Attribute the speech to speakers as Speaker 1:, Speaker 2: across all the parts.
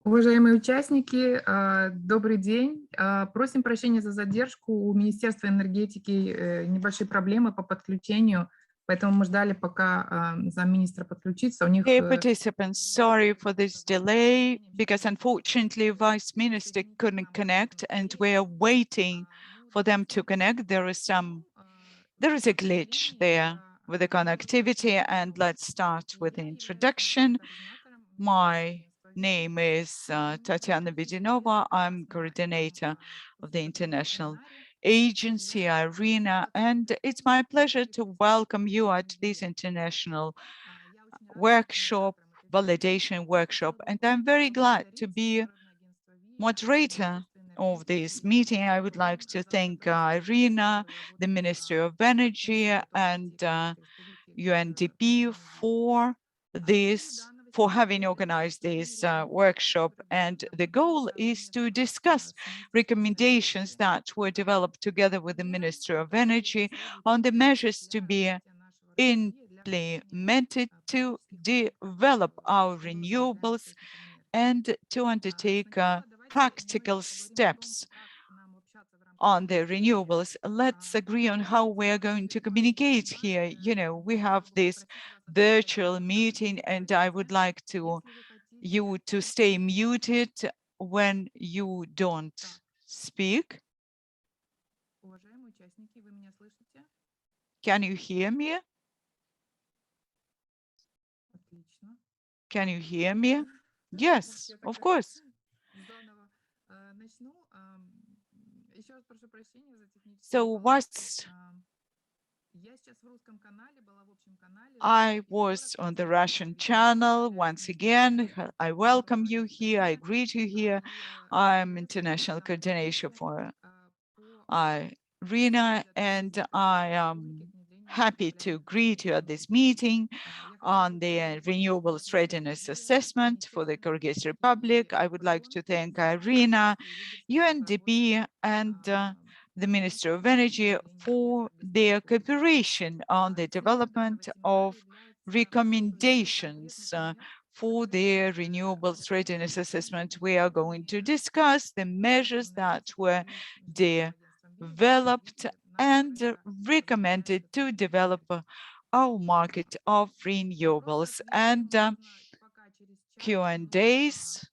Speaker 1: Уважаемые участники, добрый день. Просим прощения за задержку. У Министерства энергетики небольшие проблемы по подключению, поэтому мы ждали, пока замминистра подключится. У них...
Speaker 2: Dear participants, sorry for this delay, because unfortunately Vice Minister couldn't connect and we are waiting for them to connect. There is a glitch there with the connectivity, and let's start with the introduction. My name is Tatiana Vedinova. I'm coordinator of the International Agency, IRENA, and it's my pleasure to welcome you at this international workshop, validation workshop, and I'm very glad to be moderator of this meeting. I would like to thank IRENA, the Ministry of Energy, and UNDP for having organized this workshop. And the goal is to discuss recommendations that were developed together with the Ministry of Energy on the measures to be implemented to develop our renewables and to undertake practical steps on the renewables. Let's agree on how we are going to communicate here. You know, we have this virtual meeting, and I would like you to stay muted when you don't speak. Can you hear me? Can you hear me? Yes, of course. So what's I was on the Russian channel. Once again, I welcome you here. I greet you here. I'm international coordinator for IRENA, and I am happy to greet you at this meeting on the Renewables Readiness Assessment for the Kyrgyz Republic. I would like to thank IRENA, UNDP, and the Ministry of Energy for their cooperation on the development of recommendations for the Renewables Readiness Assessment. We are going to discuss the measures that were developed and recommended to develop our market of renewables, and Q&As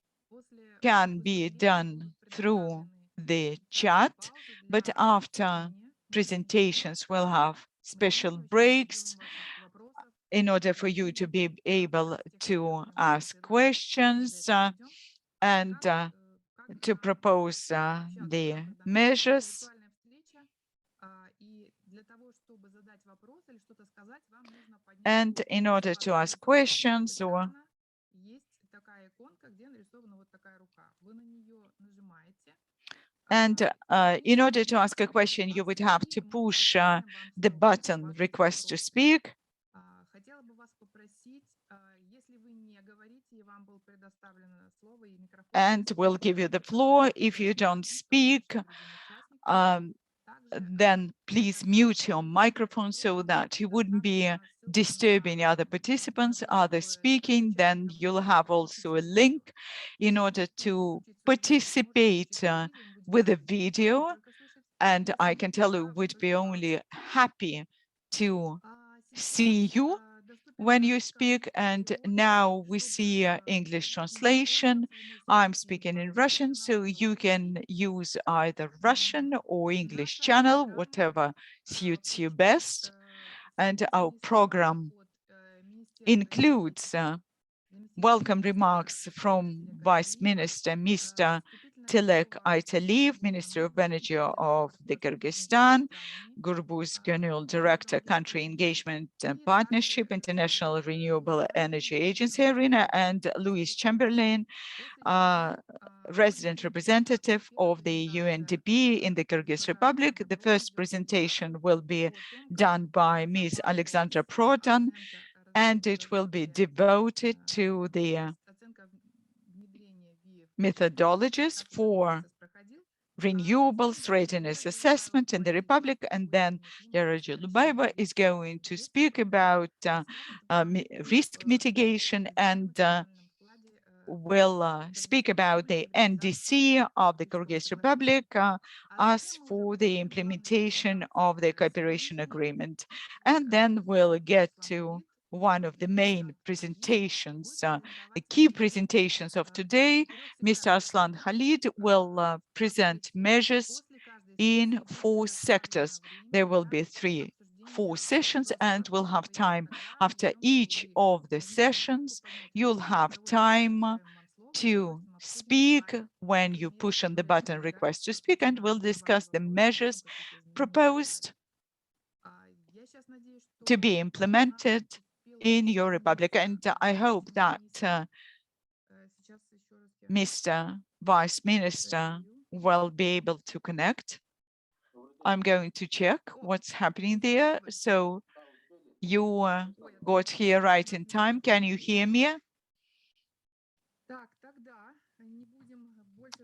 Speaker 2: can be done through the chat, but after presentations we'll have special breaks in order for you to be able to ask questions and to propose the measures. And in order to ask questions in order to ask a question, you would have to push the button request to speak. And we'll give you the floor. If you don't speak, then please mute your microphone so that you wouldn't be disturbing other participants, others speaking. Then you'll have also a link in order to participate with a video. And I can tell you, we'd be only happy to see you when you speak. And now we see English translation. I'm speaking in Russian, so you can use either Russian or English channel, whatever suits you best. And our program includes welcome remarks from Vice Minister Mr. Tilek Aytaliyev, Minister of Energy of the Kyrgyzstan, Gurbuz Gönül, Director, Country Engagement and Partnership, International Renewable Energy Agency, IRENA, and Louise Chamberlain, Resident Representative of the UNDP in the Kyrgyz Republic. The first presentation will be done by Ms. Alexandra Prodan, and it will be devoted to the methodologies for renewables readiness assessment in the Republic. And then Yara Julubayeva is going to speak about risk mitigation and will speak about the NDC of the Kyrgyz Republic, as for the implementation of the cooperation agreement. And then we'll get to one of the main presentations, the key presentations of today. Mr. Aslan Khalid will present measures in 4 sectors. There will be 4 sessions, and we'll have time after each of the sessions. You'll have time to speak when you push on the button request to speak, and we'll discuss the measures proposed to be implemented in your republic. And I hope that Mr. Vice Minister will be able to connect. I'm going to check what's happening there. So you got here right in time. Can you hear me?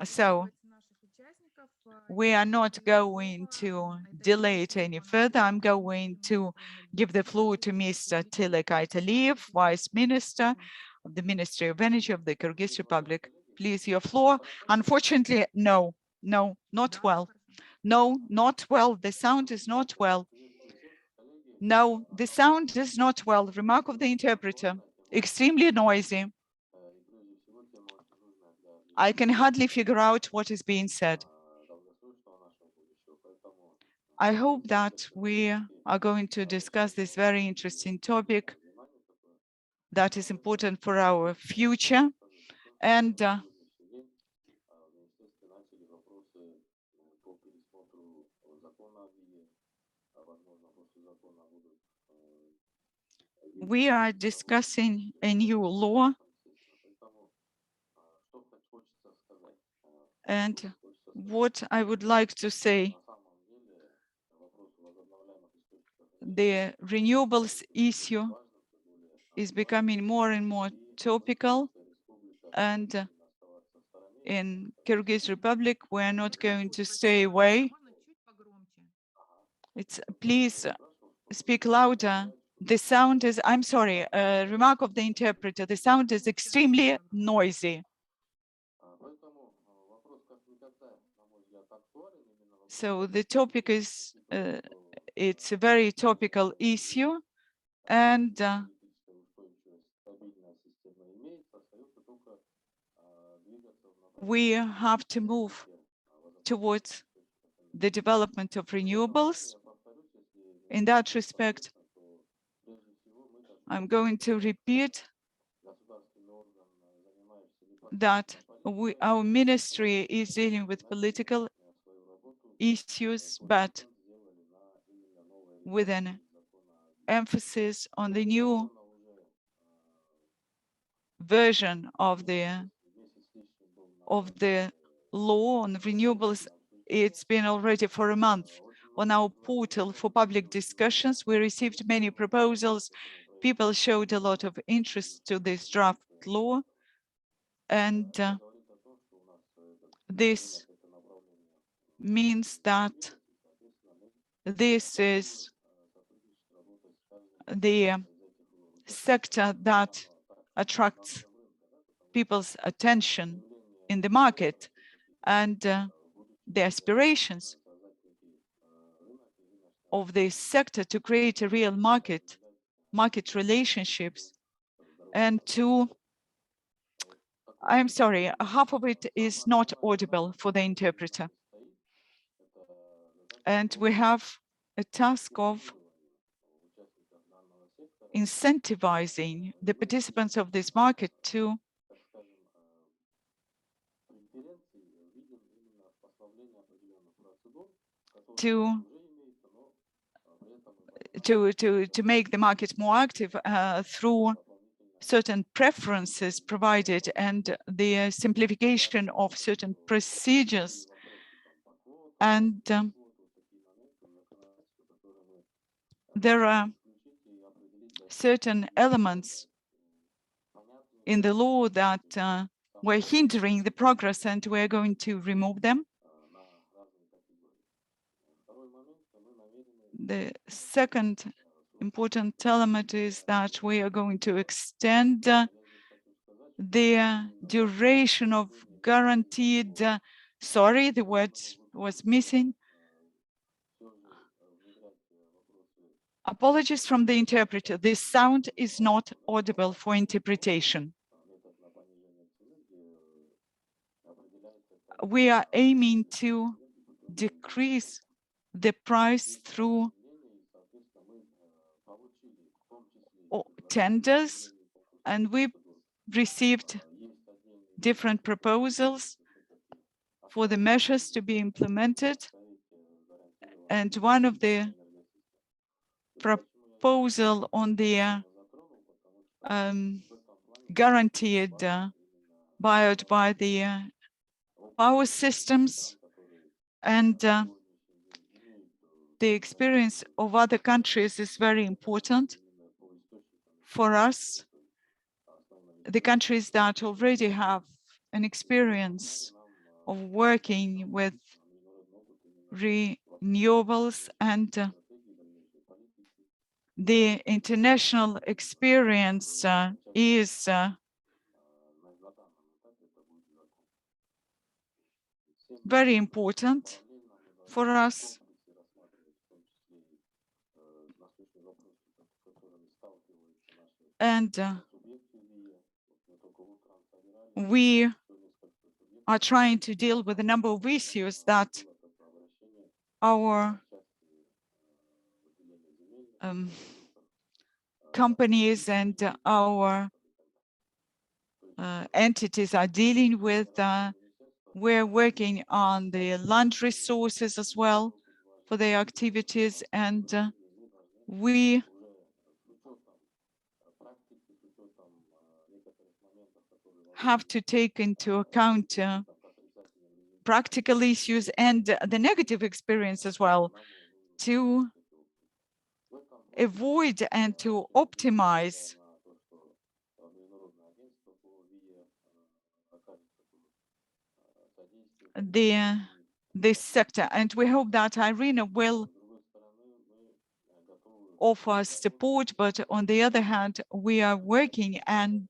Speaker 2: So we are not going to delay it any further. I'm going to give the floor to Mr. Tilak Aytaliyev, Vice Minister of the Ministry of Energy of the Kyrgyz Republic. Please, your floor. Unfortunately, no, not well. No, not well. The sound is not well. No, the sound is not well. Remark of the interpreter. Extremely noisy. I can hardly figure out what is being said. I hope that we are going to discuss this very interesting topic that is important for our future. And we are discussing a new law. And what I would like to say, the renewables issue is becoming more and more topical. And in Kyrgyz Republic, we're not going to stay away. Please speak louder. The sound is, I'm sorry, remark of the interpreter, the sound is extremely noisy. So the topic is, it's a very topical issue, and we have to move towards the development of renewables. In that respect, I'm going to repeat that our ministry is dealing with political issues, but with an emphasis on the new version of the law on renewables. It's been already for a month on our portal for public discussions. We received many proposals. People showed a lot of interest to this draft law, and this means that this is the sector that attracts people's attention in the market, and the aspirations of this sector to create a real market relationships, and to, I'm sorry, half of it is not audible for the interpreter. And we have a task of incentivizing the participants of this market to make the market more active through certain preferences provided and the simplification of certain procedures. And there are certain elements in the law that were hindering the progress, and we're going to remove them. The second important element is that we are going to extend the duration of guaranteed, sorry, the word was missing. Apologies from the interpreter. This sound is not audible for interpretation. We are aiming to decrease the price through tenders, and we received different proposals for the measures to be implemented. And one of the proposal on the guaranteed buyout by the power systems, and the experience of other countries is very important for us. The countries that already have an experience of working with renewables and the international experience is very important for us. And we are trying to deal with a number of issues that our companies and our entities are dealing with. We're working on the land resources as well for their activities, and we have to take into account practical issues and the negative experience as well, to avoid and to optimize this sector. And we hope that IRENA will offer support, but on the other hand, we are working, and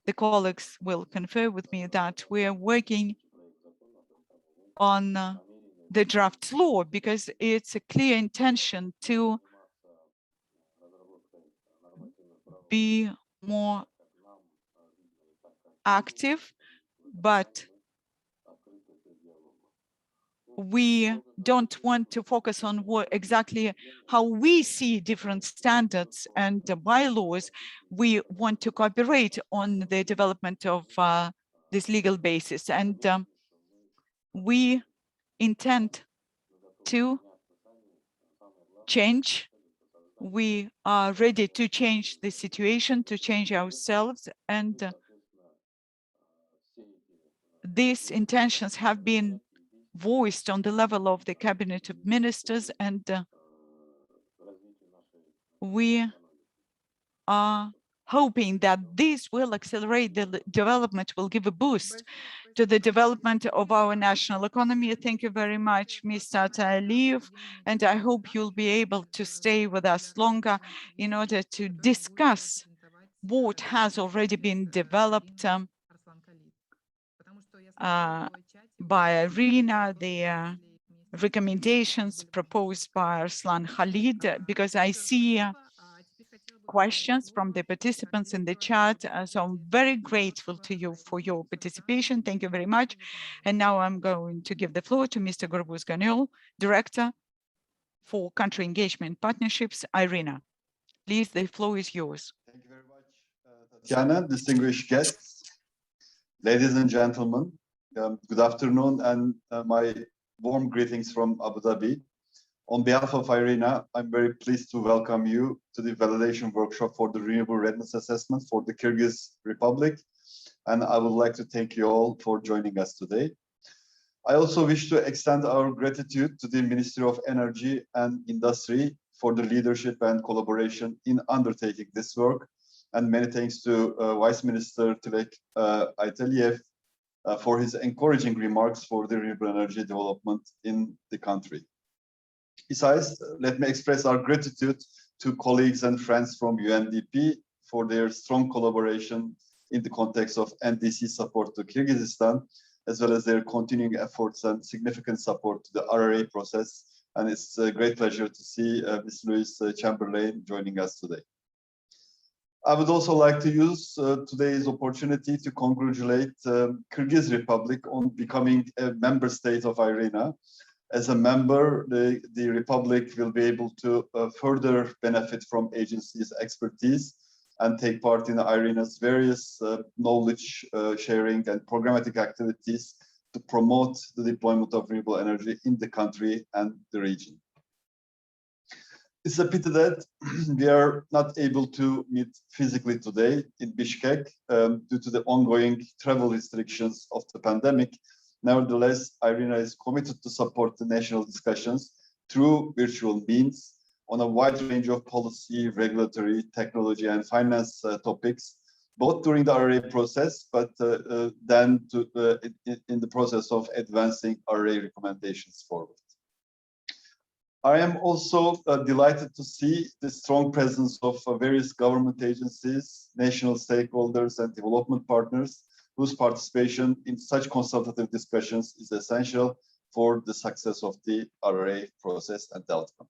Speaker 2: the colleagues will confirm with me that we are working on the draft law, because it's a clear intention to be more active, but we don't want to focus on what exactly how we see different standards and bylaws. We want to cooperate on the development of this legal basis, and we intend to change. We are ready to change the situation, to change ourselves, and these intentions have been voiced on the level of the Cabinet of Ministers, and we are hoping that this will accelerate the development, will give a boost to the development of our national economy. Thank you very much, Mr. Aliyev, and I hope you'll be able to stay with us longer in order to discuss what has already been developed by IRENA, the recommendations proposed by Arslan Khalid, because I see questions from the participants in the chat. So I'm very grateful to you for your participation. Thank you very much. And now I'm going to give the floor to Mr. Gorbuz-Ganyol, Director for Country Engagement Partnerships, IRENA. Please, the floor is yours.
Speaker 3: Thank you very much, Tatiana, distinguished guests, ladies and gentlemen. Good afternoon, and my warm greetings from Abu Dhabi. On behalf of IRENA, I'm very pleased to welcome you to the validation workshop for the Renewable Readiness Assessment for the Kyrgyz Republic. And I would like to thank you all for joining us today. I also wish to extend our gratitude to the Ministry of Energy and Industry for the leadership and collaboration in undertaking this work. And many thanks to Vice Minister Tilek Aytaliyev for his encouraging remarks for the renewable energy development in the country. Besides, let me express our gratitude to colleagues and friends from UNDP for their strong collaboration in the context of NDC support to Kyrgyzstan, as well as their continuing efforts and significant support to the RRA process. And it's a great pleasure to see Ms. Louise Chamberlain joining us today. I would also like to use today's opportunity to congratulate Kyrgyz Republic on becoming a member state of IRENA. As a member, the Republic will be able to further benefit from agency's expertise and take part in IRENA's various knowledge sharing and programmatic activities to promote the deployment of renewable energy in the country and the region. It's a pity that we are not able to meet physically today in Bishkek due to the ongoing travel restrictions of the pandemic. Nevertheless, IRENA is committed to support the national discussions through virtual means on a wide range of policy, regulatory, technology, and finance topics, both during the RRA process, but then in the process of advancing RRA recommendations forward. I am also delighted to see the strong presence of various government agencies, national stakeholders, and development partners whose participation in such consultative discussions is essential for the success of the RRA process and the outcome.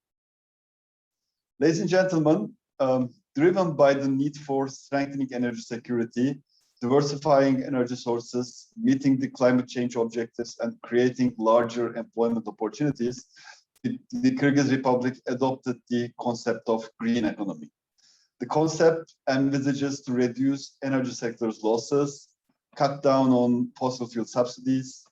Speaker 3: Ladies and gentlemen, driven by the need for strengthening energy security, diversifying energy sources, meeting the climate change objectives, and creating larger employment opportunities, the Kyrgyz Republic adopted the concept of green economy. The concept envisages to reduce energy sector's losses, cut down on fossil fuel subsidies,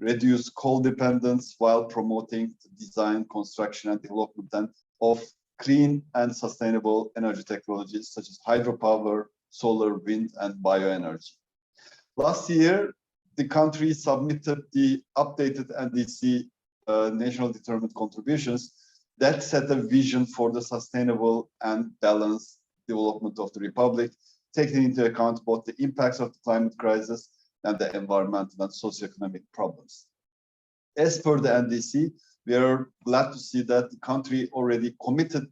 Speaker 3: reduce coal dependence while promoting the design, construction, and development of clean and sustainable energy technologies such as hydropower, solar, wind, and bioenergy. Last year, the country submitted the updated NDC national determined contributions that set a vision for the sustainable and balanced development of the Republic, taking into account both the impacts of the climate crisis and the environmental and socioeconomic problems. As per the NDC, we are glad to see that the country already committed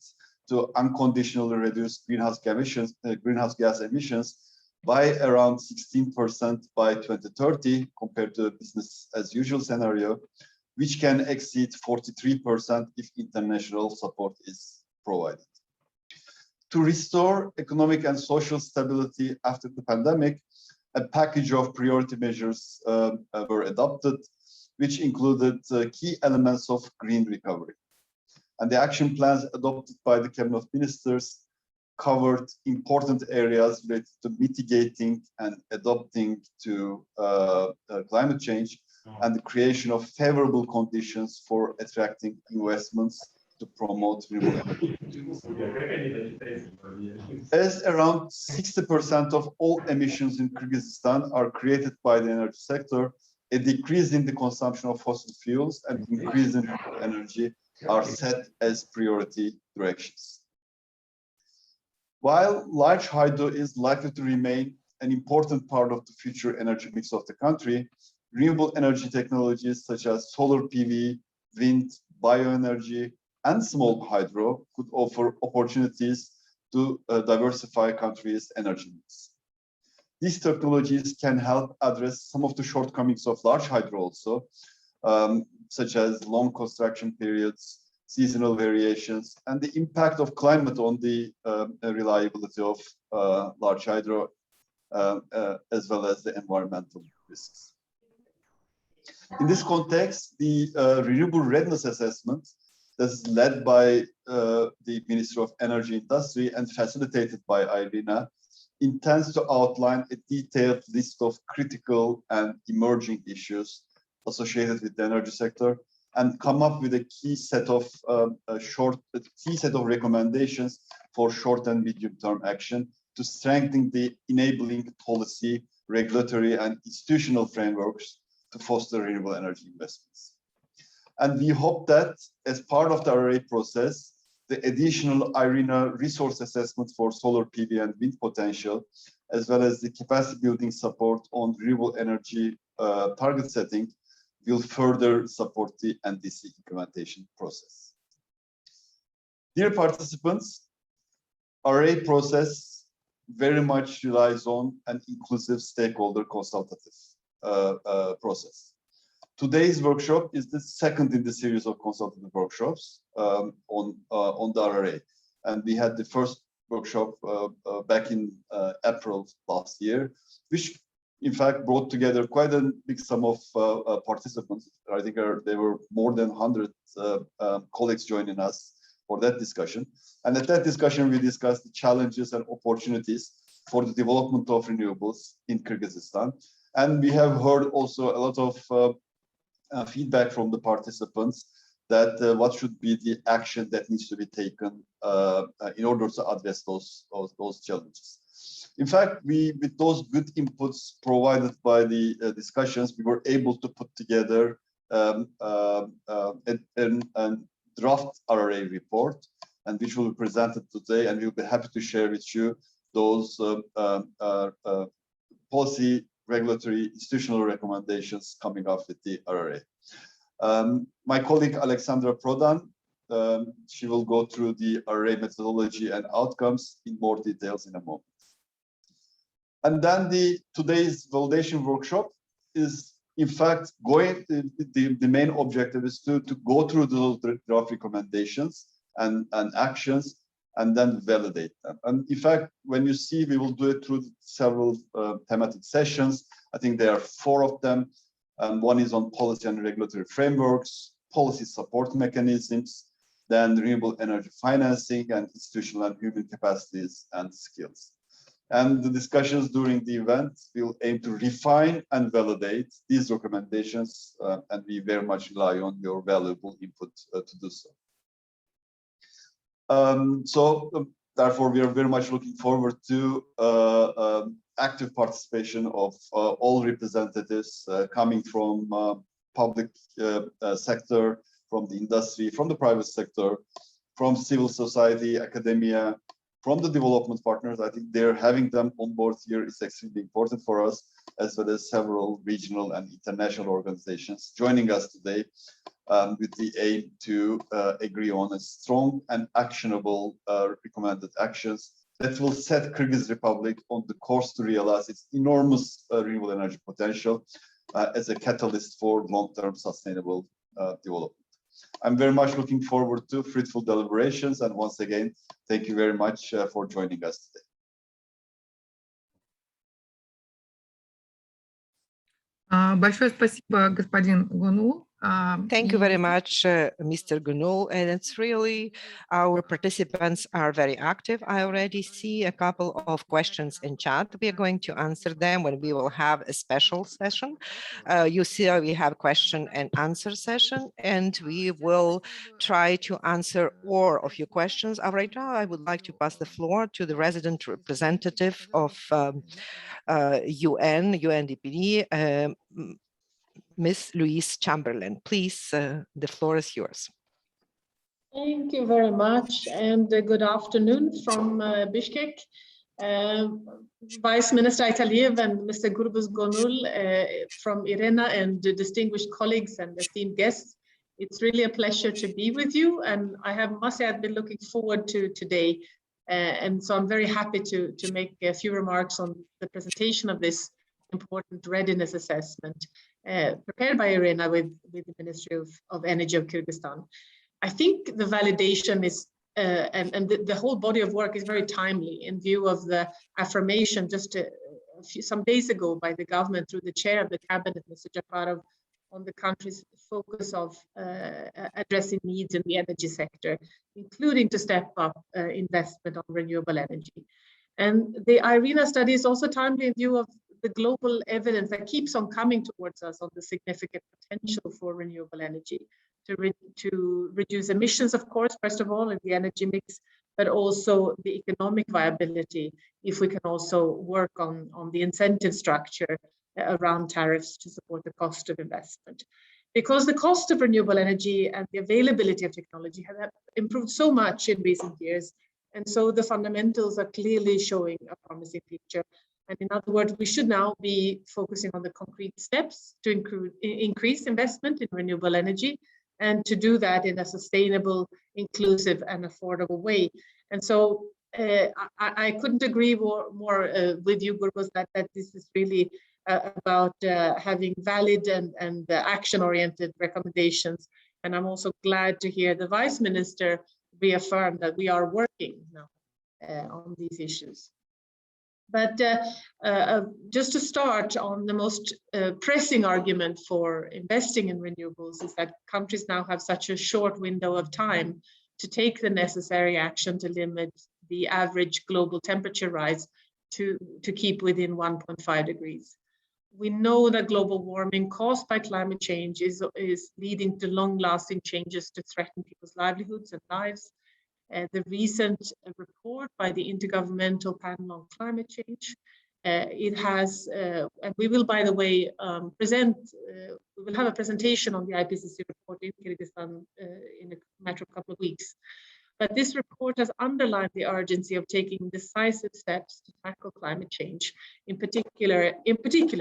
Speaker 3: to unconditionally reduce greenhouse gas emissions by around 16% by 2030 compared to a business as usual scenario, which can exceed 43% if international support is provided. To restore economic and social stability after the pandemic, a package of priority measures were adopted, which included key elements of green recovery. And the action plans adopted by the Cabinet of Ministers covered important areas related to mitigating and adapting to climate change and the creation of favorable conditions for attracting investments to promote renewable energy. As around 60% of all emissions in Kyrgyzstan are created by the energy sector, a decrease in the consumption of fossil fuels and increase in energy are set as priority directions. While large hydro is likely to remain an important part of the future energy mix of the country, renewable energy technologies such as solar PV, wind, bioenergy, and small hydro could offer opportunities to diversify countries' energy mix. These technologies can help address some of the shortcomings of large hydro also, such as long construction periods, seasonal variations, and the impact of climate on the reliability of large hydro, as well as the environmental risks. In this context, the Renewable Readiness Assessment that is led by the Ministry of Energy Industry and facilitated by IRENA intends to outline a detailed list of critical and emerging issues associated with the energy sector and come up with a key set of recommendations for short and medium-term action to strengthen the enabling policy, regulatory, and institutional frameworks to foster renewable energy investments. And we hope that as part of the RRA process, the additional IRENA resource assessment for solar PV and wind potential, as well as the capacity building support on renewable energy target setting, will further support the NDC implementation process. Dear participants, RRA process very much relies on an inclusive stakeholder consultative process. Today's workshop is the second in the series of consultative workshops on the RRA. And we had the first workshop back in April last year, which in fact brought together quite a big sum of participants. I think there were more than 100 colleagues joining us for that discussion. And at that discussion, we discussed the challenges and opportunities for the development of renewables in Kyrgyzstan. And we have heard also a lot of feedback from the participants that what should be the action that needs to be taken in order to address those challenges. In fact, with those good inputs provided by the discussions, we were able to put together a draft RRA report, and which will be presented today, and we'll be happy to share with you those policy, regulatory, institutional recommendations coming up with the RRA. My colleague Alexandra Prodan, she will go through the RRA methodology and outcomes in more details in a moment. And then today's validation workshop is, in fact, the main objective is to go through those draft recommendations and actions and then validate them. And in fact, when you see, we will do it through several thematic sessions. I think there are 4 of them. And one is on policy and regulatory frameworks, policy support mechanisms, then renewable energy financing, and institutional and human capacities and skills. And the discussions during the event will aim to refine and validate these recommendations, and we very much rely on your valuable input to do so. Therefore, we are very much looking forward to active participation of all representatives coming from public sector, from the industry, from the private sector, from civil society, academia, from the development partners. I think they're having them on board here is extremely important for us, as well as several regional and international organizations joining us today with the aim to agree on a strong and actionable recommended actions that will set Kyrgyz Republic on the course to realize its enormous renewable energy potential as a catalyst for long-term sustainable development. I'm very much looking forward to fruitful deliberations, and once again, thank you very much for joining us today.
Speaker 1: Большое спасибо, господин Гунул.
Speaker 4: Thank you very much, Mr. Gunul, and it's really, our participants are very active. I already see a couple of questions in chat. We are going to answer them when we will have a special session. You see, we have question and answer session, and we will try to answer all of your questions. Right now, I would like to pass the floor to the resident representative of UNDP, Ms. Louise Chamberlain. Please, the floor is yours.
Speaker 5: Thank you very much, and good afternoon from Bishkek. Vice Minister Italiev and Mr. Gurbuz Gonul from IRENA, and distinguished colleagues and esteemed guests. It's really a pleasure to be with you, and must say I've been looking forward to today. And so I'm very happy to make a few remarks on the presentation of this important readiness assessment prepared by IRENA with the Ministry of Energy of Kyrgyzstan. I think the validation is, and the whole body of work is very timely in view of the affirmation just some days ago by the government through the chair of the cabinet, Mr. Japarov, on the country's focus of addressing needs in the energy sector, including to step up investment on renewable energy. And the IRENA study is also timely in view of the global evidence that keeps on coming towards us on the significant potential for renewable energy to reduce emissions, of course, first of all, in the energy mix, but also the economic viability, if we can also work on the incentive structure around tariffs to support the cost of investment. Because the cost of renewable energy and the availability of technology have improved so much in recent years, and so the fundamentals are clearly showing a promising picture. And in other words, we should now be focusing on the concrete steps to increase investment in renewable energy, and to do that in a sustainable, inclusive, and affordable way. And so I couldn't agree more with you, Gurbaz, that this is really about having valid and action-oriented recommendations. And I'm also glad to hear the Vice Minister reaffirm that we are working now on these issues. But just to start on the most pressing argument for investing in renewables is that countries now have such a short window of time to take the necessary action to limit the average global temperature rise to keep within 1.5 degrees. We know that global warming caused by climate change is leading to long-lasting changes to threaten people's livelihoods and lives. The recent report by the Intergovernmental Panel on Climate Change, it has, and we will, by the way, we will have a presentation on the IPCC report in Kyrgyzstan in a matter of a couple of weeks. But this report has underlined the urgency of taking decisive steps to tackle climate change, in particular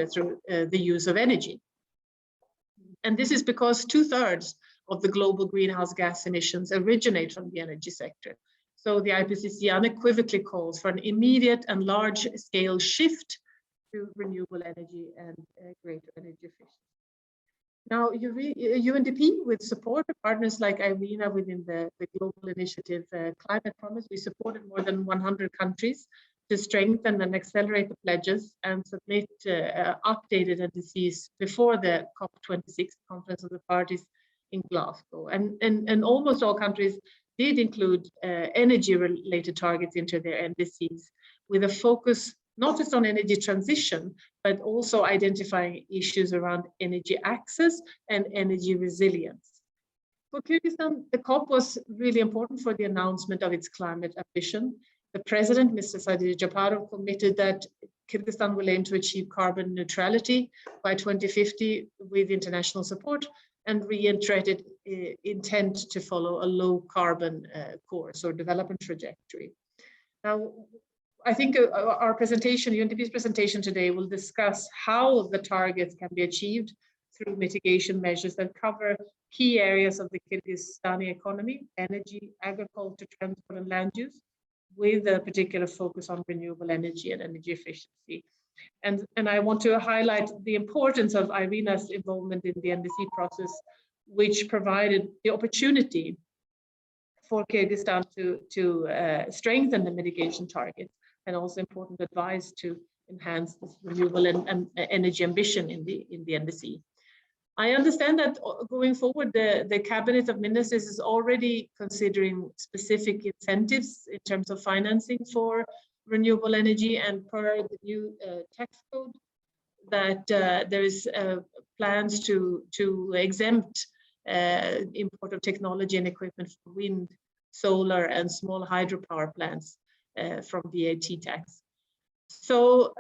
Speaker 5: through the use of energy. And this is because 2/3 of the global greenhouse gas emissions originate from the energy sector. So the IPCC unequivocally calls for an immediate and large-scale shift to renewable energy and greater energy efficiency. Now, UNDP, with support of partners like IRENA within the global initiative Climate Promise, we supported more than 100 countries to strengthen and accelerate the pledges and submit updated NDCs before the COP26 Conference of the Parties in Glasgow. And almost all countries did include energy-related targets into their NDCs, with a focus not just on energy transition, but also identifying issues around energy access and energy resilience. For Kyrgyzstan, the COP was really important for the announcement of its climate ambition. The president, Mr. Sadi Japarov, committed that Kyrgyzstan will aim to achieve carbon neutrality by 2050 with international support, and reiterated intent to follow a low carbon course or development trajectory. Now, I think our presentation, UNDP's presentation today, will discuss how the targets can be achieved through mitigation measures that cover key areas of the Kyrgyzstani economy: energy, agriculture, transport, and land use, with a particular focus on renewable energy and energy efficiency. And I want to highlight the importance of IRENA's involvement in the NDC process, which provided the opportunity for Kyrgyzstan to strengthen the mitigation targets, and also important advice to enhance this renewable and energy ambition in the NDC. I understand that going forward, the Cabinet of Ministers is already considering specific incentives in terms of financing for renewable energy, and per the new tax code, that there is plans to exempt import of technology and equipment for wind, solar, and small hydropower plants from VAT tax. So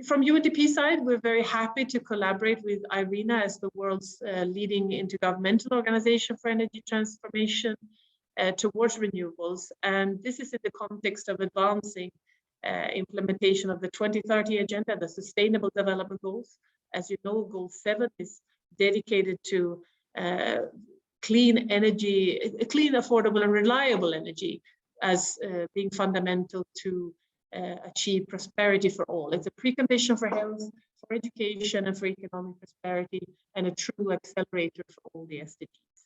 Speaker 5: from UNDP side, we're very happy to collaborate with IRENA as the world's leading intergovernmental organization for energy transformation towards renewables. And this is in the context of advancing implementation of the 2030 Agenda, the Sustainable Development Goals. As you know, Goal 7 is dedicated to clean energy, clean, affordable, and reliable energy as being fundamental to achieve prosperity for all. It's a precondition for health, for education, and for economic prosperity, and a true accelerator for all the SDGs.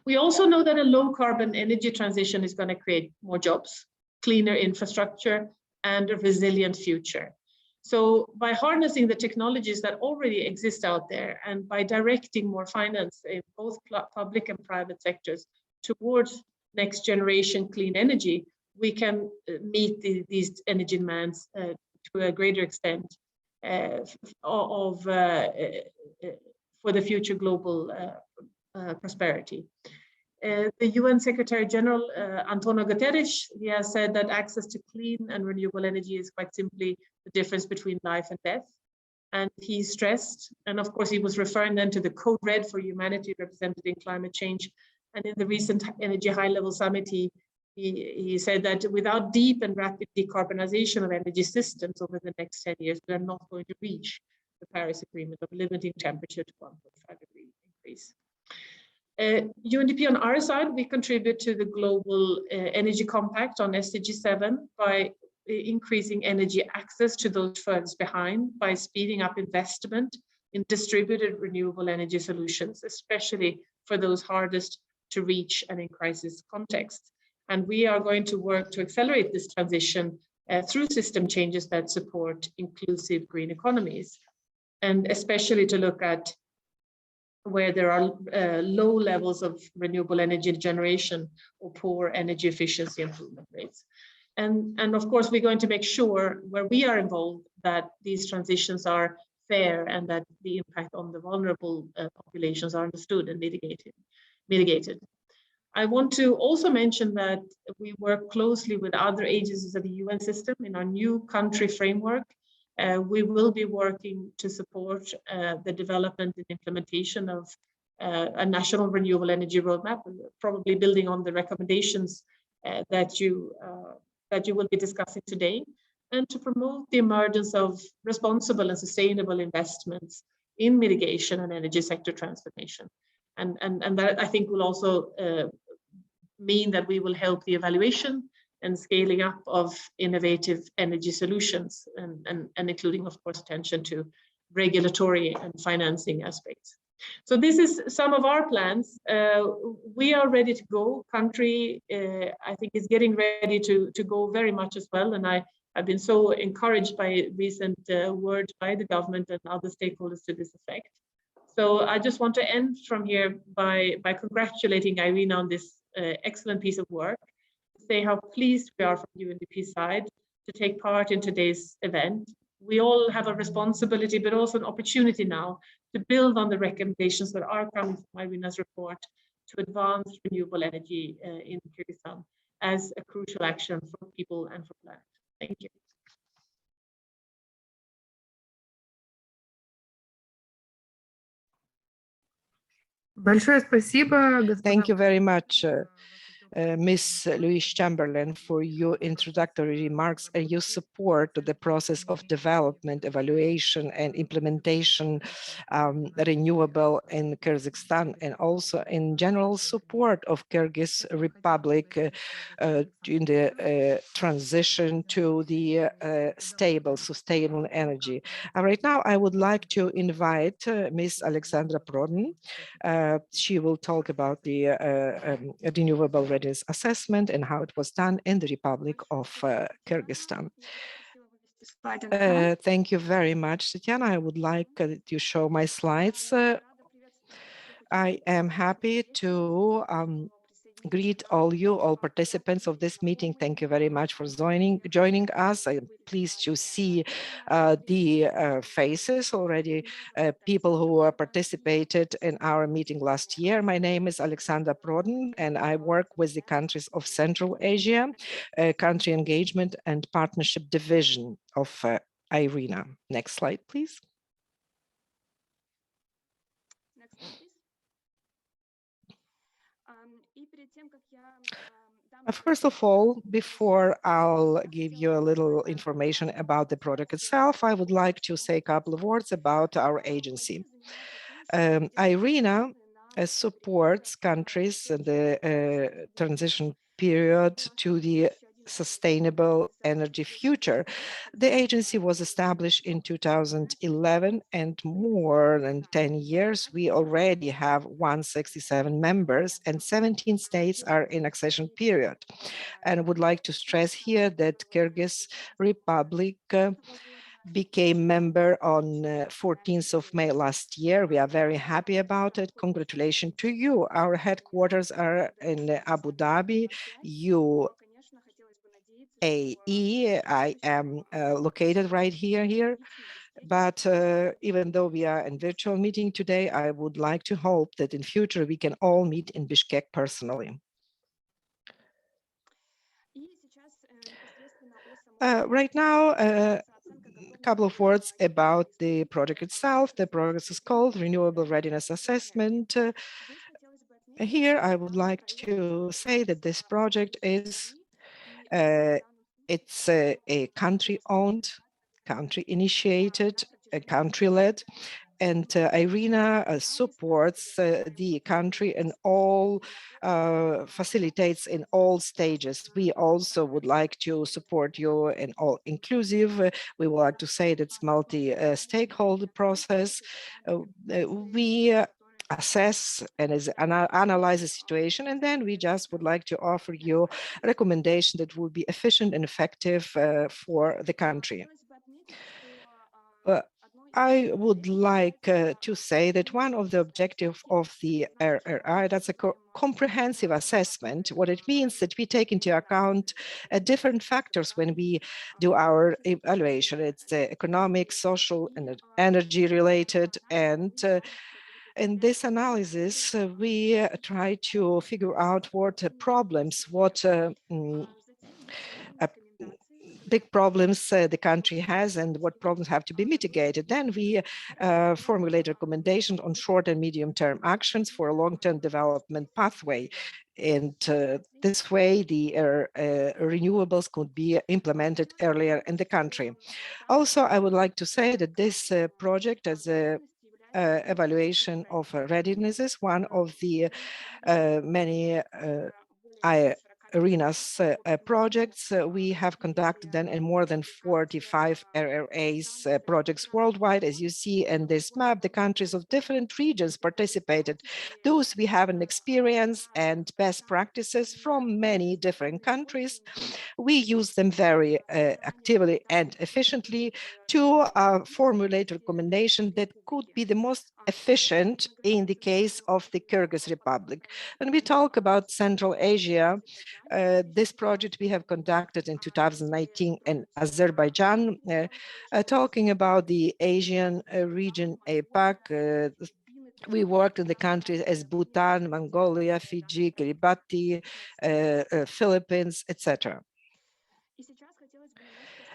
Speaker 5: We also know that a low carbon energy transition is going to create more jobs, cleaner infrastructure, and a resilient future. So by harnessing the technologies that already exist out there, and by directing more finance in both public and private sectors towards next generation clean energy, we can meet these energy demands to a greater extent for the future global prosperity. The UN Secretary General Antonio Guterres, he has said that access to clean and renewable energy is quite simply the difference between life and death. And he stressed, and of course he was referring then to the Code Red for Humanity represented in climate change. And in the recent Energy High-Level Summit, he said that without deep and rapid decarbonization of energy systems over the next 10 years, we are not going to reach the Paris Agreement of limiting temperature to 1.5 degree increase. UNDP on our side, we contribute to the Global Energy Compact on SDG 7 by increasing energy access to those furthest behind, by speeding up investment in distributed renewable energy solutions, especially for those hardest to reach and in crisis contexts. And we are going to work to accelerate this transition through system changes that support inclusive green economies, and especially to look at where there are low levels of renewable energy generation or poor energy efficiency improvement rates. And of course, we're going to make sure where we are involved that these transitions are fair and that the impact on the vulnerable populations are understood and mitigated. I want to also mention that we work closely with other agencies of the UN system in our new country framework. We will be working to support the development and implementation of a national renewable energy roadmap, probably building on the recommendations that you will be discussing today, and to promote the emergence of responsible and sustainable investments in mitigation and energy sector transformation. And that, I think, will also mean that we will help the evaluation and scaling up of innovative energy solutions, and including, of course, attention to regulatory and financing aspects. So this is some of our plans. We are ready to go. Country, I think, is getting ready to go very much as well. And I've been so encouraged by recent words by the government and other stakeholders to this effect. So I just want to end from here by congratulating IRENA on this excellent piece of work, say how pleased we are from UNDP side to take part in today's event. We all have a responsibility, but also an opportunity now to build on the recommendations that are coming from IRENA's report to advance renewable energy in Kyrgyzstan as a crucial action for people and for planet. Thank you.
Speaker 1: Большое спасибо,
Speaker 4: Thank you very much, Ms. Louise Chamberlain, for your introductory remarks and your support to the process of development, evaluation, and implementation renewable in Kyrgyzstan, and also in general support of Kyrgyz Republic in the transition to the stable, sustainable energy. Right now, I would like to invite Ms. Alexandra Prodin. She will talk about the renewable readiness assessment and how it was done in the Republic of Kyrgyzstan. Thank you very much, Tatiana. I would like to show my slides. I am happy to greet all participants of this meeting. Thank you very much for joining us. I'm pleased to see the faces already, people who participated in our meeting last year. My name is Alexandra Prodin, and I work with the countries of Central Asia, Country Engagement and Partnership Division of IRENA. Next slide, please.
Speaker 6: Next slide, please.
Speaker 4: First of all, before I'll give you a little information about the project itself, I would like to say a couple of words about our agency. IRENA supports countries in the transition period to the sustainable energy future. The agency was established in 2011, and more than 10 years, we already have 167 members and 17 states are in accession period. And I would like to stress here that Kyrgyz Republic became member on 14th of May last year. We are very happy about it. Congratulations to you. Our headquarters are in Abu Dhabi, UAE. I am located right here. But even though we are in virtual meeting today, I would like to hope that in future we can all meet in Bishkek personally. Right now, a couple of words about the project itself. The project is called Renewable Readiness Assessment. Here, I would like to say that this project is it's a country-owned, country-initiated, country-led, and IRENA supports the country and all facilitates in all stages. We also would like to support you in all inclusive. We would like to say that's multi-stakeholder process. We assess and analyze the situation, and then we just would like to offer you a recommendation that will be efficient and effective for the country. I would like to say that one of the objectives of the RRI, that's a comprehensive assessment. What it means that we take into account different factors when we do our evaluation. It's economic, social, and energy related. And in this analysis, we try to figure out what problems, what big problems the country has and what problems have to be mitigated. Then we formulate recommendations on short and medium-term actions for a long-term development pathway. And this way, the renewables could be implemented earlier in the country. Also, I would like to say that this project as a evaluation of readiness is one of the many IRENA's projects. We have conducted them in more than 45 RRA's projects worldwide. As you see in this map, the countries of different regions participated. Those we have an experience and best practices from many different countries. We use them very actively and efficiently to formulate recommendations that could be the most efficient in the case of the Kyrgyz Republic. When we talk about Central Asia, this project we have conducted in 2019 in Azerbaijan, talking about the Asian region APAC. We worked in the countries as Bhutan, Mongolia, Fiji, Kiribati, Philippines, etc.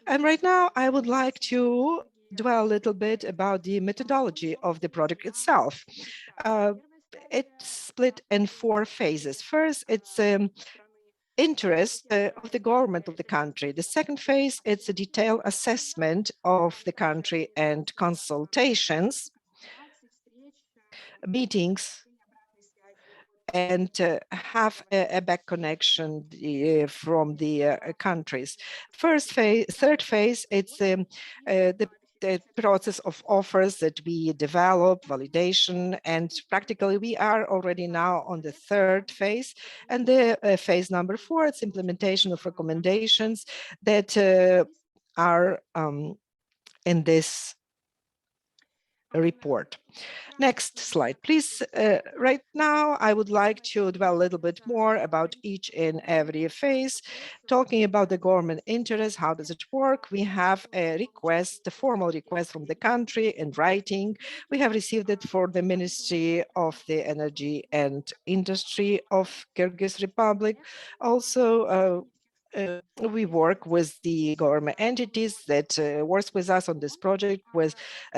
Speaker 4: And right now, I would like to dwell a little bit about the methodology of the project itself. It's split in 4 phases. First, it's interest of the government of the country. The second phase, it's a detailed assessment of the country and consultations, meetings, and have a back connection from the countries. Third phase, it's the process of offers that we develop, validation, and practically we are already now on the 3rd phase. And the phase number 4, it's implementation of recommendations that are in this report. Next slide, please. Right now, I would like to dwell a little bit more about each and every phase, talking about the government interest. How does it work? We have a request, a formal request from the country in writing. We have received it for the Ministry of the Energy and Industry of Kyrgyz Republic. Also, we work with the government entities that works with us on this project with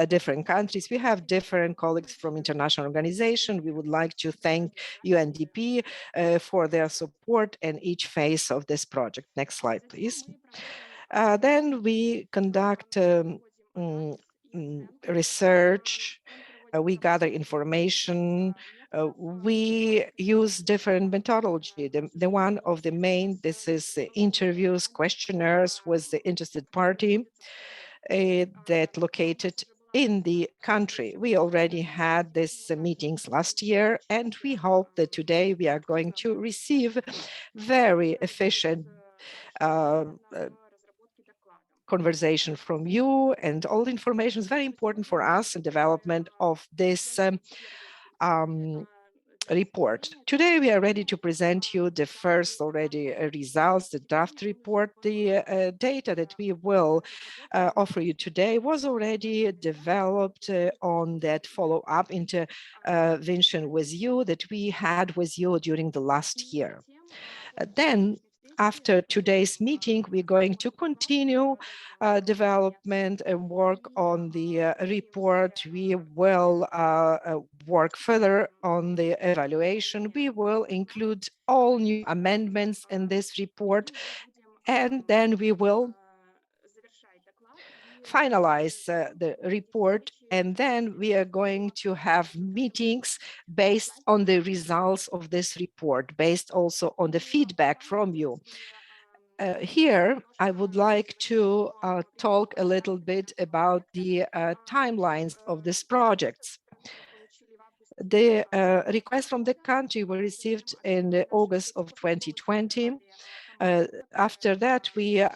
Speaker 4: different countries. We have different colleagues from international organizations. We would like to thank UNDP for their support in each phase of this project. Next slide, please. Then we conduct research, we gather information, we use different methodology. The one of the main, this is interviews, questionnaires with the interested party that located in the country. We already had these meetings last year, and we hope that today we are going to receive very efficient conversation from you, and all the information is very important for us in development of this report. Today, we are ready to present you the first already results, the draft report. The data that we will offer you today was already developed on that follow-up intervention with you that we had with you during the last year. Then, after today's meeting, we're going to continue development and work on the report. We will work further on the evaluation. We will include all new amendments in this report, and then we will finalize the report, and then we are going to have meetings based on the results of this report, based also on the feedback from you. Here, I would like to talk a little bit about the timelines of these projects. The requests from the country were received in August of 2020. After that, we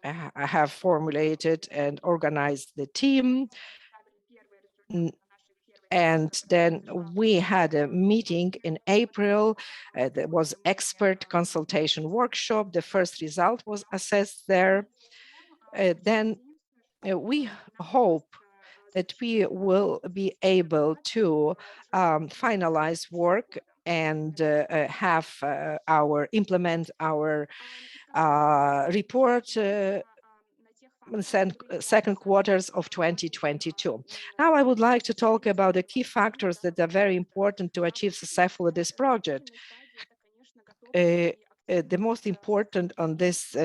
Speaker 4: have formulated and organized the team. And then we had a meeting in April. There was expert consultation workshop. The first result was assessed there. Then we hope that we will be able to finalize work and implement our report second quarters of 2022. Now I would like to talk about the key factors that are very important to achieve successfully this project. The most important on this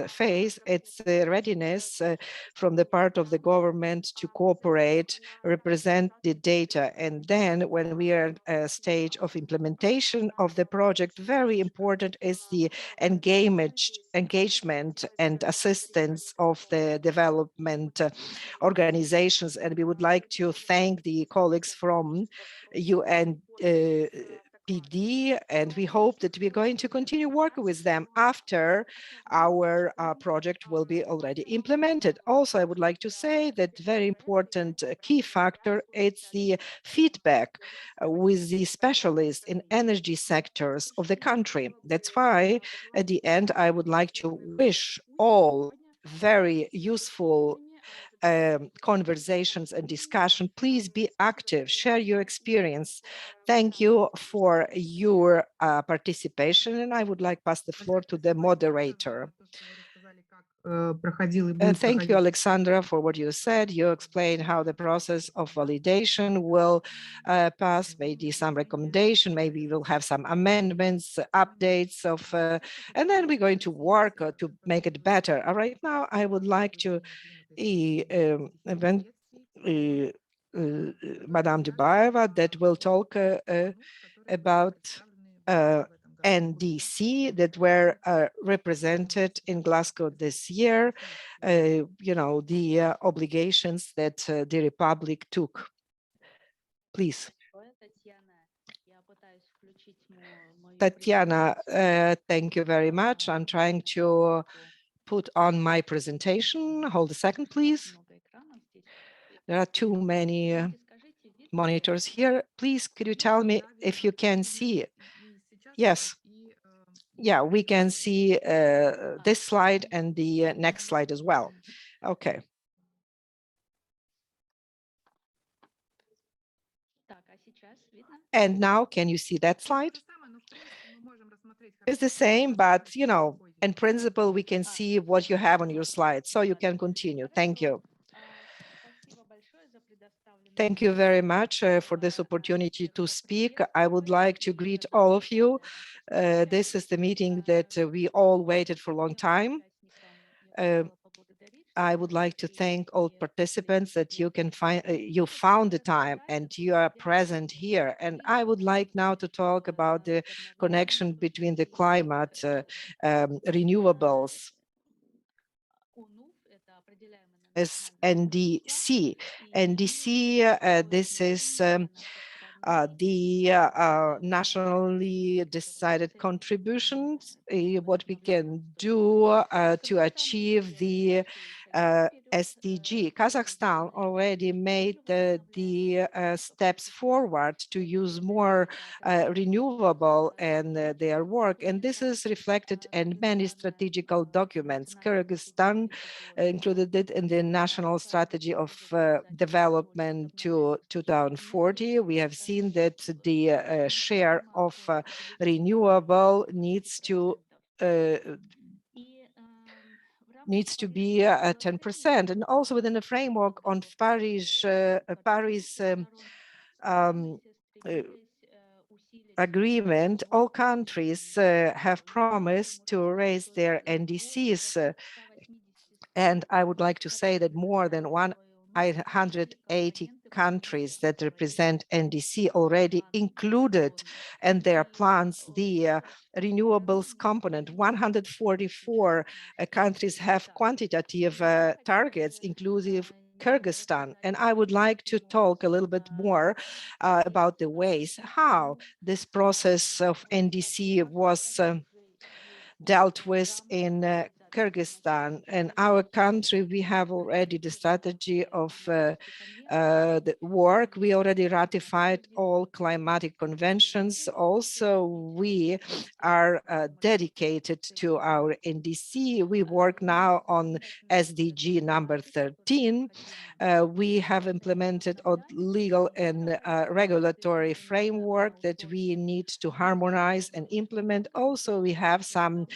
Speaker 4: phase, it's readiness from the part of the government to cooperate, represent the data. And then when we are at a stage of implementation of the project, very important is the engagement and assistance of the development organizations. And we would like to thank the colleagues from UN PD, and we hope that we're going to continue working with them after our project will be already implemented. Also, I would like to say that very important key factor, it's the feedback with the specialists in energy sectors of the country. That's why at the end, I would like to wish all very useful conversations and discussion. Please be active, share your experience. Thank you for your participation, and I would like to pass the floor to the moderator. Thank you, Alexandra, for what you said. You explained how the process of validation will pass, maybe some recommendation, maybe we'll have some amendments, updates of, and then we're going to work to make it better. Right now, I would like to Madame Dubaeva that will talk about NDC that were represented in Glasgow this year, the obligations that the Republic took. Please. Tatiana, thank you very much. I'm trying to put on my presentation. Hold a second, please. There are too many monitors here. Please, could you tell me if you can see it? Yes. Yeah, we can see this slide and the next slide as well. Okay. And now, can you see that slide? It's the same, but, in principle, we can see what you have on your slide, so you can continue. Thank you. Thank you very much for this opportunity to speak. I would like to greet all of you. This is the meeting that we all waited for a long time. I would like to thank all participants that you found the time and you are present here. And I would like now to talk about the connection between the climate, renewables, as NDC. NDC, this is the nationally decided contributions, what we can do to achieve the SDG. Kazakhstan already made the steps forward to use more renewable in their work, and this is reflected in many strategical documents. Kyrgyzstan included it in the National Strategy of Development to 2040. We have seen that the share of renewable needs to be 10%, and also within the framework on Paris agreement, all countries have promised to raise their NDCs And I would like to say that more than 180 countries that represent NDC already included in their plans the renewables component. 144 countries have quantitative targets, inclusive Kyrgyzstan. And I would like to talk a little bit more about the ways how this process of NDC was dealt with in Kyrgyzstan. In our country, we have already the strategy of the work. We already ratified all climatic conventions. Also, we are dedicated to our NDC. We work now on SDG number 13. We have implemented a legal and regulatory framework that we need to harmonize and implement. Also, we have some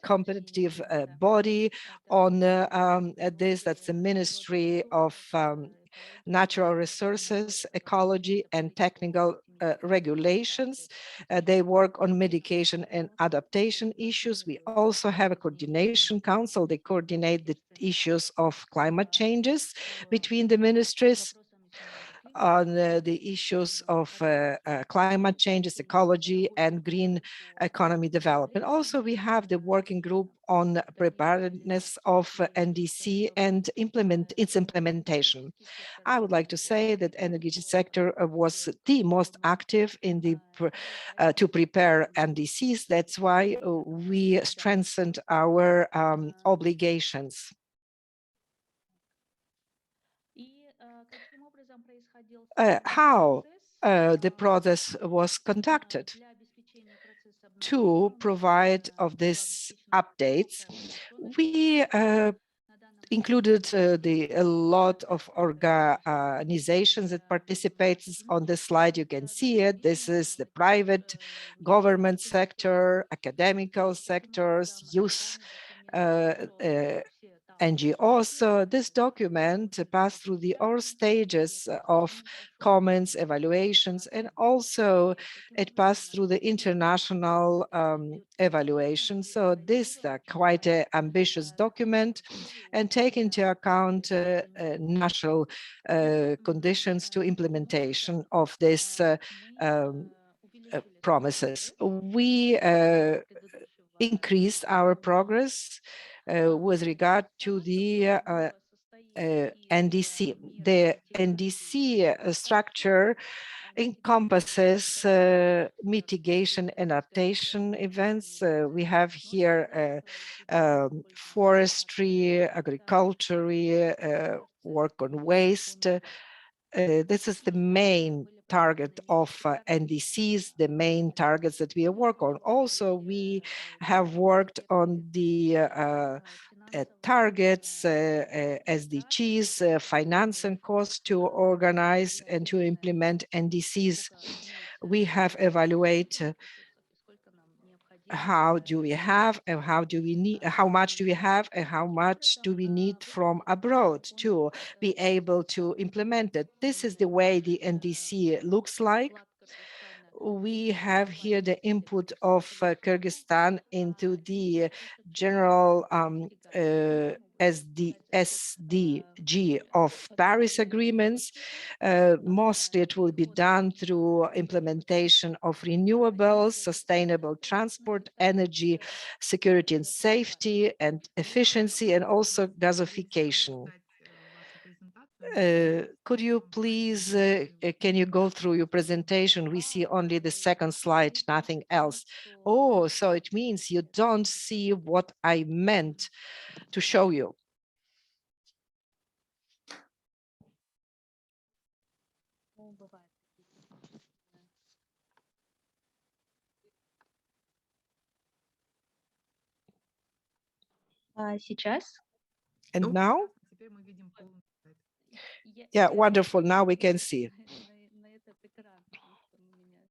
Speaker 4: competitive body on this, that's the Ministry of Natural Resources, Ecology and Technical regulations. They work on mitigation and adaptation issues. We also have a coordination council. They coordinate the issues of climate changes between the ministries on the issues of climate changes, ecology, and green economy development. Also, we have the working group on preparedness of NDC and its implementation. I would like to say that energy sector was the most active in the to prepare NDCs. That's why we strengthened our obligations. How the process was conducted to provide of these updates. We included a lot of organizations that participates. On this slide, you can see it. This is the private government sector, academical sectors, youth, NGOs. This document passed through all stages of comments, evaluations, and also it passed through the international evaluation. So this is quite an ambitious document and take into account national conditions to implementation of this promises. We increased our progress with regard to the NDC. The NDC structure encompasses mitigation and adaptation events. We have here forestry, agriculture, work on waste. This is the main target of NDCs, the main targets that we work on. Also, we have worked on the targets, SDGs, finance and cost to organize and to implement NDCs. We have evaluated how do we have and how do we need, how much do we have and how much do we need from abroad to be able to implement it. This is the way the NDC looks like. We have here the input of Kyrgyzstan into the general SDG of Paris agreements. Mostly it will be done through implementation of renewables, sustainable transport, energy, security and safety, and efficiency, and also gasification. Could you please, can you go through your presentation? We see only the second slide, nothing else. Oh, so it means you don't see what I meant to show you.
Speaker 6: Сейчас.
Speaker 4: And now? Yeah, wonderful. Now we can see.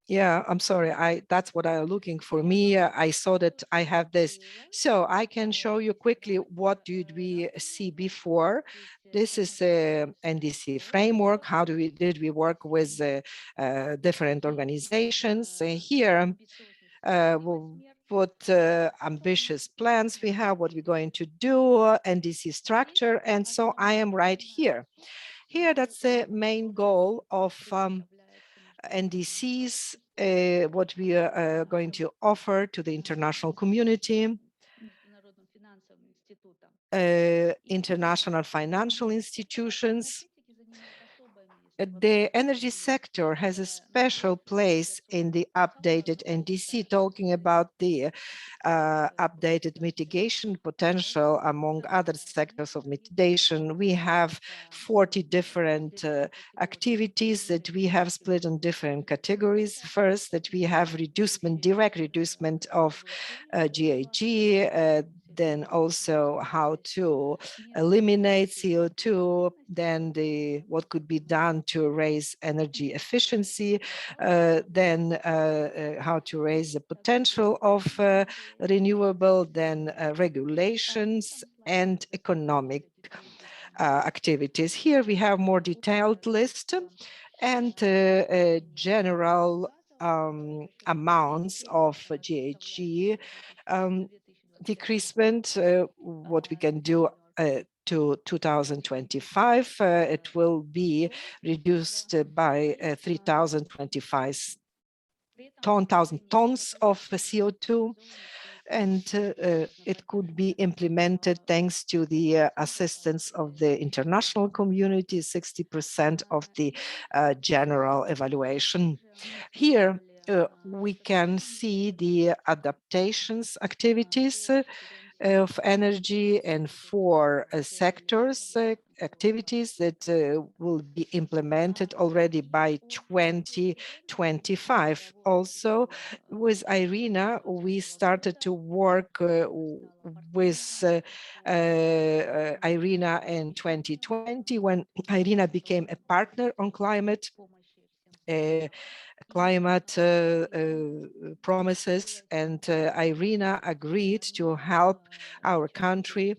Speaker 4: Yeah, I'm sorry. That's what I'm looking for. Me, I saw that I have this. So I can show you quickly what did we see before. This is a NDC framework. How did we work with different organizations? Here, what ambitious plans we have, what we're going to do, NDC structure, and so I am right here. Here, that's the main goal of NDCs, what we are going to offer to the international community, international financial institutions. The energy sector has a special place in the updated NDC, talking about the updated mitigation potential among other sectors of mitigation. We have 40 different activities that we have split in different categories. First, that we have reducement, direct reducement of GHG, then also how to eliminate CO2, then what could be done to raise energy efficiency, then how to raise the potential of renewable, then regulations and economic activities. Here we have more detailed list and general amounts of GHG decreasement, what we can do to 2025. It will be reduced by 3,025 tons of CO2. And it could be implemented thanks to the assistance of the international community, 60% of the general evaluation. Here, we can see the adaptations activities of energy and 4 sectors activities that will be implemented already by 2025. Also, with IRENA, we started to work with IRENA in 2020 when IRENA became a partner on climate promises, and IRENA agreed to help our country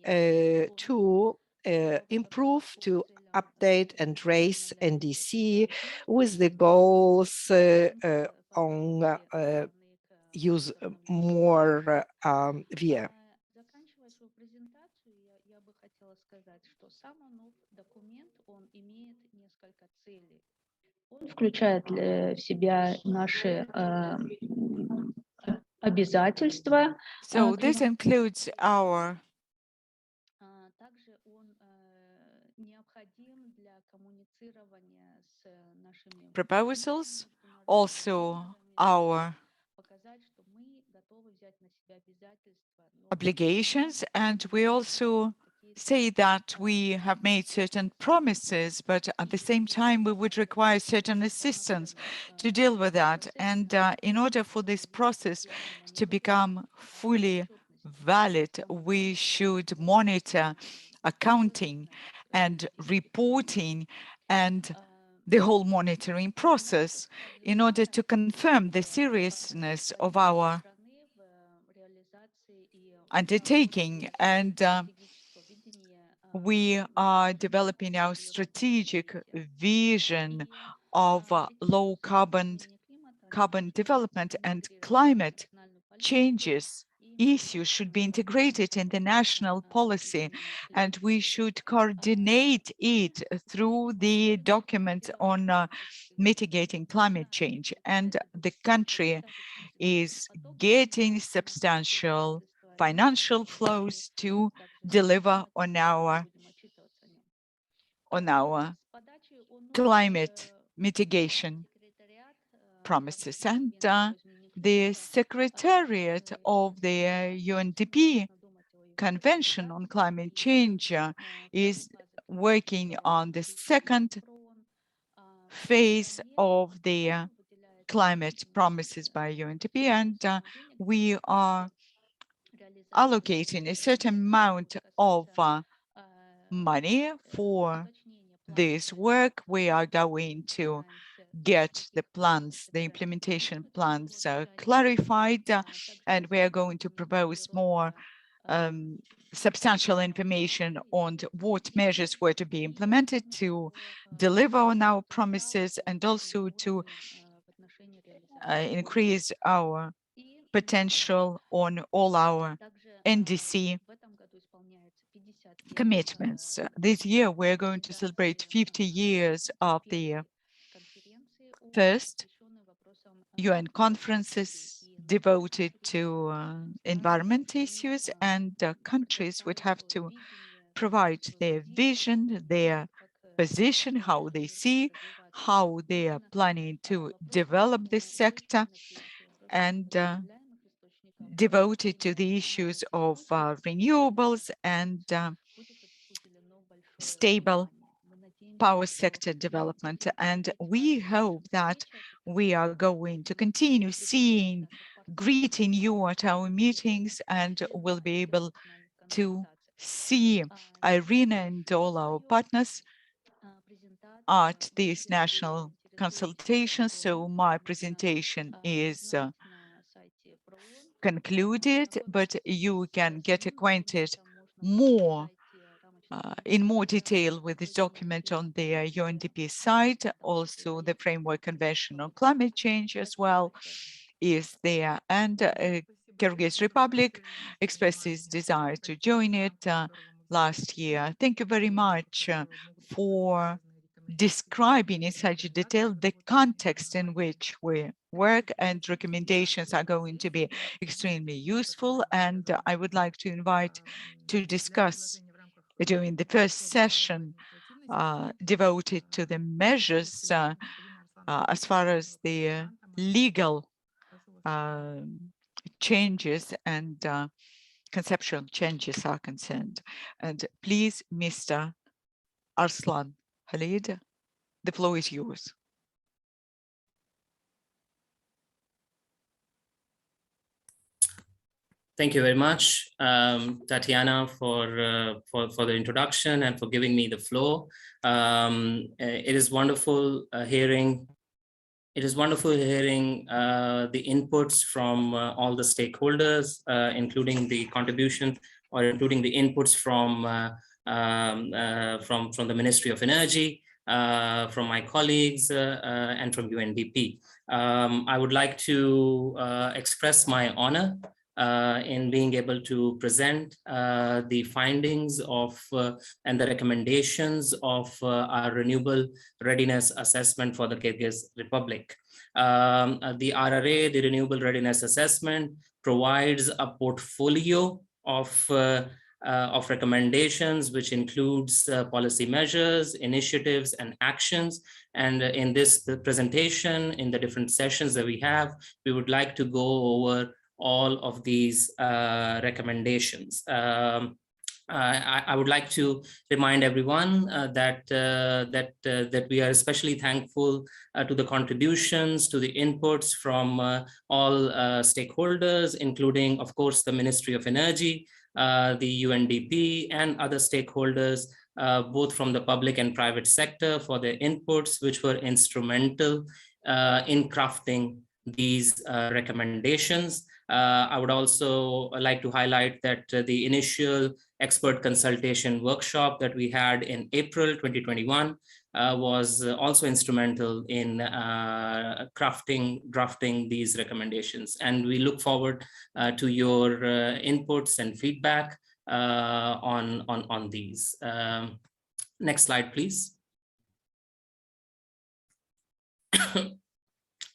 Speaker 4: to improve, to update and raise NDC with the goals on use more via.
Speaker 6: Заканчивая свою презентацию, я бы хотела сказать, что сам документ, он имеет несколько целей. Он включает в себя наши обязательства.
Speaker 2: So this includes our
Speaker 6: Также он необходим для коммуницирования с нашими
Speaker 2: proposals, also our
Speaker 6: показать, что мы готовы взять на себя обязательства.
Speaker 2: obligations, and we also say that we have made certain promises, but at the same time we would require certain assistance to deal with that. And in order for this process to become fully valid, we should monitor accounting and reporting and the whole monitoring process in order to confirm the seriousness of our undertaking. And we are developing our strategic vision of low carbon development, and climate changes issues should be integrated in the national policy, and we should coordinate it through the document on mitigating climate change. And the country is getting substantial financial flows to deliver on our climate mitigation promises. And the Secretariat of the UNDP Convention on Climate Change is working on the second phase of the climate promises by UNDP, and we are allocating a certain amount of money for this work. We are going to get the plans, the implementation plans clarified, and we are going to propose more substantial information on what measures were to be implemented to deliver on our promises, and also to increase our potential on all our NDC commitments. This year, we're going to celebrate 50 years of the first UN conferences devoted to environment issues, and countries would have to provide their vision, their position, how they see, how they are planning to develop this sector, and devoted to the issues of renewables and stable power sector development. And we hope that we are going to continue greeting you at our meetings, and will be able to see IRENA and all our partners at these national consultations. So my presentation is concluded, but you can get acquainted in more detail with this document on the UNDP site. Also, the Framework Convention on Climate Change as well is there, and Kyrgyz Republic expressed its desire to join it last year. Thank you very much for describing in such detail the context in which we work, and recommendations are going to be extremely useful. And I would like to invite to discuss during the first session devoted to the measures as far as the legal changes and conceptual changes are concerned. And please, Mr. Arslan Khalid, the floor is yours.
Speaker 7: Thank you very much, Tatiana, for the introduction and for giving me the floor. It is wonderful hearing. It is wonderful hearing the inputs from all the stakeholders, including the contribution or including the inputs from the Ministry of Energy, from my colleagues, and from UNDP. I would like to express my honor in being able to present the findings of and the recommendations of our Renewable Readiness Assessment for the Kyrgyz Republic. The RRA, the Renewable Readiness Assessment, provides a portfolio of recommendations, which includes policy measures, initiatives, and actions. And in this presentation, in the different sessions that we have, we would like to go over all of these recommendations. I would like to remind everyone that we are especially thankful to the contributions, to the inputs from all stakeholders, including, of course, the Ministry of Energy, the UNDP, and other stakeholders, both from the public and private sector, for their inputs, which were instrumental in crafting these recommendations. I would also like to highlight that the initial expert consultation workshop that we had in April 2021 was also instrumental in drafting these recommendations. And we look forward to your inputs and feedback on these. Next slide, please.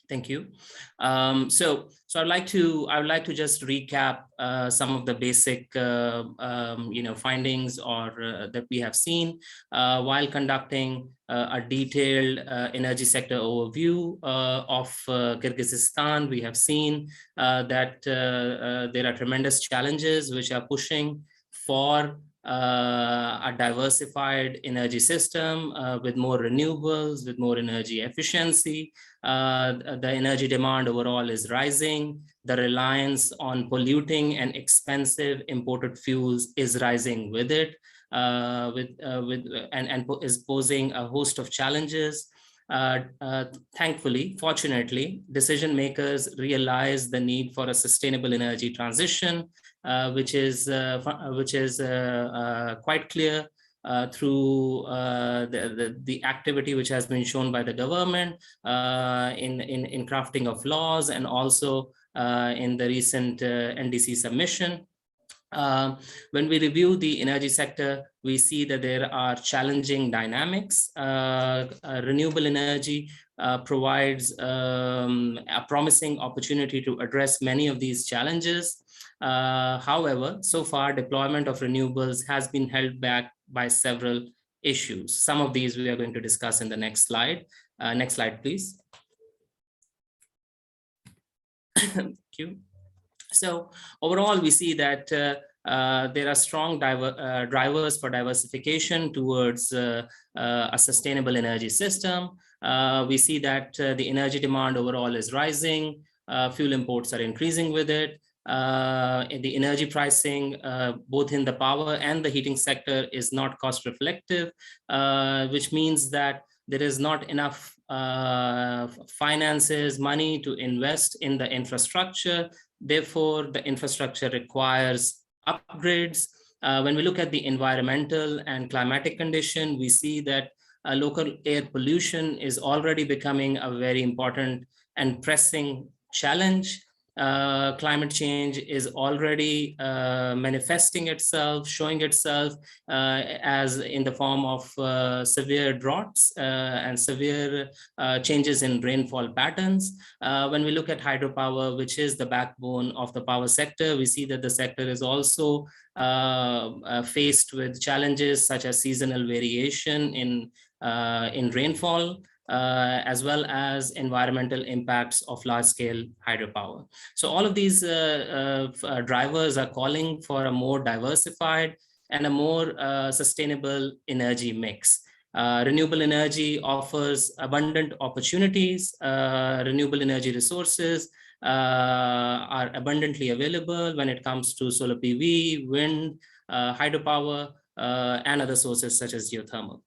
Speaker 7: Thank you. So I'd like to just recap some of the basic findings that we have seen while conducting a detailed energy sector overview of Kyrgyzstan. We have seen that there are tremendous challenges which are pushing for a diversified energy system with more renewables, with more energy efficiency. The energy demand overall is rising. The reliance on polluting and expensive imported fuels is rising with it, and is posing a host of challenges. Thankfully, fortunately, decision makers realize the need for a sustainable energy transition, which is quite clear through the activity which has been shown by the government in crafting of laws, and also in the recent NDC submission. When we review the energy sector, we see that there are challenging dynamics. Renewable energy provides a promising opportunity to address many of these challenges. However, so far, deployment of renewables has been held back by several issues. Some of these we are going to discuss in the next slide. Next slide, please. Thank you. So overall, we see that there are strong drivers for diversification towards a sustainable energy system. We see that the energy demand overall is rising. Fuel imports are increasing with it. The energy pricing, both in the power and the heating sector, is not cost reflective, which means that there is not enough finances, money to invest in the infrastructure. Therefore, the infrastructure requires upgrades. When we look at the environmental and climatic condition, we see that local air pollution is already becoming a very important and pressing challenge. Climate change is already manifesting itself, showing itself as in the form of severe droughts and severe changes in rainfall patterns. When we look at hydropower, which is the backbone of the power sector, we see that the sector is also faced with challenges such as seasonal variation in rainfall, as well as environmental impacts of large-scale hydropower. So all of these drivers are calling for a more diversified and a more sustainable energy mix. Renewable energy offers abundant opportunities. Renewable energy resources are abundantly available when it comes to solar PV, wind, hydropower, and other sources such as geothermal.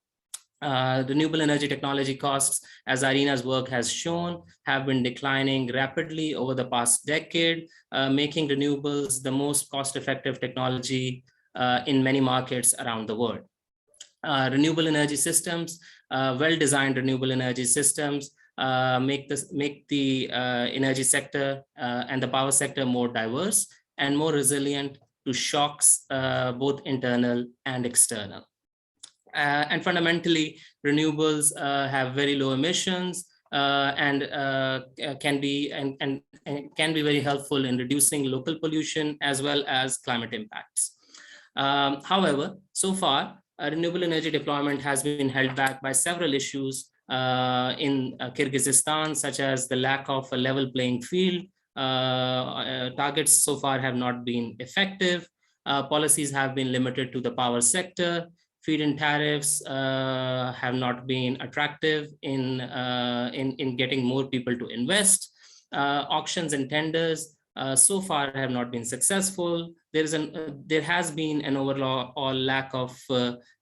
Speaker 7: Renewable energy technology costs, as IRENA's work has shown, have been declining rapidly over the past decade, making renewables the most cost-effective technology in many markets around the world. Renewable energy systems, well-designed renewable energy systems, make the energy sector and the power sector more diverse and more resilient to shocks, both internal and external. And fundamentally, renewables have very low emissions and can be very helpful in reducing local pollution as well as climate impacts. However, so far, renewable energy deployment has been held back by several issues in Kyrgyzstan, such as the lack of a level playing field. Targets so far have not been effective. Policies have been limited to the power sector. Feed-in tariffs have not been attractive in getting more people to invest. Auctions and tenders so far have not been successful. There has been an overall lack of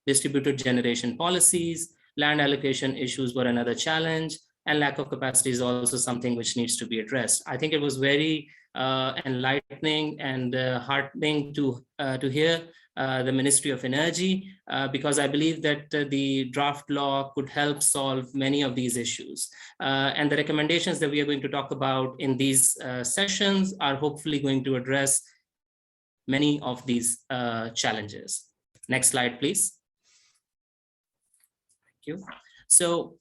Speaker 7: distributed generation policies. Land allocation issues were another challenge, and lack of capacity is also something which needs to be addressed. I think it was very enlightening and heartening to hear the Ministry of Energy, because I believe that the draft law could help solve many of these issues. And the recommendations that we are going to talk about in these sessions are hopefully going to address many of these challenges. Next slide, please. Thank you. So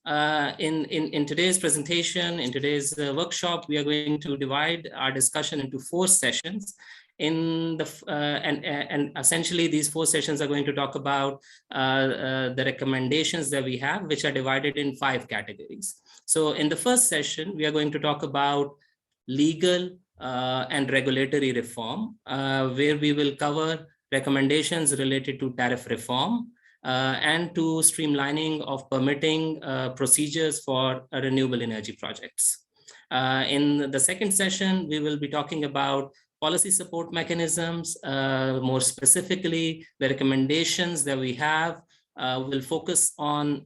Speaker 7: in today's presentation, in today's workshop, we are going to divide our discussion into 4 sessions. And essentially these 4 sessions are going to talk about the recommendations that we have, which are divided in 5 categories. So in the first session, we are going to talk about legal and regulatory reform, where we will cover recommendations related to tariff reform and to streamlining of permitting procedures for renewable energy projects. In the second session, we will be talking about policy support mechanisms. More specifically, the recommendations that we have will focus on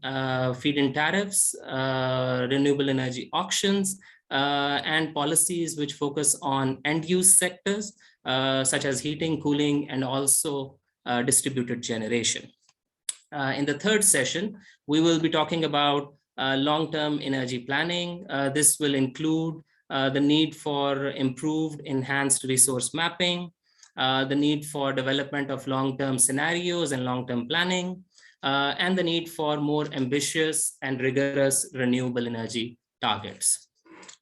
Speaker 7: feed-in tariffs, renewable energy auctions, and policies which focus on end-use sectors, such as heating, cooling, and also distributed generation. In the third session, we will be talking about long-term energy planning. This will include the need for improved, enhanced resource mapping, the need for development of long-term scenarios and long-term planning, and the need for more ambitious and rigorous renewable energy targets.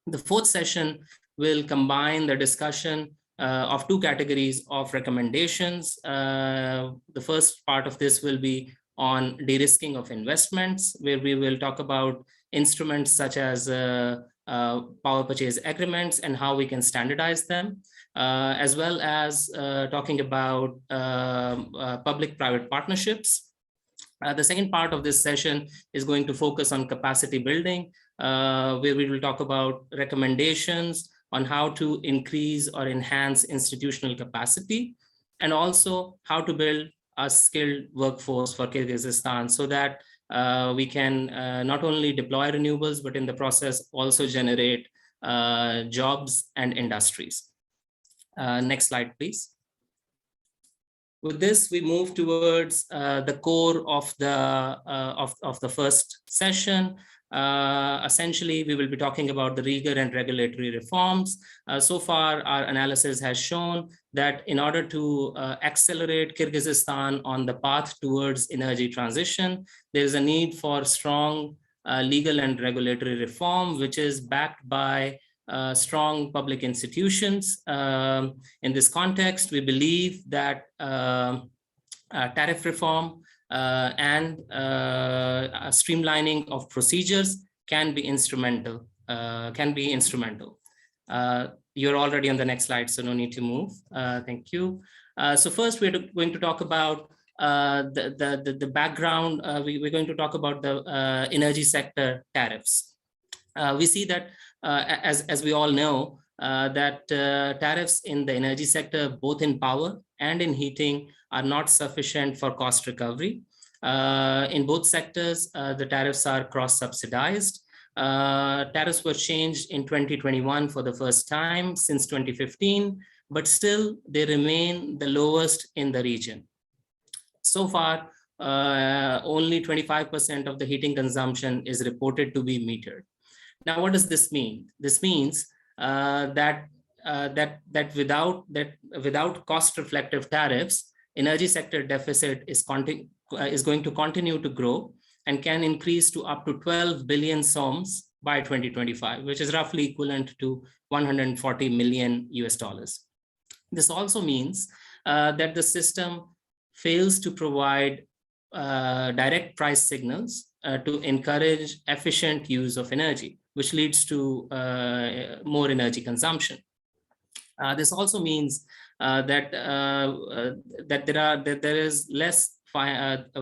Speaker 7: The fourth session will combine the discussion of two categories of recommendations. The first part of this will be on de-risking of investments, where we will talk about instruments such as power purchase agreements and how we can standardize them, as well as talking about public-private partnerships. The second part of this session is going to focus on capacity building, where we will talk about recommendations on how to increase or enhance institutional capacity, and also how to build a skilled workforce for Kyrgyzstan so that we can not only deploy renewables, but in the process also generate jobs and industries. Next slide, please. With this, we move towards the core of the first session. Essentially, we will be talking about the rigor and regulatory reforms. So far, our analysis has shown that in order to accelerate Kyrgyzstan on the path towards energy transition, there is a need for strong legal and regulatory reform, which is backed by strong public institutions. In this context, we believe that tariff reform and streamlining of procedures can be instrumental. You're already on the next slide, so no need to move. Thank you. So first, we're going to talk about the background. We're going to talk about the energy sector tariffs. We see that, as we all know, that tariffs in the energy sector, both in power and in heating, are not sufficient for cost recovery. In both sectors, the tariffs are cross-subsidized. Tariffs were changed in 2021 for the first time since 2015, but still they remain the lowest in the region. So far, only 25% of the heating consumption is reported to be metered. Now, what does this mean? This means that without cost-reflective tariffs, energy sector deficit is going to continue to grow and can increase to up to 12 billion soms by 2025, which is roughly equivalent to $140 million US. This also means that the system fails to provide direct price signals to encourage efficient use of energy, which leads to more energy consumption. This also means that there is less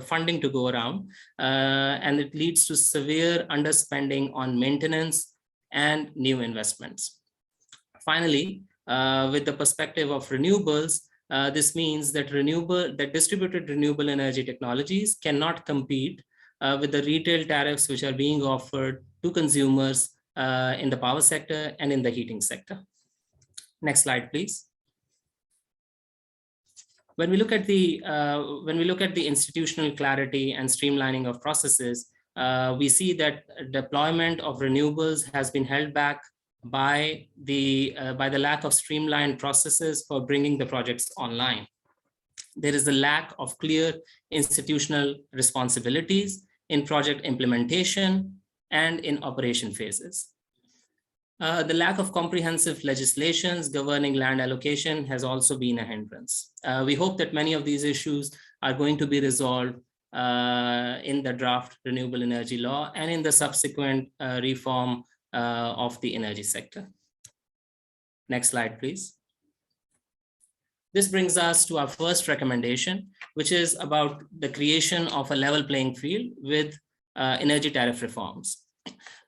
Speaker 7: funding to go around, and it leads to severe underspending on maintenance and new investments. Finally, with the perspective of renewables, this means that distributed renewable energy technologies cannot compete with the retail tariffs which are being offered to consumers in the power sector and in the heating sector. Next slide, please. When we look at the institutional clarity and streamlining of processes, we see that deployment of renewables has been held back by the lack of streamlined processes for bringing the projects online. There is a lack of clear institutional responsibilities in project implementation and in operation phases. The lack of comprehensive legislations governing land allocation has also been a hindrance. We hope that many of these issues are going to be resolved in the draft renewable energy law and in the subsequent reform of the energy sector. Next slide, please. This brings us to our first recommendation, which is about the creation of a level playing field with energy tariff reforms.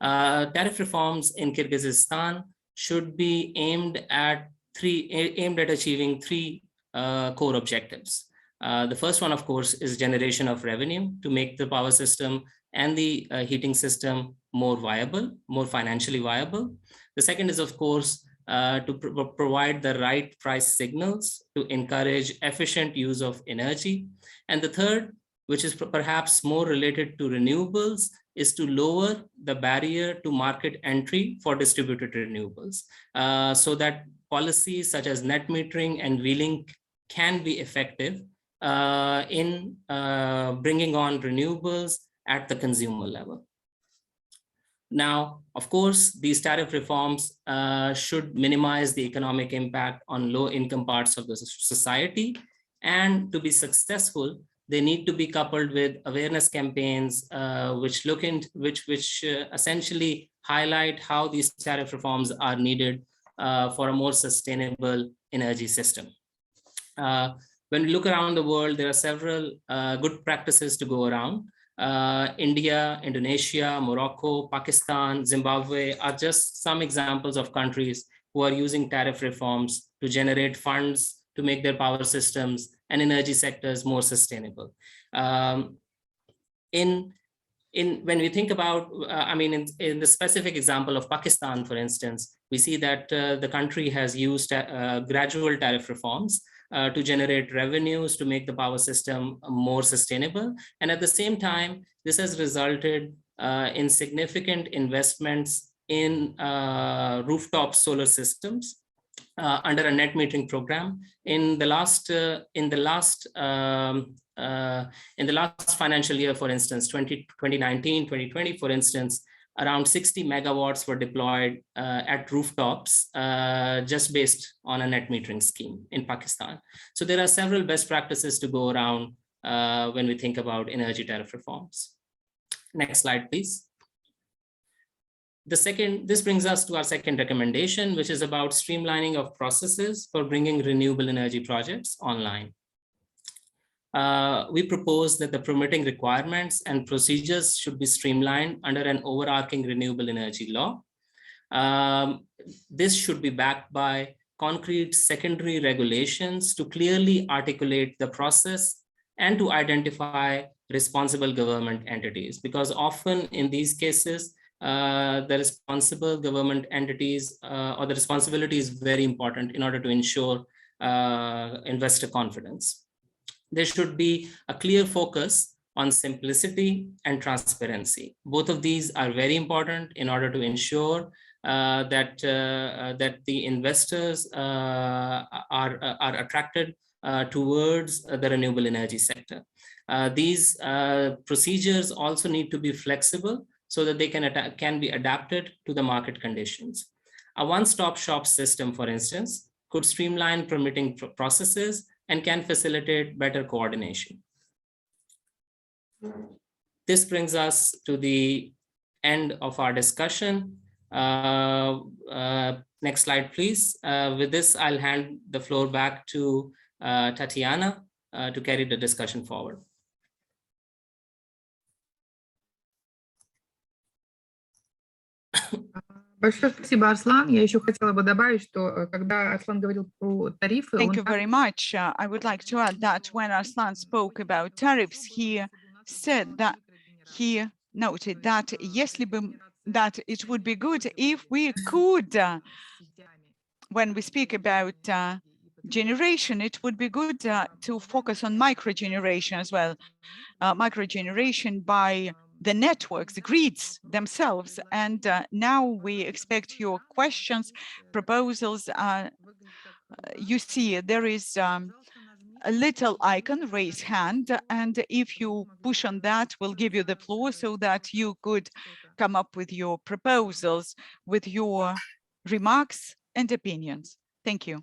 Speaker 7: Tariff reforms in Kyrgyzstan should be aimed at achieving three core objectives. The first one, of course, is generation of revenue to make the power system and the heating system more viable, more financially viable. The second is, of course, to provide the right price signals to encourage efficient use of energy. And the third, which is perhaps more related to renewables, is to lower the barrier to market entry for distributed renewables, so that policies such as net metering and wheeling can be effective in bringing on renewables at the consumer level. Now, of course, these tariff reforms should minimize the economic impact on low-income parts of the society, and to be successful, they need to be coupled with awareness campaigns which essentially highlight how these tariff reforms are needed for a more sustainable energy system. When we look around the world, there are several good practices to go around. India, Indonesia, Morocco, Pakistan, Zimbabwe are just some examples of countries who are using tariff reforms to generate funds to make their power systems and energy sectors more sustainable. When we think about, in the specific example of Pakistan, for instance, we see that the country has used gradual tariff reforms to generate revenues to make the power system more sustainable. And at the same time, this has resulted in significant investments in rooftop solar systems under a net metering program. In the last financial year, for instance, 2019, 2020, for instance, around 60 megawatts were deployed at rooftops just based on a net metering scheme in Pakistan. So there are several best practices to go around when we think about energy tariff reforms. Next slide, please. This brings us to our second recommendation, which is about streamlining of processes for bringing renewable energy projects online. We propose that the permitting requirements and procedures should be streamlined under an overarching renewable energy law. This should be backed by concrete secondary regulations to clearly articulate the process and to identify responsible government entities, because often in these cases, the responsible government entities or the responsibility is very important in order to ensure investor confidence. There should be a clear focus on simplicity and transparency. Both of these are very important in order to ensure that the investors are attracted towards the renewable energy sector. These procedures also need to be flexible so that they can be adapted to the market conditions. A one-stop shop system, for instance, could streamline permitting processes and can facilitate better coordination. This brings us to the end of our discussion. Next slide, please. With this, I'll hand the floor back to Tatiana to carry the discussion forward.
Speaker 1: Большое спасибо, Арслан. Я еще хотела бы добавить, что когда Арслан говорил про тарифы...
Speaker 2: Thank you very much. I would like to add that when Arslan spoke about tariffs, he said that he noted that, that it would be good if we could, when we speak about generation, it would be good to focus on microgeneration as well. Microgeneration by the networks, the grids themselves. And now we expect your questions, proposals. You see, there is a little icon, raise hand, and if you push on that, we'll give you the floor so that you could come up with your proposals, with your remarks and opinions. Thank you.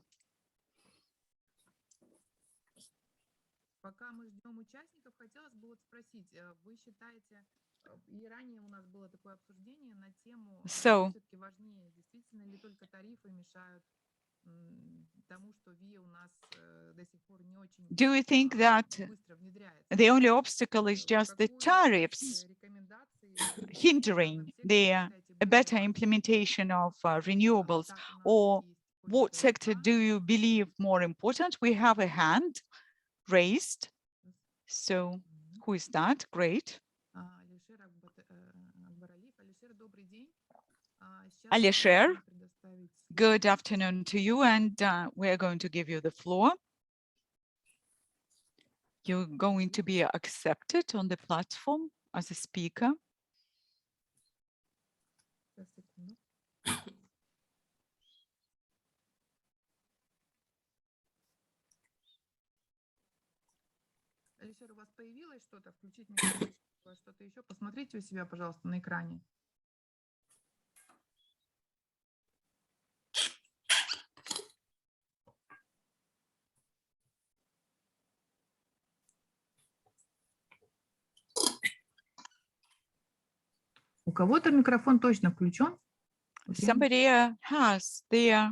Speaker 1: Пока мы ждем участников, хотелось бы спросить, вы считаете, и ранее у нас было такое обсуждение на тему, все-таки важнее, действительно ли только тарифы мешают тому, что ВИА у нас до сих пор не очень быстро внедряется?
Speaker 2: Do you think that the only obstacle is just the tariffs hindering a better implementation of renewables, or what sector do you believe more important? We have a hand raised. So who is that? Great. Alisher, good afternoon to you, and we're going to give you the floor. You're going to be accepted on the platform as a speaker.
Speaker 1: Алишер, у вас появилось что-то? Включить микрофон, что-то еще? Посмотрите у себя, пожалуйста, на экране. У кого-то микрофон точно включен.
Speaker 2: Somebody has their,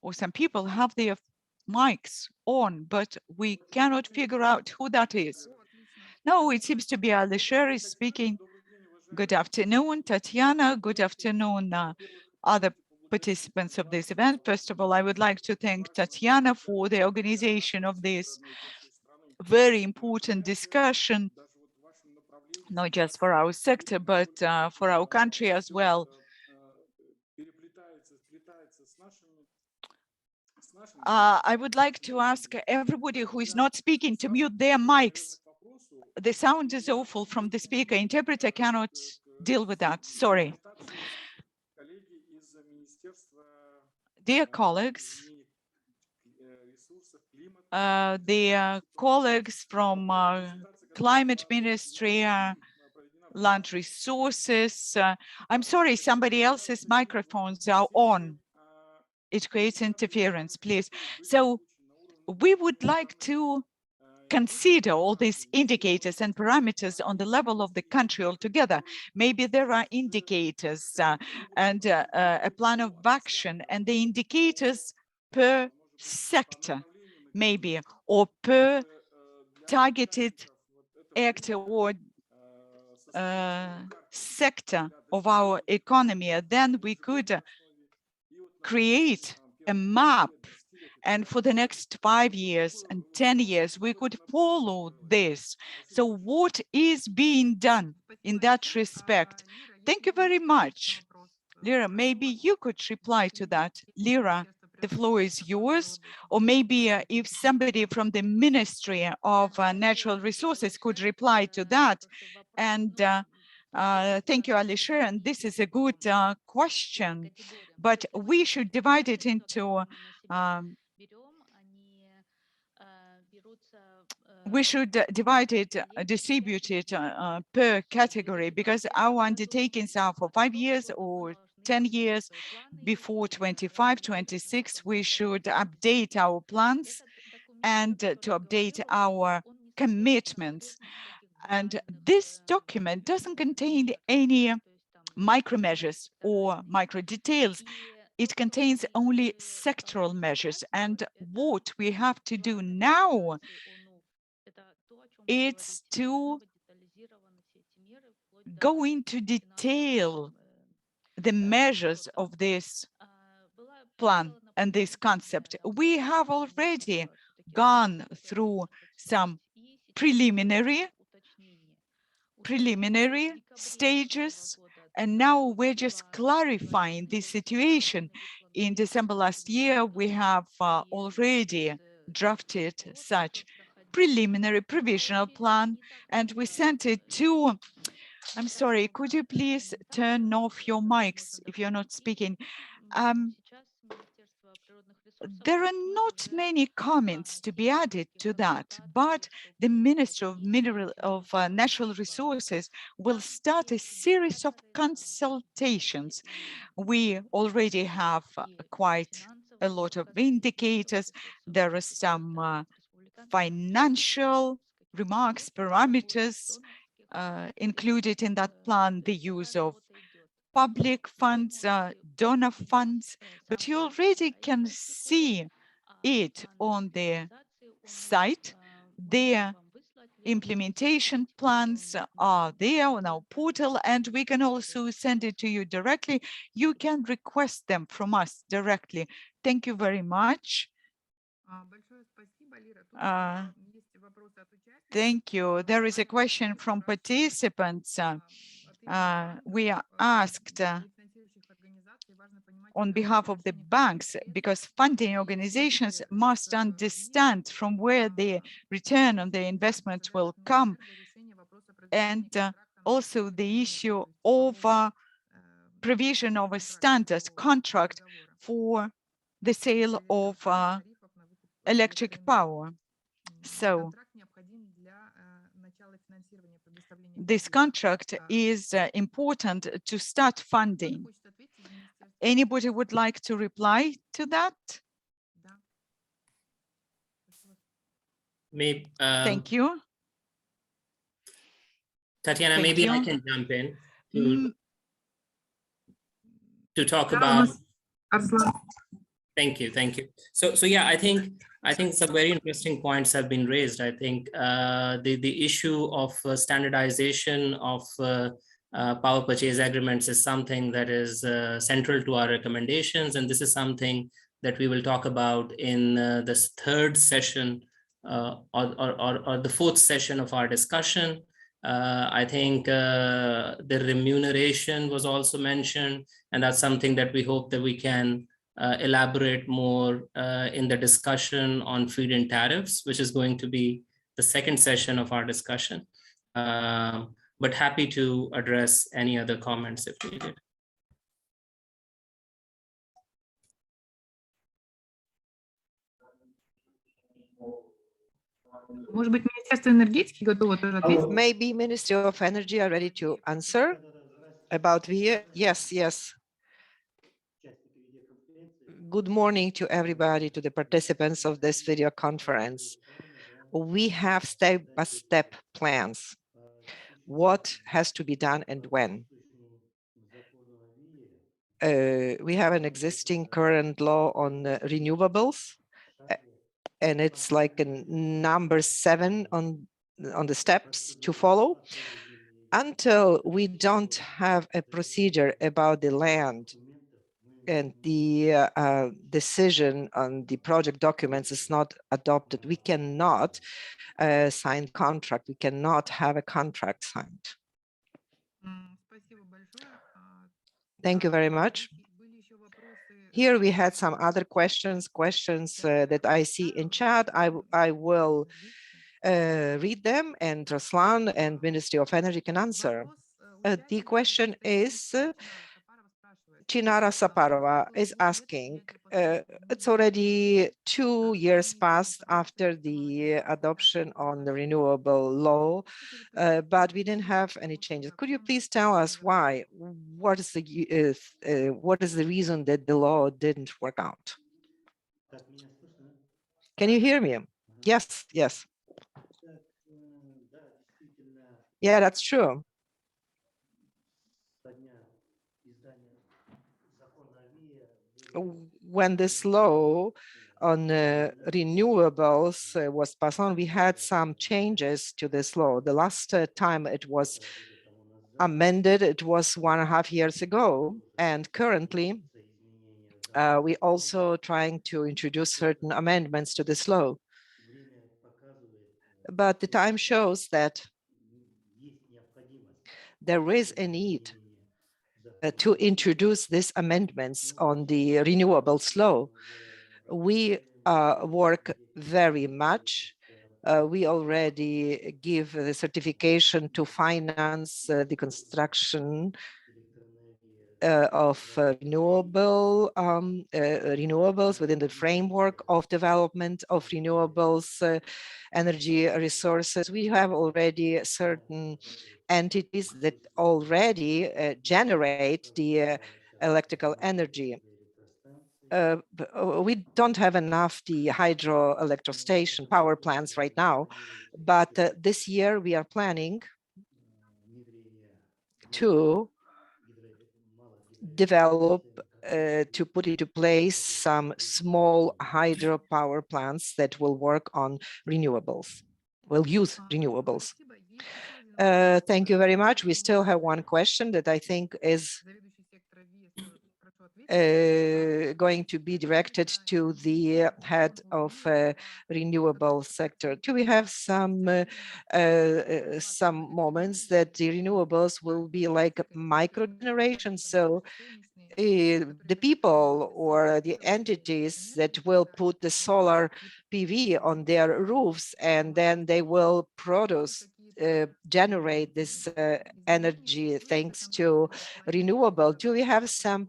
Speaker 2: or some people have their mics on, but we cannot figure out who that is. No, it seems to be Alisher is speaking. Good afternoon, Tatiana. Good afternoon, other participants of this event. First of all, I would like to thank Tatiana for the organization of this very important discussion, not just for our sector, but for our country as well. I would like to ask everybody who is not speaking to mute their mics. The sound is awful from the speaker. Interpreter cannot deal with that. Sorry. Dear colleagues, the colleagues from Climate Ministry, Land Resources. I'm sorry, somebody else's microphones are on. It creates interference, please. So we would like to consider all these indicators and parameters on the level of the country altogether. Maybe there are indicators and a plan of action, and the indicators per sector, maybe, or per targeted actor or sector of our economy. Then we could create a map, and for the next 5 years and 10 years, we could follow this. So what is being done in that respect? Thank you very much. Lira, maybe you could reply to that. Lira, the floor is yours. Or maybe if somebody from the Ministry of Natural Resources could reply to that. And thank you, Alisher. And this is a good question, but we should divide it into distribute it per category, because our undertakings are for 5 years or 10 years. Before 25, 26, we should update our plans and to update our commitments. And this document doesn't contain any micro measures or micro details. It contains only sectoral measures. And what we have to do now is to go into detail the measures of this plan and this concept. We have already gone through some preliminary stages, and now we're just clarifying the situation. In December last year, we have already drafted such preliminary provisional plan, and we sent it to, I'm sorry, could you please turn off your mics if you're not speaking? There are not many comments to be added to that, but the Minister of Natural Resources will start a series of consultations. We already have quite a lot of indicators. There are some financial remarks, parameters included in that plan, the use of public funds, donor funds, but you already can see it on the site. Their implementation plans are there on our portal, and we can also send it to you directly. You can request them from us directly. Thank you very much. Thank you. There is a question from participants. We are asked on behalf of the banks, because funding organizations must understand from where the return on their investment will come, and also the issue of provision of a standard contract for the sale of electric power. So this contract is important to start funding. Anybody would like to reply to that? Thank you.
Speaker 7: Tatiana,
Speaker 2: Thank
Speaker 7: maybe
Speaker 2: you.
Speaker 7: I can jump in to talk about. Thank you. So yeah, I think some very interesting points have been raised. I think the issue of standardization of power purchase agreements is something that is central to our recommendations, and this is something that we will talk about in this third session or the fourth session of our discussion. I think the remuneration was also mentioned, and that's something that we hope that we can elaborate more in the discussion on feed-in tariffs, which is going to be the second session of our discussion. But happy to address any other comments if needed.
Speaker 1: Может быть, Министерство энергетики готово тоже ответить?
Speaker 4: Maybe Ministry of Energy are ready to answer about the yes. Good morning to everybody, to the participants of this video conference. We have step-by-step plans. What has to be done and when? We have an existing current law on renewables, and it's like a number 7 on the steps to follow. Until we don't have a procedure about the land and the decision on the project documents is not adopted, we cannot sign contract. We cannot have a contract signed. Thank you very much. Here we had some other questions that I see in chat. I will read them, and Ruslan and Ministry of Energy can answer. The question is, Chinara Saparova is asking, it's already 2 years past after the adoption on the renewable law, but we didn't have any changes. Could you please tell us why? What is the reason that the law didn't work out? Can you hear me? Yes. Yeah, that's true. When this law on renewables was passed on, we had some changes to this law. The last time it was amended, it was 1.5 years ago. And currently, we also trying to introduce certain amendments to this law. But the time shows that there is a need to introduce these amendments on the renewables law. We work very much. We already give the certification to finance the construction of renewables within the framework of development of renewables energy resources. We have already certain entities that already generate the electrical energy. We don't have enough the hydroelectrostation power plants right now, but this year we are planning to develop, to put into place some small hydropower plants that will work on renewables, will use renewables. Thank you very much. We still have one question that I think is going to be directed to the head of renewable sector. Do we have some moments that the renewables will be like micro generation? So the people or the entities that will put the solar PV on their roofs, and then they will produce generate this energy thanks to renewable. Do we have some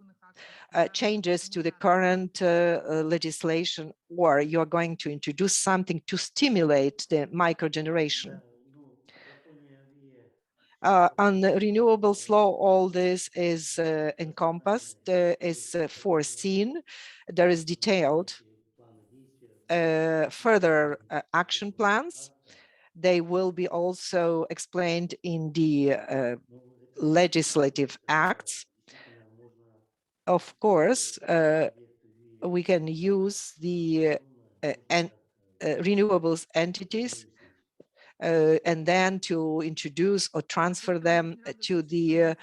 Speaker 4: changes to the current legislation, or you're going to introduce something to stimulate the microgeneration? On the renewables law, all this is encompassed, is foreseen. There is detailed further action plans. They will be also explained in the legislative acts. Of course, we can use the renewables entities and then to introduce or transfer them to the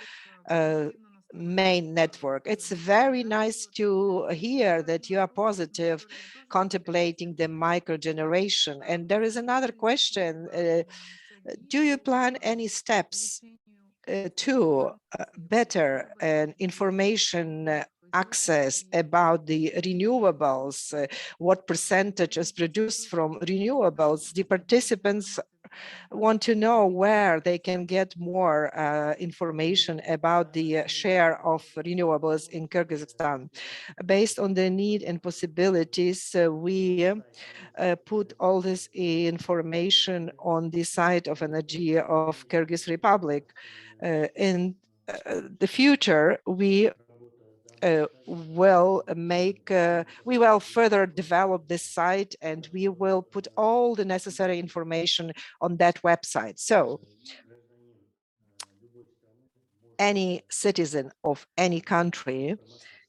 Speaker 4: main network. It's very nice to hear that you are positive, contemplating the microgeneration. And there is another question. Do you plan any steps to better information access about the renewables? What percentage is produced from renewables? The participants want to know where they can get more information about the share of renewables in Kyrgyzstan. Based on the need and possibilities, we put all this information on the site of Energy of Kyrgyz Republic. In the future, we will further develop this site, and we will put all the necessary information on that website. So any citizen of any country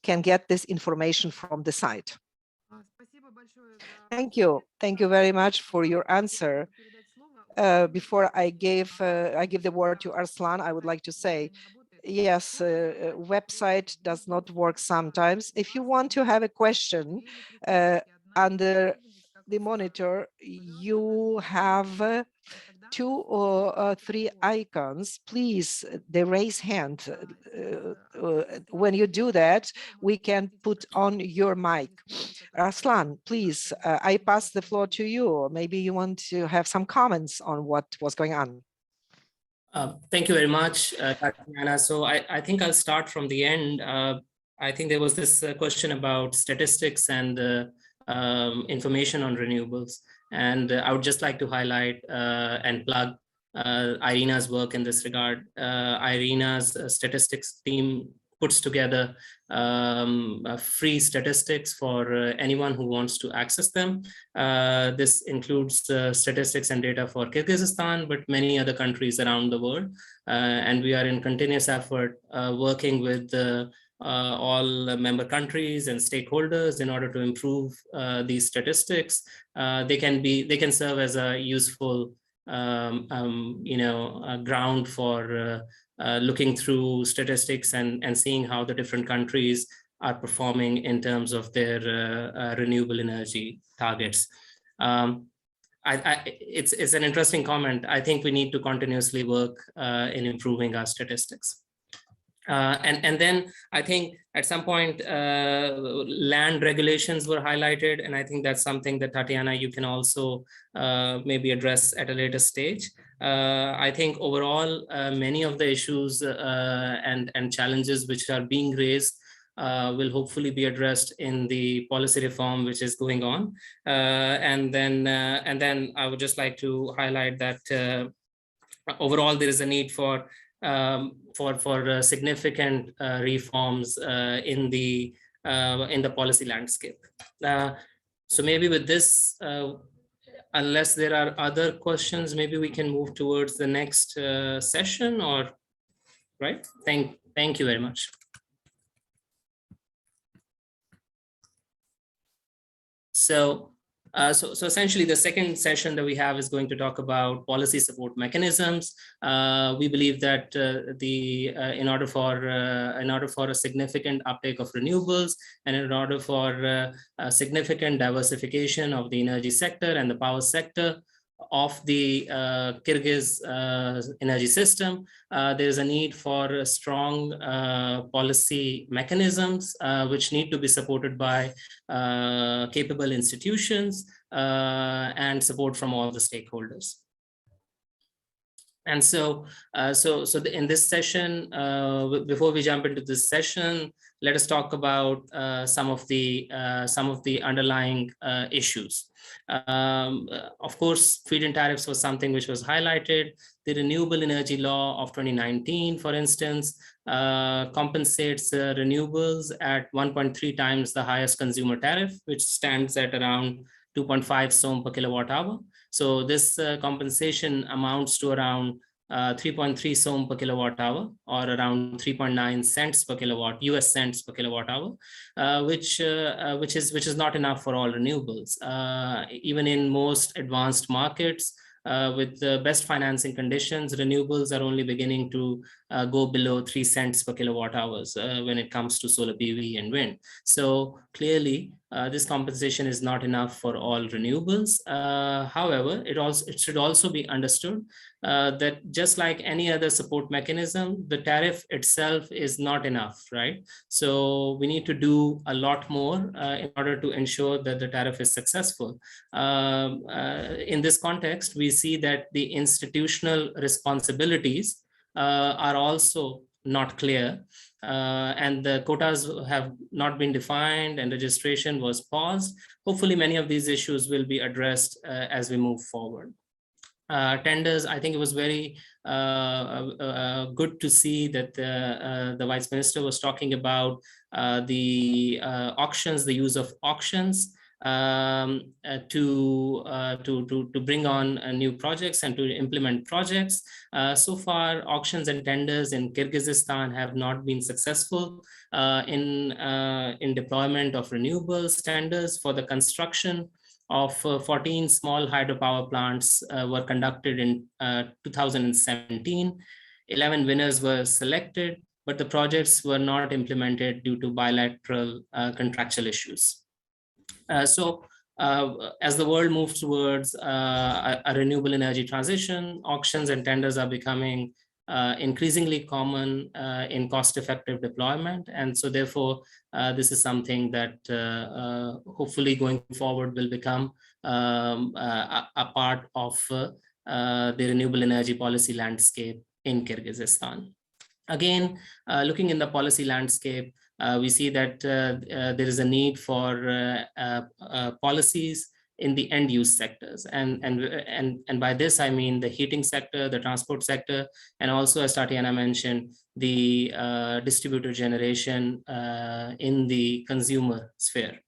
Speaker 4: can get this information from the site. Thank you. Thank you very much for your answer. Before I give the word to Arslan, I would like to say, yes, website does not work sometimes. If you want to have a question under the monitor, you have 2 or 3 icons. Please, the raise hand. When you do that, we can put on your mic. Arslan, please, I pass the floor to you. Maybe you want to have some comments on what was going on.
Speaker 7: Thank you very much, Tatiana. So I think I'll start from the end. I think there was this question about statistics and information on renewables. And I would just like to highlight and plug IRENA's work in this regard. IRENA's statistics team puts together free statistics for anyone who wants to access them. This includes statistics and data for Kyrgyzstan, but many other countries around the world. And we are in continuous effort working with all member countries and stakeholders in order to improve these statistics. They can serve as a useful ground for looking through statistics and seeing how the different countries are performing in terms of their renewable energy targets. It's an interesting comment. I think we need to continuously work in improving our statistics. And then I think at some point land regulations were highlighted, and I think that's something that Tatiana, you can also maybe address at a later stage. I think overall many of the issues and challenges which are being raised will hopefully be addressed in the policy reform which is going on. And then I would just like to highlight that overall there is a need for significant reforms in the policy landscape. So maybe with this, unless there are other questions, maybe we can move towards the next session, or right? Thank you very much. So essentially the second session that we have is going to talk about policy support mechanisms. We believe that in order for a significant uptake of renewables, and in order for a significant diversification of the energy sector and the power sector of the Kyrgyz energy system, there is a need for strong policy mechanisms which need to be supported by capable institutions and support from all the stakeholders. And so, in this session, before we jump into this session, let us talk about some of the underlying issues. Of course, feed-in tariffs was something which was highlighted. The Renewable Energy Law of 2019, for instance, compensates renewables at 1.3 times the highest consumer tariff, which stands at around 2.5 som per kilowatt hour. So this compensation amounts to around 3.3 som per kilowatt hour, or around 3.9 cents per kilowatt, US cents per kilowatt hour, which is not enough for all renewables. Even in most advanced markets, with the best financing conditions, renewables are only beginning to go below 3 cents per kilowatt hours when it comes to solar PV and wind. So clearly, this compensation is not enough for all renewables. However, it should also be understood that just like any other support mechanism, the tariff itself is not enough, right? So we need to do a lot more in order to ensure that the tariff is successful. In this context, we see that the institutional responsibilities are also not clear, and the quotas have not been defined and registration was paused. Hopefully, many of these issues will be addressed as we move forward. Tenders, I think it was very good to see that the Vice Minister was talking about the auctions, the use of auctions to bring on new projects and to implement projects. So far, auctions and tenders in Kyrgyzstan have not been successful in deployment of renewables. Tenders for the construction of 14 small hydropower plants were conducted in 2017. 11 winners were selected, but the projects were not implemented due to bilateral contractual issues. As the world moves towards a renewable energy transition, auctions and tenders are becoming increasingly common in cost-effective deployment. And so therefore, this is something that hopefully going forward will become a part of the renewable energy policy landscape in Kyrgyzstan. Again, looking in the policy landscape, we see that there is a need for policies in the end use sectors. And by this, I mean the heating sector, the transport sector, and also, as Tatiana mentioned, the distributed generation in the consumer sphere.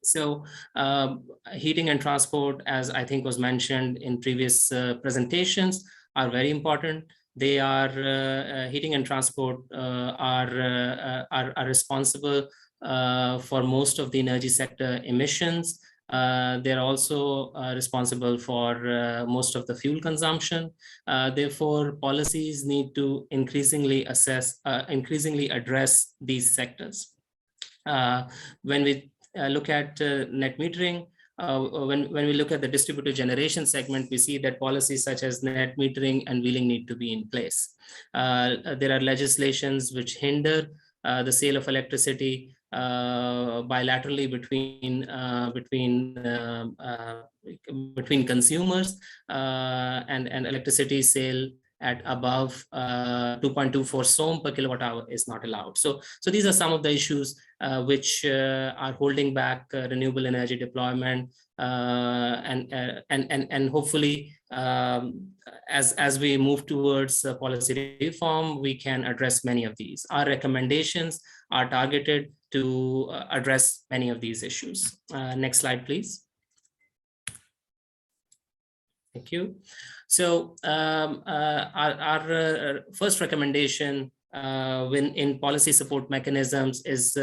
Speaker 7: So heating and transport, as I think was mentioned in previous presentations, are very important. They are heating and transport are responsible for most of the energy sector emissions. They're also responsible for most of the fuel consumption. Therefore, policies need to increasingly address these sectors. When we look at net metering, when we look at the distributed generation segment, we see that policies such as net metering and wheeling need to be in place. There are legislations which hinder the sale of electricity bilaterally between consumers, and electricity sale at above 2.24 som per kilowatt hour is not allowed. So these are some of the issues which are holding back renewable energy deployment, and hopefully as we move towards policy reform, we can address many of these. Our recommendations are targeted to address many of these issues. Next slide, please. Thank you. So our first recommendation in policy support mechanisms is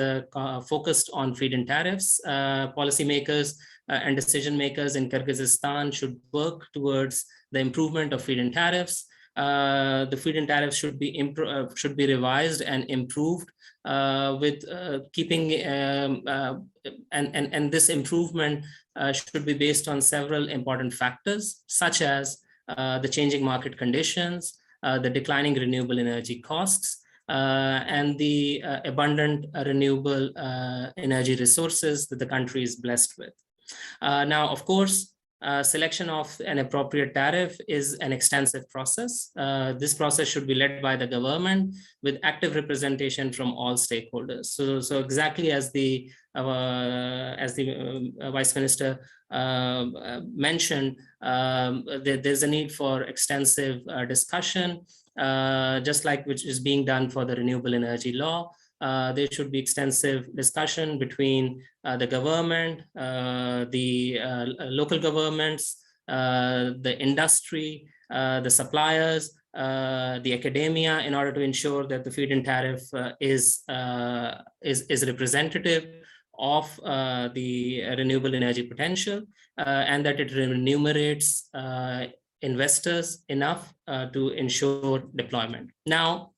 Speaker 7: focused on feed-in tariffs. Policymakers and decision makers in Kyrgyzstan should work towards the improvement of feed-in tariffs. The feed-in tariffs should be revised and improved with keeping and this improvement should be based on several important factors, such as the changing market conditions, the declining renewable energy costs, and the abundant renewable energy resources that the country is blessed with. Now, of course, selection of an appropriate tariff is an extensive process. This process should be led by the government with active representation from all stakeholders. So exactly as the Vice Minister mentioned, there's a need for extensive discussion, just like which is being done for the renewable energy law. There should be extensive discussion between the government, the local governments, the industry, the suppliers, the academia, in order to ensure that the feed-in tariff is representative of the renewable energy potential, and that it remunerates investors enough to ensure deployment. Now,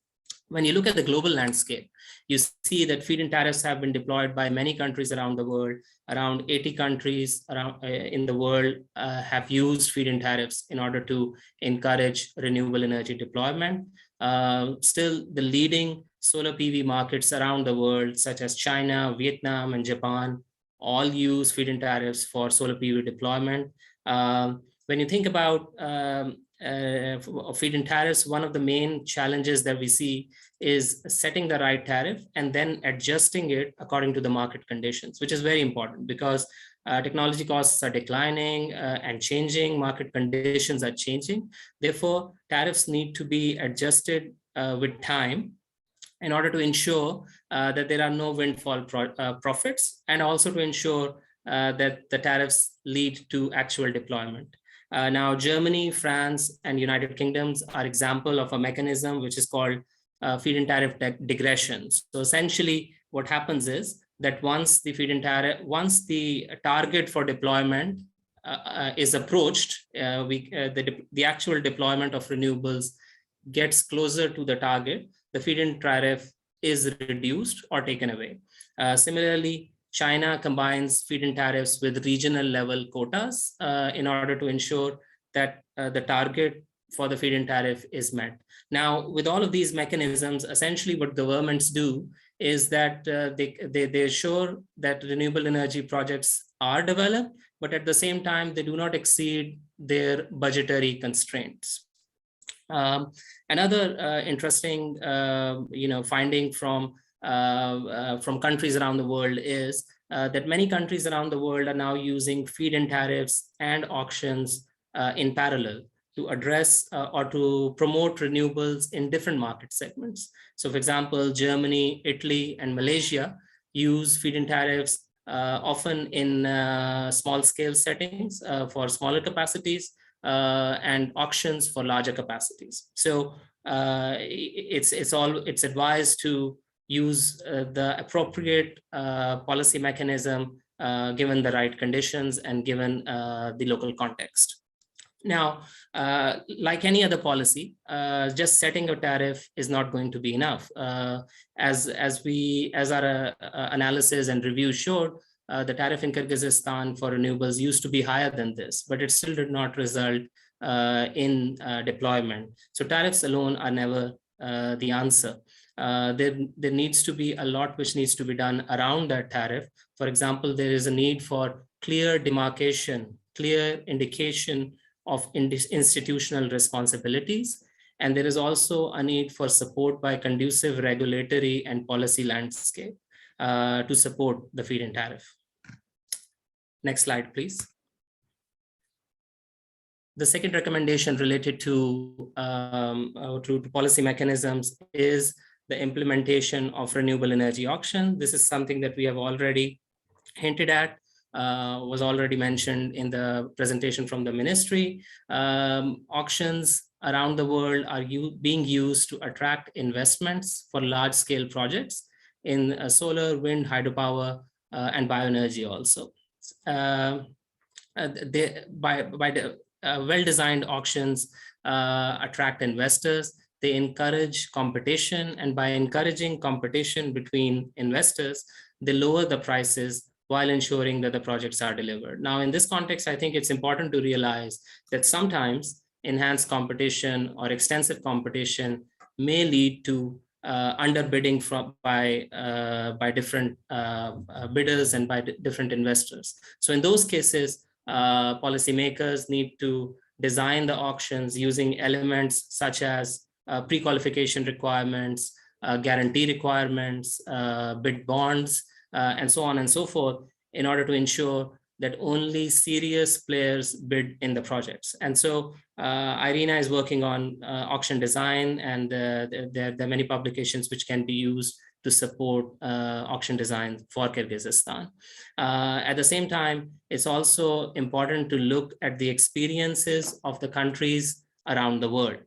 Speaker 7: when you look at the global landscape, you see that feed-in tariffs have been deployed by many countries around the world. Around 80 countries in the world have used feed-in tariffs in order to encourage renewable energy deployment. Still, the leading solar PV markets around the world, such as China, Vietnam, and Japan, all use feed-in tariffs for solar PV deployment. When you think about feed-in tariffs, one of the main challenges that we see is setting the right tariff and then adjusting it according to the market conditions, which is very important because technology costs are declining and changing, market conditions are changing. Therefore, tariffs need to be adjusted with time in order to ensure that there are no windfall profits, and also to ensure that the tariffs lead to actual deployment. Now, Germany, France, and United Kingdoms are example of a mechanism which is called feed-in tariff digression. So essentially, what happens is that once the feed-in tariff, once the target for deployment is approached, the actual deployment of renewables gets closer to the target, the feed-in tariff is reduced or taken away. Similarly, China combines feed-in tariffs with regional level quotas in order to ensure that the target for the feed-in tariff is met. Now, with all of these mechanisms, essentially what governments do is that they assure that renewable energy projects are developed, but at the same time, they do not exceed their budgetary constraints. Another interesting finding from countries around the world is that many countries around the world are now using feed-in tariffs and auctions in parallel to address or to promote renewables in different market segments. So for example, Germany, Italy, and Malaysia use feed-in tariffs often in small scale settings for smaller capacities and auctions for larger capacities. So it's advised to use the appropriate policy mechanism given the right conditions and given the local context. Now, like any other policy, just setting a tariff is not going to be enough. As our analysis and review showed, the tariff in Kyrgyzstan for renewables used to be higher than this, but it still did not result in deployment. So tariffs alone are never the answer. There needs to be a lot which needs to be done around that tariff. For example, there is a need for clear demarcation, clear indication of institutional responsibilities. And there is also a need for support by conducive regulatory and policy landscape to support the feed-in tariff. Next slide, please. The second recommendation related to policy mechanisms is the implementation of renewable energy auction. This is something that we have already hinted at, was already mentioned in the presentation from the ministry. Auctions around the world are being used to attract investments for large-scale projects in solar, wind, hydropower, and bioenergy also. Well-designed auctions attract investors. They encourage competition, and by encouraging competition between investors, they lower the prices while ensuring that the projects are delivered. Now, in this context, I think it's important to realize that sometimes enhanced competition or extensive competition may lead to underbidding by different bidders and by different investors. So in those cases, Policymakers need to design the auctions using elements such as pre-qualification requirements, guarantee requirements, bid bonds, and so on and so forth, in order to ensure that only serious players bid in the projects. And so IRENA is working on auction design, and there are many publications which can be used to support auction design for Kyrgyzstan. At the same time, it's also important to look at the experiences of the countries around the world.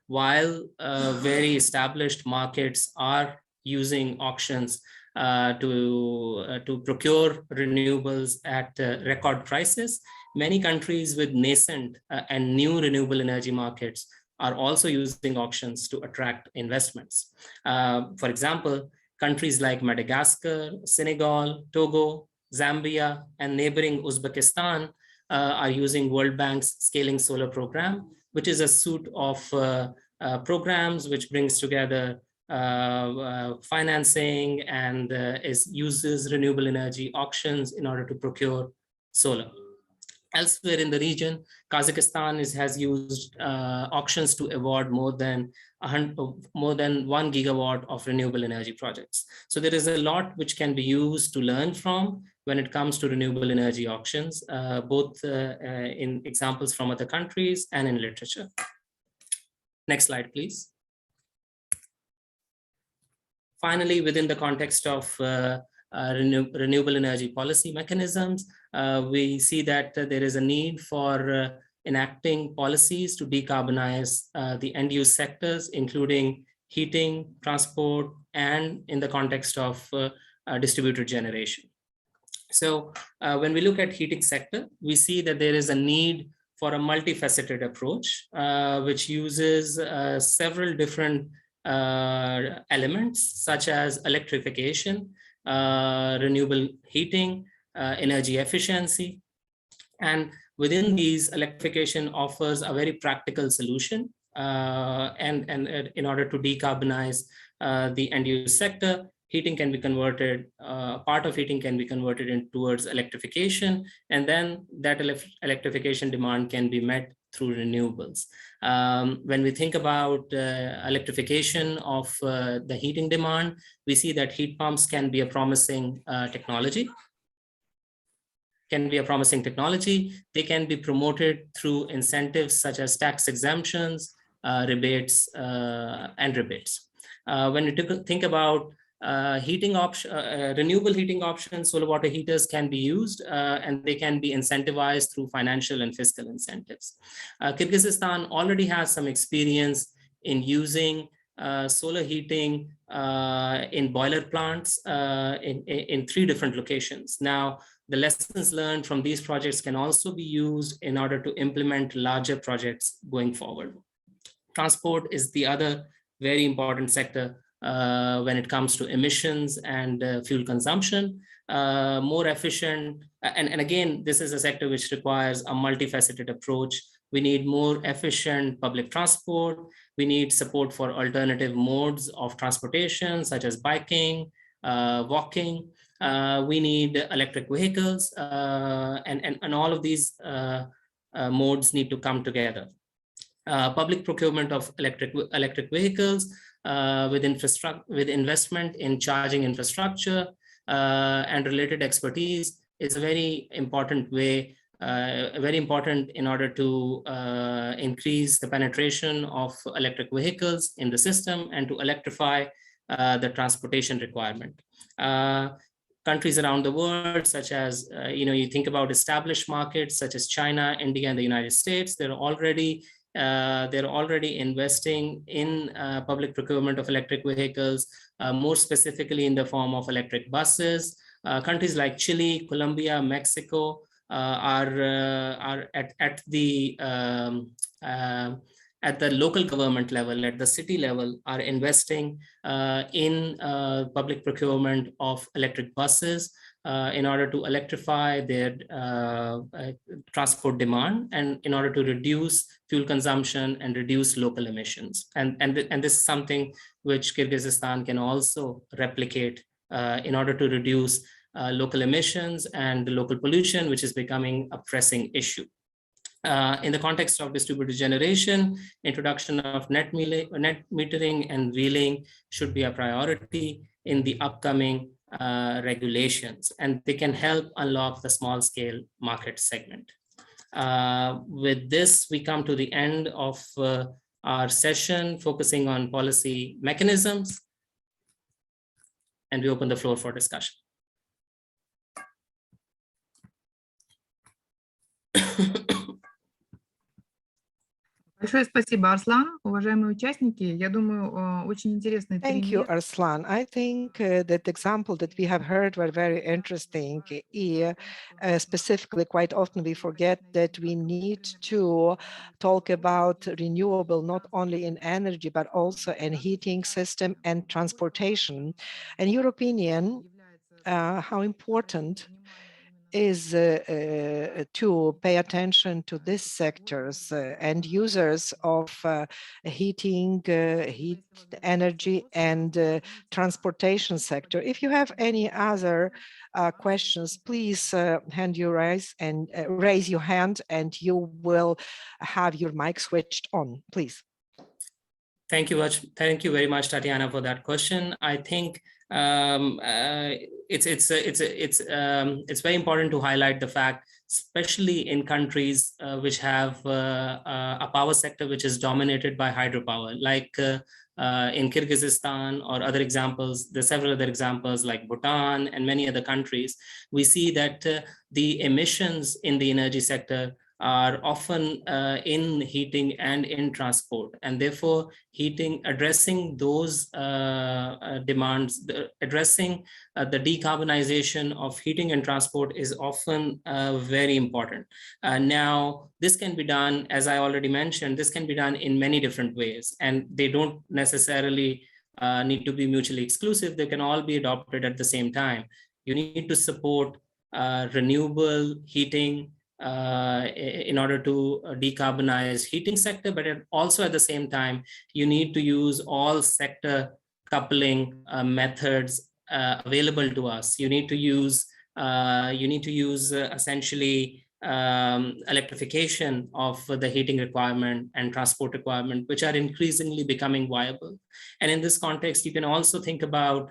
Speaker 7: While very established markets are using auctions to procure renewables at record prices, many countries with nascent and new renewable energy markets are also using auctions to attract investments. For example, countries like Madagascar, Senegal, Togo, Zambia, and neighboring Uzbekistan are using World Bank's Scaling Solar Program, which is a suite of programs which brings together financing and uses renewable energy auctions in order to procure solar. Elsewhere in the region, Kazakhstan has used auctions to award more than 1 gigawatt of renewable energy projects. So there is a lot which can be used to learn from when it comes to renewable energy auctions, both in examples from other countries and in literature. Next slide, please. Finally, within the context of renewable energy policy mechanisms, we see that there is a need for enacting policies to decarbonize the end-use sectors, including heating, transport, and in the context of distributed generation. So when we look at heating sector, we see that there is a need for a multifaceted approach, which uses several different elements such as electrification, renewable heating, energy efficiency. And within these, electrification offers a very practical solution and in order to decarbonize the end-use sector. Heating can be converted, part of heating can be converted towards electrification, and then that electrification demand can be met through renewables. When we think about electrification of the heating demand, we see that heat pumps can be a promising technology. They can be promoted through incentives such as tax exemptions, rebates, and rebates. When we think about renewable heating options, solar water heaters can be used and they can be incentivized through financial and fiscal incentives. Kyrgyzstan already has some experience in using solar heating in boiler plants in 3 different locations. Now, the lessons learned from these projects can also be used in order to implement larger projects going forward. Transport is the other very important sector when it comes to emissions and fuel consumption, more efficient. And again, this is a sector which requires a multifaceted approach. We need more efficient public transport. We need support for alternative modes of transportation, such as biking, walking. We need electric vehicles, and all of these modes need to come together. Public procurement of electric vehicles with investment in charging infrastructure and related expertise is a very important way, very important in order to increase the penetration of electric vehicles in the system and to electrify the transportation requirement. Countries around the world, such as, you think about established markets such as China, India, and the United States, they're already investing in public procurement of electric vehicles, more specifically in the form of electric buses. Countries like Chile, Colombia, Mexico are at the local government level, at the city level, are investing in public procurement of electric buses in order to electrify their transport demand and in order to reduce fuel consumption and reduce local emissions. And this is something which Kyrgyzstan can also replicate in order to reduce local emissions and local pollution, which is becoming a pressing issue. In the context of distributed generation, introduction of net metering and wheeling should be a priority in the upcoming regulations, and they can help unlock the small scale market segment. With this, we come to the end of our session focusing on policy mechanisms, and we open the floor for discussion.
Speaker 1: Большое спасибо, Арслан. Уважаемые участники, я думаю, очень интересный
Speaker 4: Thank you,
Speaker 1: пример.
Speaker 4: Arslan. I think that the example that we have heard were very interesting. Specifically, quite often we forget that we need to talk about renewable not only in energy, but also in heating system and transportation. In your opinion, how important is to pay attention to these sectors and users of heating, heat, energy, and transportation sector. If you have any other questions, please raise your hand, and you will have your mic switched on, please.
Speaker 7: Thank you very much, Tatiana, for that question. I think it's very important to highlight the fact, especially in countries which have a power sector which is dominated by hydropower, like in Kyrgyzstan or other examples. There's several other examples like Bhutan and many other countries. We see that the emissions in the energy sector are often in heating and in transport, and therefore addressing those demands, addressing the decarbonization of heating and transport is often very important. Now, this can be done, as I already mentioned, this can be done in many different ways, and they don't necessarily need to be mutually exclusive. They can all be adopted at the same time. You need to support renewable heating in order to decarbonize heating sector, but also at the same time, you need to use all sector coupling methods available to us. You need to use essentially electrification of the heating requirement and transport requirement, which are increasingly becoming viable. And in this context, you can also think about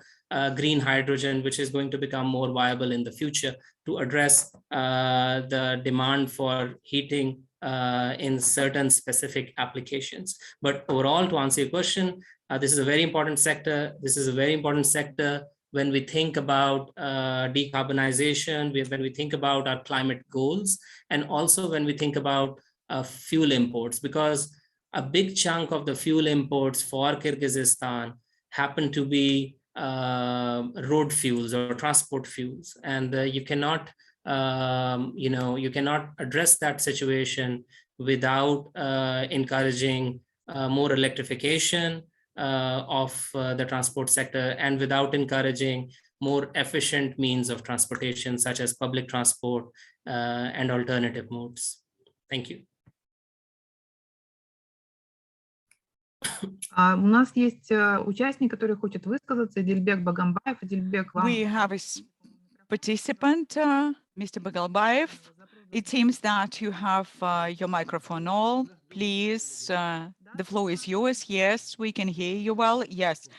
Speaker 7: green hydrogen, which is going to become more viable in the future to address the demand for heating in certain specific applications. But overall, to answer your question, this is a very important sector. This is a very important sector when we think about decarbonization, when we think about our climate goals, and also when we think about fuel imports, because a big chunk of the fuel imports for Kyrgyzstan happen to be road fuels or transport fuels, and you cannot address that situation without encouraging more electrification of the transport sector, and without encouraging more efficient means of transportation, such as public transport and alternative modes. Thank you.
Speaker 1: У нас есть участник, который хочет высказаться, Дильбек Багамбаев. Дильбек, вам...
Speaker 2: We have a participant, Mr. Bagalbayev. It seems that you have your microphone on. Please, the floor is yours. Yes, we can hear you well. Yes,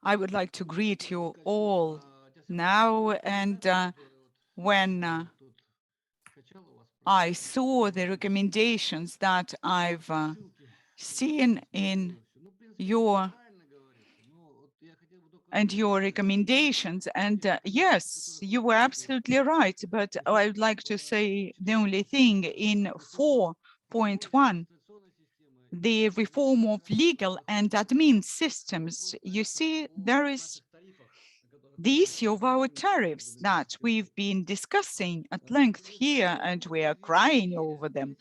Speaker 2: I would like to greet you all now. And when I saw the recommendations that I've seen in your recommendations, and yes, you were absolutely right, but I would like to say the only thing in 4.1, the reform of legal and admin systems. You see, there is the issue of our tariffs that we've been discussing at length here, and we are crying over them.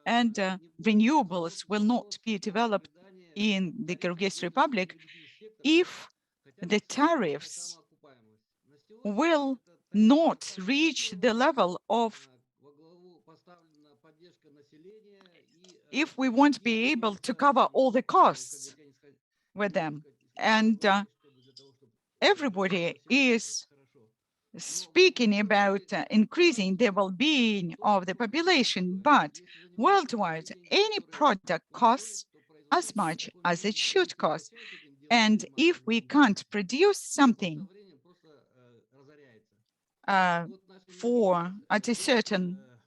Speaker 2: And renewables will not be developed in the Kyrgyz Republic if the tariffs will not reach the level of, if we won't be able to cover all the costs with them. And everybody is speaking about increasing the well-being of the population, but worldwide, any product costs as much as it should cost. And if we can't produce something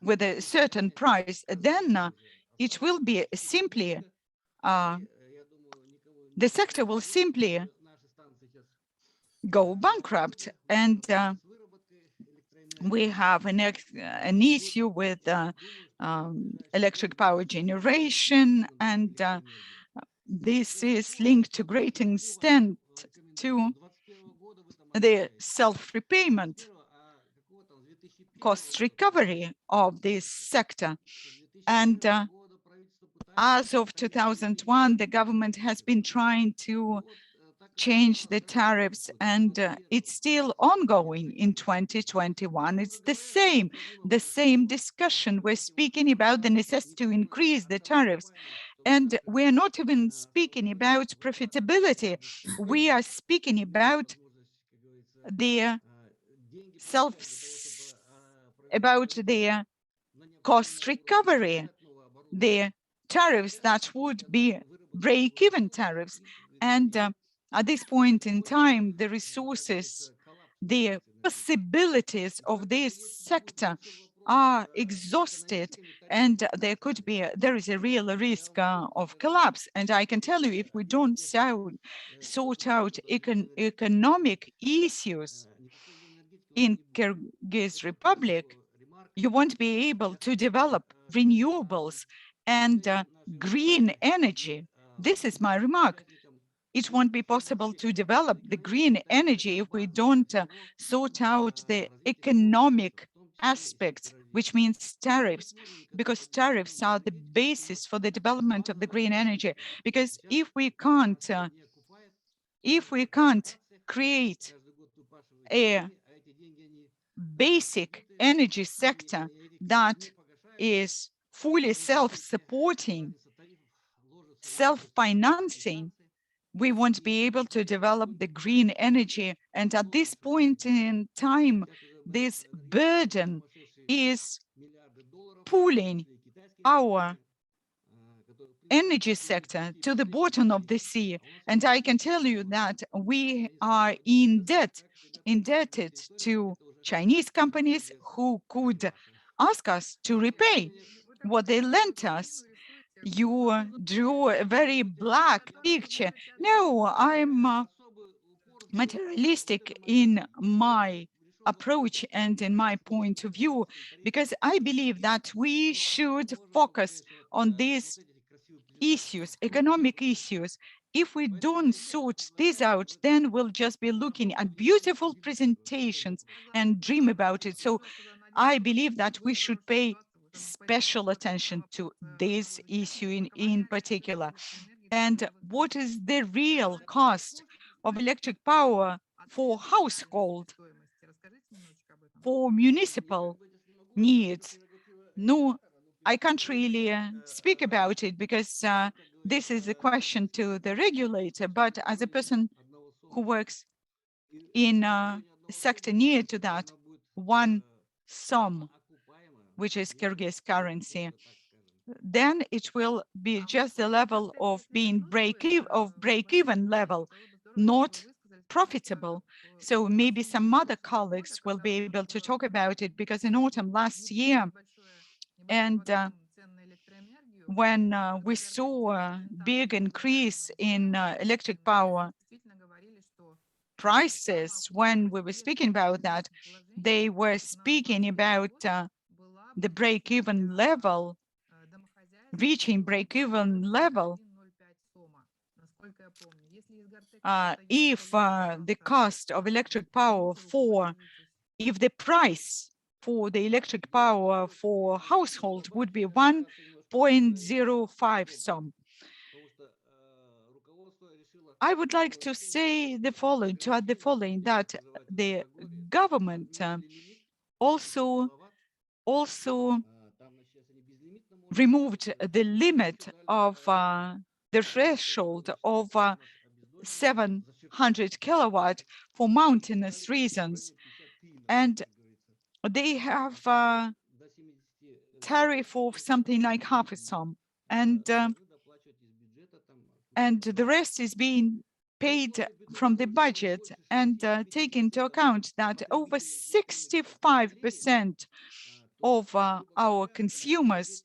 Speaker 2: with a certain price, then it will be simply, the sector will simply go bankrupt. And we have an issue with electric power generation, and this is linked to great extent to the self-repayment, cost recovery of this sector. And as of 2001, the government has been trying to change the tariffs, and it's still ongoing in 2021. It's the same discussion. We're speaking about the necessity to increase the tariffs, and we're not even speaking about profitability. We are speaking about the cost recovery, the tariffs that would be break-even tariffs. And at this point in time, the resources, the possibilities of this sector are exhausted, and there is a real risk of collapse. And I can tell you, if we don't sort out economic issues in Kyrgyz Republic, you won't be able to develop renewables and green energy. This is my remark. It won't be possible to develop the green energy if we don't sort out the economic aspects, which means tariffs, because tariffs are the basis for the development of the green energy. Because if we can't create a basic energy sector that is fully self-supporting, self-financing, we won't be able to develop the green energy. And at this point in time, this burden is pulling our energy sector to the bottom of the sea. And I can tell you that we are indebted to Chinese companies who could ask us to repay what they lent us. You drew a very black picture. No, I'm materialistic in my approach and in my point of view, because I believe that we should focus on these issues, economic issues. If we don't sort this out, then we'll just be looking at beautiful presentations and dream about it. So I believe that we should pay special attention to this issue in particular. And what is the real cost of electric power for household, for municipal needs? No, I can't really speak about it, because this is a question to the regulator. But as a person who works in a sector near to that, one sum, which is Kyrgyz currency, then it will be just the level of being break-even level, not profitable. So maybe some other colleagues will be able to talk about it, because in autumn last year, and when we saw a big increase in electric power prices, when we were speaking about that, they were speaking about the break-even level, reaching break-even level. If the cost of electric power if the price for the electric power for household would be 1.05 sum. I would like to say the following, that the government also removed the limit of the threshold of 700 kilowatt for mountainous reasons. and they have a tariff of something like half a sum, and the rest is being paid from the budget. And take into account that over 65% of our consumers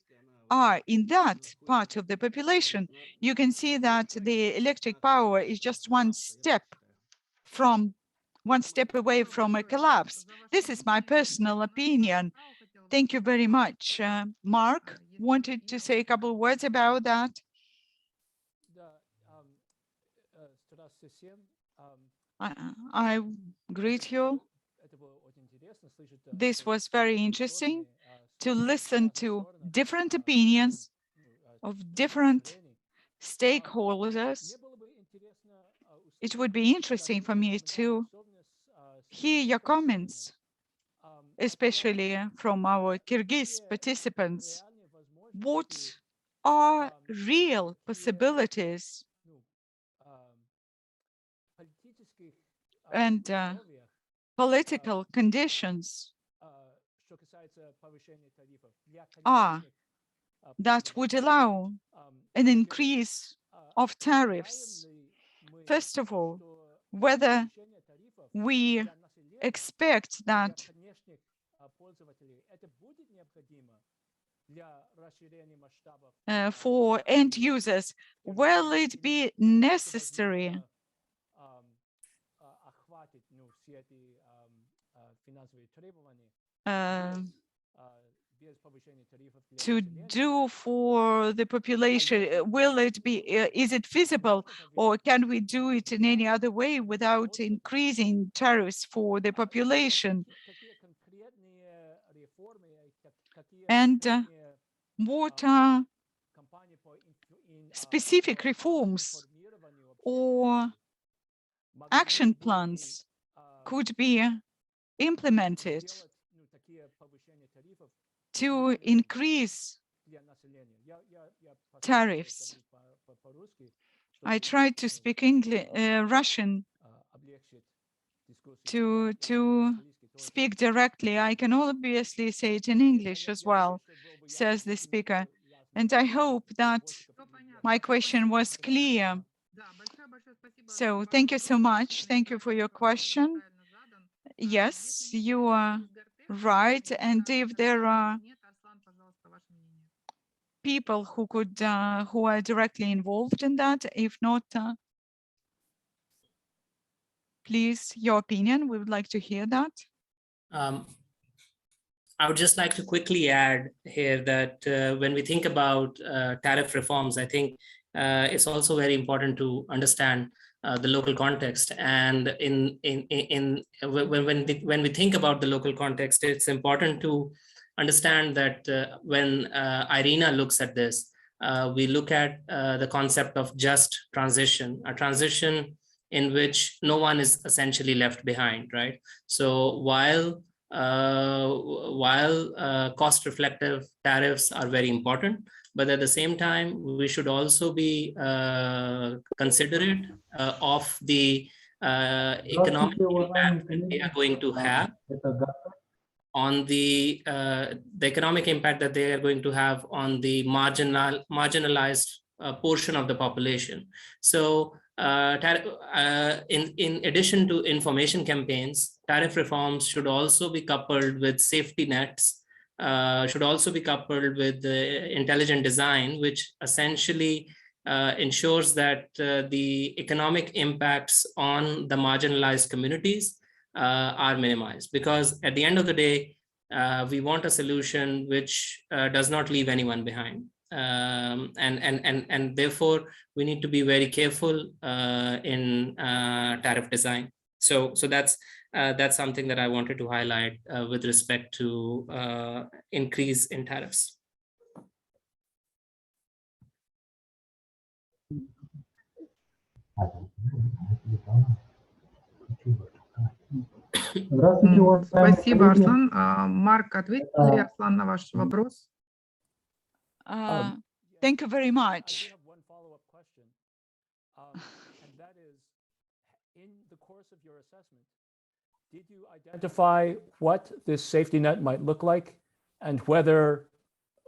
Speaker 2: are in that part of the population. You can see that the electric power is just one step away from a collapse. This is my personal opinion. Thank you very much. Mark wanted to say a couple of words about that. I greet you. This was very interesting to listen to different opinions of different stakeholders. It would be interesting for me to hear your comments, especially from our Kyrgyz participants. What are real possibilities and political conditions are that would allow an increase of tariffs? First of all, whether we expect that for end users, will it be necessary to do for the population? Will it be, is it feasible, or can we do it in any other way without increasing tariffs for the population? And what are specific reforms or action plans could be implemented to increase tariffs? I tried to speak Russian to speak directly. I can obviously say it in English as well, says the speaker. And I hope that my question was clear. So thank you so much. Thank you for your question. Yes, you are right. And if there are people who could, who are directly involved in that, if not, please, your opinion, we would like to hear that.
Speaker 7: I would just like to quickly add here that when we think about tariff reforms, I think it's also very important to understand the local context. And when we think about the local context, it's important to understand that when IRENA looks at this, we look at the concept of just transition, a transition in which no one is essentially left behind, right? So while cost reflective tariffs are very important, but at the same time, we should also be considerate of the economic impact that they are going to have on the economic impact that they are going to have on the marginalized portion of the population. So in addition to information campaigns, tariff reforms should also be coupled with safety nets, should also be coupled with intelligent design, which essentially ensures that the economic impacts on the marginalized communities are minimized. Because at the end of the day, we want a solution which does not leave anyone behind. And therefore we need to be very careful in tariff design. So that's something that I wanted to highlight with respect to increase in tariffs.
Speaker 1: Спасибо, Арслан. Марк, ответил ли Арслан на ваш вопрос?
Speaker 2: Thank you very much.
Speaker 8: Did you identify what this safety net might look like and whether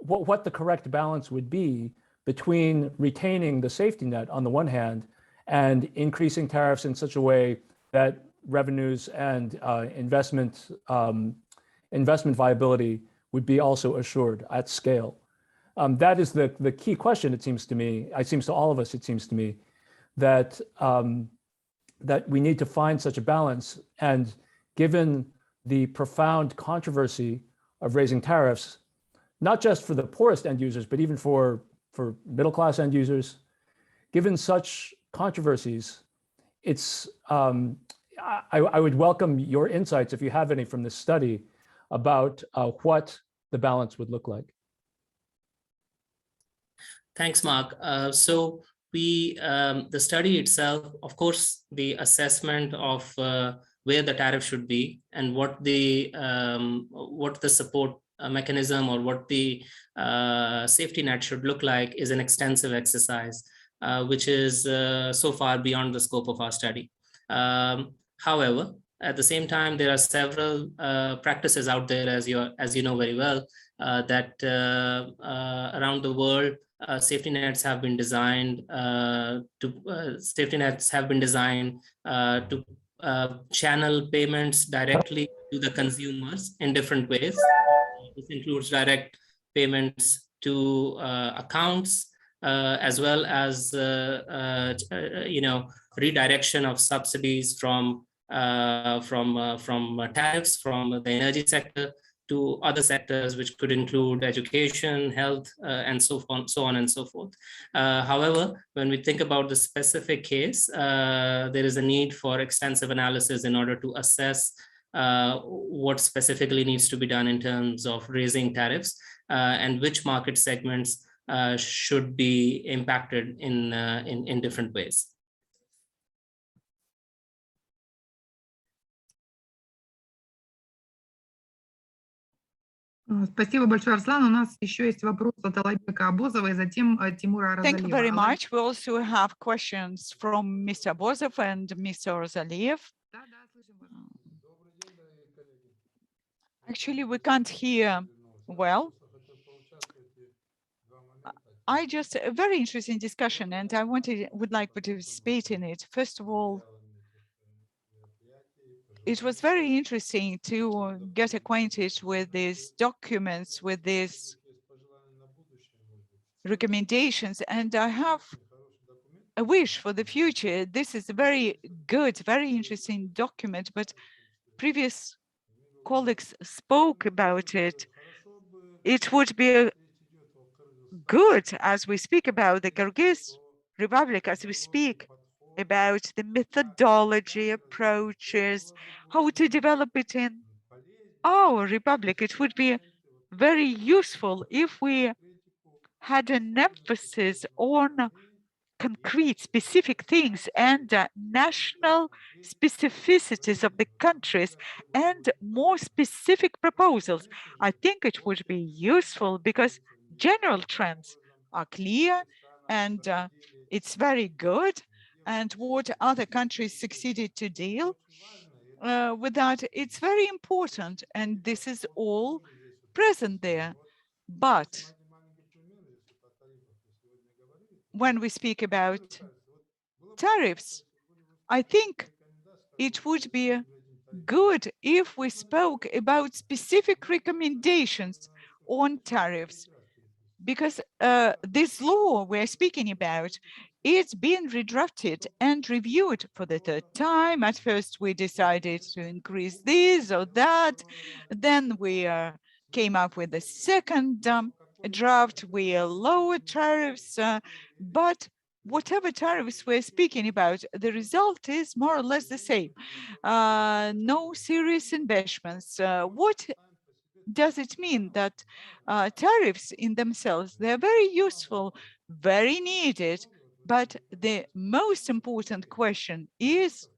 Speaker 8: what the correct balance would be between retaining the safety net on the one hand and increasing tariffs in such a way that revenues and investment viability would be also assured at scale? That is the key question, it seems to me. It seems to all of us, it seems to me, that, that we need to find such a balance. And given the profound controversy of raising tariffs, not just for the poorest end users, but even for middle-class end users, given such controversies, it's, I would welcome your insights, if you have any from this study, about what the balance would look like.
Speaker 7: Thanks, Mark. So the study itself, of course, the assessment of where the tariff should be and what the support mechanism or what the safety net should look like is an extensive exercise, which is so far beyond the scope of our study. However, at the same time, there are several practices out there, as you know very well, that around the world, safety nets have been designed to channel payments directly to the consumers in different ways. This includes direct payments to accounts, as well as redirection of subsidies from tariffs from the energy sector to other sectors, which could include education, health, and so on and so forth. However, when we think about the specific case, there is a need for extensive analysis in order to assess what specifically needs to be done in terms of raising tariffs and which market segments should be impacted in different ways.
Speaker 1: Спасибо большое, Арслан. У нас еще есть вопрос от Алайбека Абозова и затем Тимура Аразалиева.
Speaker 2: Thank you very much. We also have questions from Mr. Abozov and Mr. Arazaliev. Actually, we can't hear well. A very interesting discussion, and I would like to participate in it. First of all, it was very interesting to get acquainted with these documents, with these recommendations, and I have a wish for the future. This is a very good, very interesting document, but previous colleagues spoke about it. It would be good, as we speak about the Kyrgyz Republic, as we speak about the methodology, approaches, how to develop it in our republic. It would be very useful if we had an emphasis on concrete, specific things and national specificities of the countries and more specific proposals. I think it would be useful because general trends are clear and it's very good. And what other countries succeeded to deal with that, it's very important. And this is all present there. But when we speak about tariffs, I think it would be good if we spoke about specific recommendations on tariffs, because this law we're speaking about, it's been redrafted and reviewed for the third time. At first, we decided to increase this or that. Then we came up with a second draft. We lowered tariffs, but whatever tariffs we're speaking about, the result is more or less the same. No serious investments. What does it mean? That tariffs in themselves, they're very useful, very needed, but the most important question is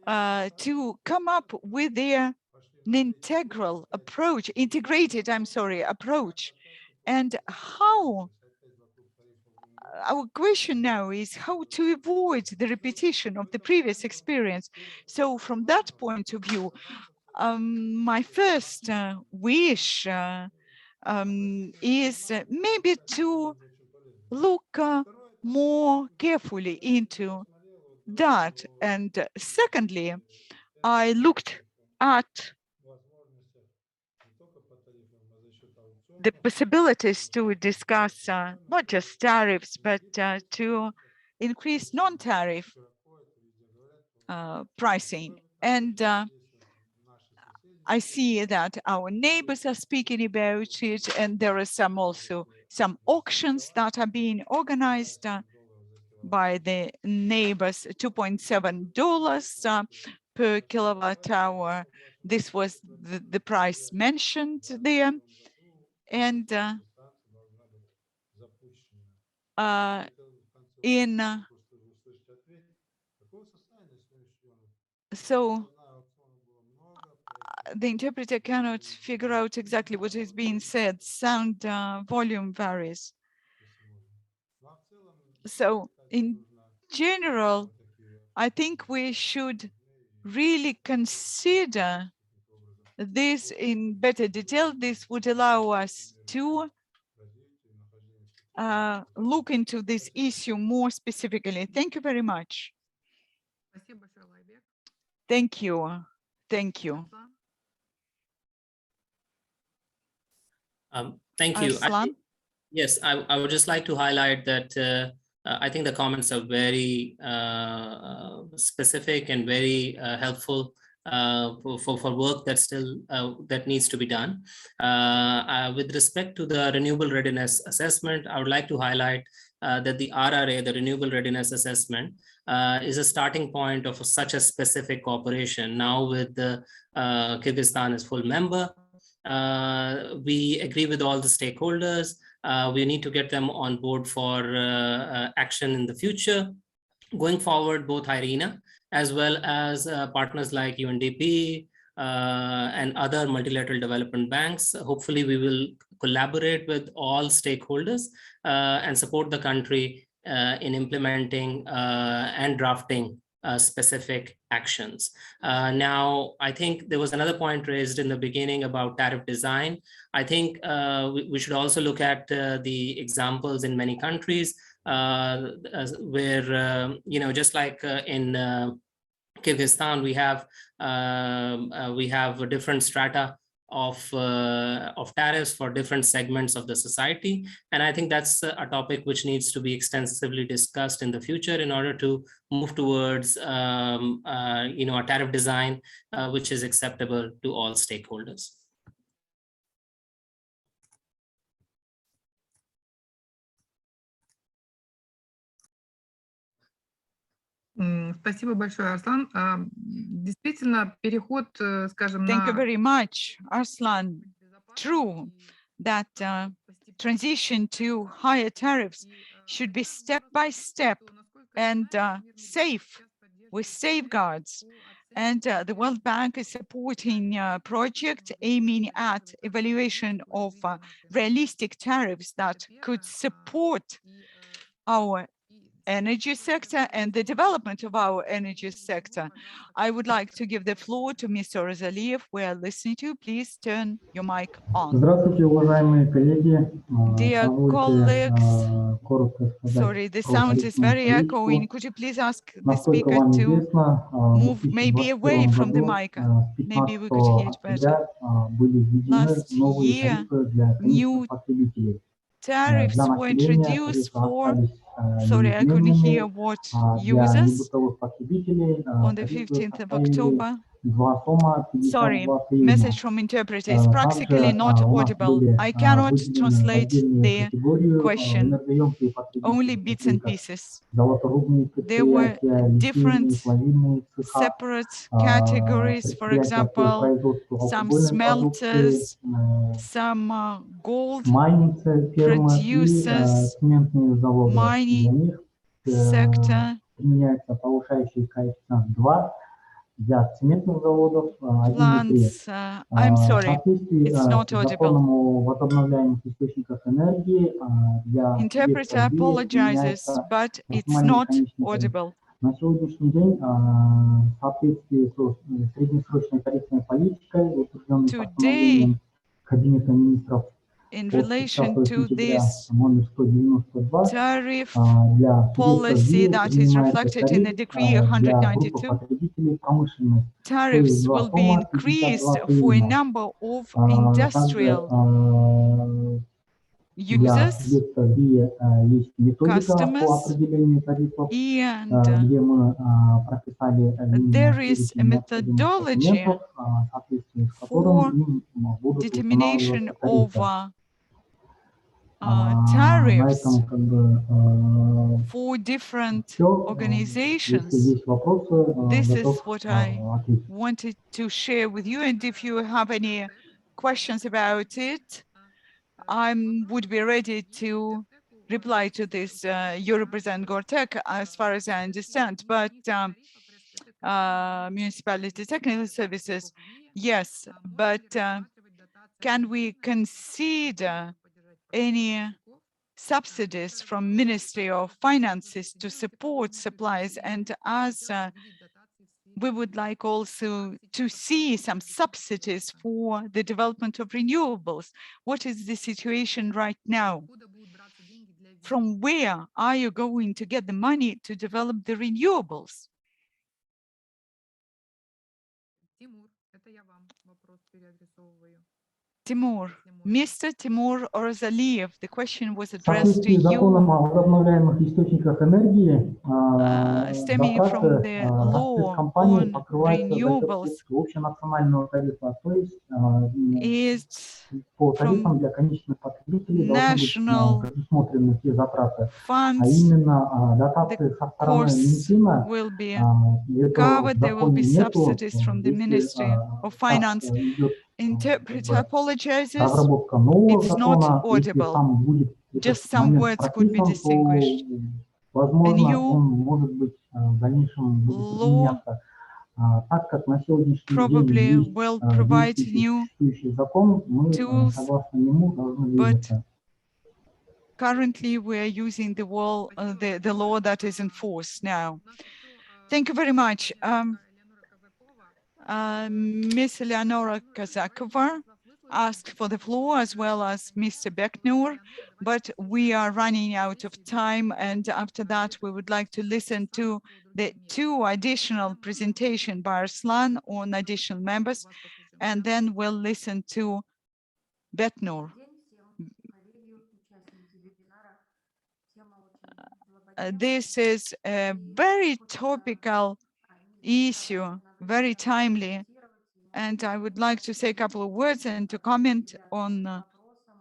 Speaker 2: to come up with an integral approach, integrated, approach, and how our question now is how to avoid the repetition of the previous experience. So from that point of view, my first wish is maybe to look more carefully into that. And secondly, I looked at the possibilities to discuss not just tariffs, but to increase non-tariff pricing. And I see that our neighbors are speaking about it, and there are also some auctions that are being organized by the neighbors. $2.7 per kilowatt hour. This was the price mentioned there. And so the interpreter cannot figure out exactly what is being said. Sound volume varies. So in general, I think we should really consider this in better detail. This would allow us to look into this issue more specifically. Thank you very much. Thank you. Thank you.
Speaker 7: Thank you.
Speaker 2: Yes,
Speaker 7: I would just like to highlight that I think the comments are very specific and very helpful for work that still that needs to be done. With respect to the renewable readiness assessment, I would like to highlight that the RRA, the Renewable Readiness Assessment, is a starting point of such a specific cooperation. Now with the Kyrgyzstan as full member, we agree with all the stakeholders. We need to get them on board for action in the future. Going forward, both IRENA as well as partners like UNDP and other multilateral development banks, hopefully we will collaborate with all stakeholders and support the country in implementing and drafting specific actions. Now, I think there was another point raised in the beginning about tariff design. I think we should also look at the examples in many countries where, just like in Kyrgyzstan, we have different strata of tariffs for different segments of the society. And I think that's a topic which needs to be extensively discussed in the future in order to move towards a tariff design which is acceptable to all stakeholders.
Speaker 1: Спасибо большое, Арслан. Действительно, переход, скажем,
Speaker 2: Thank you very much, Arslan. True that transition to higher tariffs should be step by step and safe with safeguards. And the World Bank is supporting a project aiming at evaluation of realistic tariffs that could support our energy sector and the development of our energy sector. I would like to give the floor to Mr. Rozaliev. We are listening to you. Please turn your mic on.
Speaker 9: Здравствуйте, уважаемые коллеги.
Speaker 2: Dear colleagues, sorry, the sound is very echoing. Could you please ask the speaker to move maybe away from the mic? Maybe we could hear it better. Last year, new tariffs were introduced for, sorry, I couldn't hear what users on the 15th of October. Sorry, message from interpreter is practically not audible. I cannot translate the question, only bits and pieces. There were different separate categories, for example, some smelters, some gold producers, mining sector.
Speaker 9: для цементных заводов 1,3.
Speaker 2: Plants, I'm
Speaker 9: В
Speaker 2: sorry,
Speaker 9: соответствии
Speaker 2: it's not
Speaker 9: с
Speaker 2: audible.
Speaker 9: законом о возобновляемых источниках энергии для
Speaker 2: Interpreter
Speaker 9: объектов ВИЭ
Speaker 2: apologizes,
Speaker 9: применяется
Speaker 2: but it's
Speaker 9: максимальный
Speaker 2: not
Speaker 9: конечный тариф.
Speaker 2: audible.
Speaker 9: На сегодняшний день в соответствии с среднесрочной тарифной политикой, утвержденной
Speaker 2: Today,
Speaker 9: постановлением Кабинета министров
Speaker 2: in
Speaker 9: от 30
Speaker 2: relation to
Speaker 9: сентября
Speaker 2: this
Speaker 9: номер 192,
Speaker 2: tariff
Speaker 9: для субъектов
Speaker 2: policy
Speaker 9: ВИЭ
Speaker 2: that is
Speaker 9: принимается
Speaker 2: reflected in the
Speaker 9: тариф
Speaker 2: decree
Speaker 9: для группы
Speaker 2: 192,
Speaker 9: потребителей промышленности.
Speaker 2: tariffs will be increased for a number of industrial
Speaker 9: Для
Speaker 2: users,
Speaker 9: субъекта ВИЭ есть методика по
Speaker 2: customers,
Speaker 9: определению тарифов,
Speaker 2: and
Speaker 9: где мы прописали
Speaker 2: there is a
Speaker 9: перечень необходимых
Speaker 2: methodology
Speaker 9: документов, в соответствии с
Speaker 2: for
Speaker 9: которым им будут
Speaker 2: determination
Speaker 9: устанавливаться
Speaker 2: of
Speaker 9: тарифы. На
Speaker 2: tariffs
Speaker 9: этом
Speaker 2: for different
Speaker 9: все. Если
Speaker 2: organizations.
Speaker 9: есть вопросы,
Speaker 2: This is
Speaker 9: готов
Speaker 2: what I
Speaker 9: ответить.
Speaker 2: wanted to share with you, and if you have any questions about it, I would be ready to reply to this. You represent Gortec, as far as I understand, but municipality technical services, yes, but can we consider any subsidies from Ministry of Finances to support supplies? And as we would like also to see some subsidies for the development of renewables. What is the situation right now? From where are you going to get the money to develop the renewables? Timur, Mr. Timur Orzaliyev, the question was
Speaker 9: В
Speaker 2: addressed to
Speaker 9: соответствии с законом
Speaker 2: you.
Speaker 9: о возобновляемых источниках энергии,
Speaker 2: Stemming from
Speaker 9: затраты
Speaker 2: the law
Speaker 9: компании
Speaker 2: on
Speaker 9: покрываются за счет
Speaker 2: renewables
Speaker 9: общенационального тарифа, то есть
Speaker 2: is
Speaker 9: по
Speaker 2: from
Speaker 9: тарифам для конечных потребителей должны быть
Speaker 2: national
Speaker 9: предусмотрены те затраты, а
Speaker 2: funds.
Speaker 9: именно дотации
Speaker 2: The
Speaker 9: со стороны
Speaker 2: course
Speaker 9: Минфина.
Speaker 2: will be
Speaker 9: Этого
Speaker 2: covered.
Speaker 9: в
Speaker 2: There will be
Speaker 9: законе нету,
Speaker 2: subsidies from the
Speaker 9: если
Speaker 2: Ministry of
Speaker 9: сейчас
Speaker 2: Finance.
Speaker 9: идет
Speaker 2: Interpreter apologizes.
Speaker 9: разработка нового
Speaker 2: It's not
Speaker 9: закона, если
Speaker 2: audible.
Speaker 9: там будет
Speaker 2: Just
Speaker 9: этот
Speaker 2: some
Speaker 9: момент
Speaker 2: words could be
Speaker 9: прописан, то,
Speaker 2: distinguished. A
Speaker 9: возможно,
Speaker 2: new
Speaker 9: он может быть в дальнейшем будет
Speaker 2: law
Speaker 9: применяться. Так как на сегодняшний день
Speaker 2: probably
Speaker 9: есть
Speaker 2: will provide
Speaker 9: действующий
Speaker 2: new
Speaker 9: существующий закон, мы
Speaker 2: tools,
Speaker 9: согласно нему должны
Speaker 2: but
Speaker 9: двигаться.
Speaker 2: currently we are using the law that is in force now. Thank you very much. Ms. Eleonora Kazakova asked for the floor, as well as Mr. Beknur, but we are running out of time, and after that we would like to listen to the two additional presentations by Arslan on additional members, and then we'll listen to Beknur. This is a very topical issue, very timely, and I would like to say a couple of words and to comment on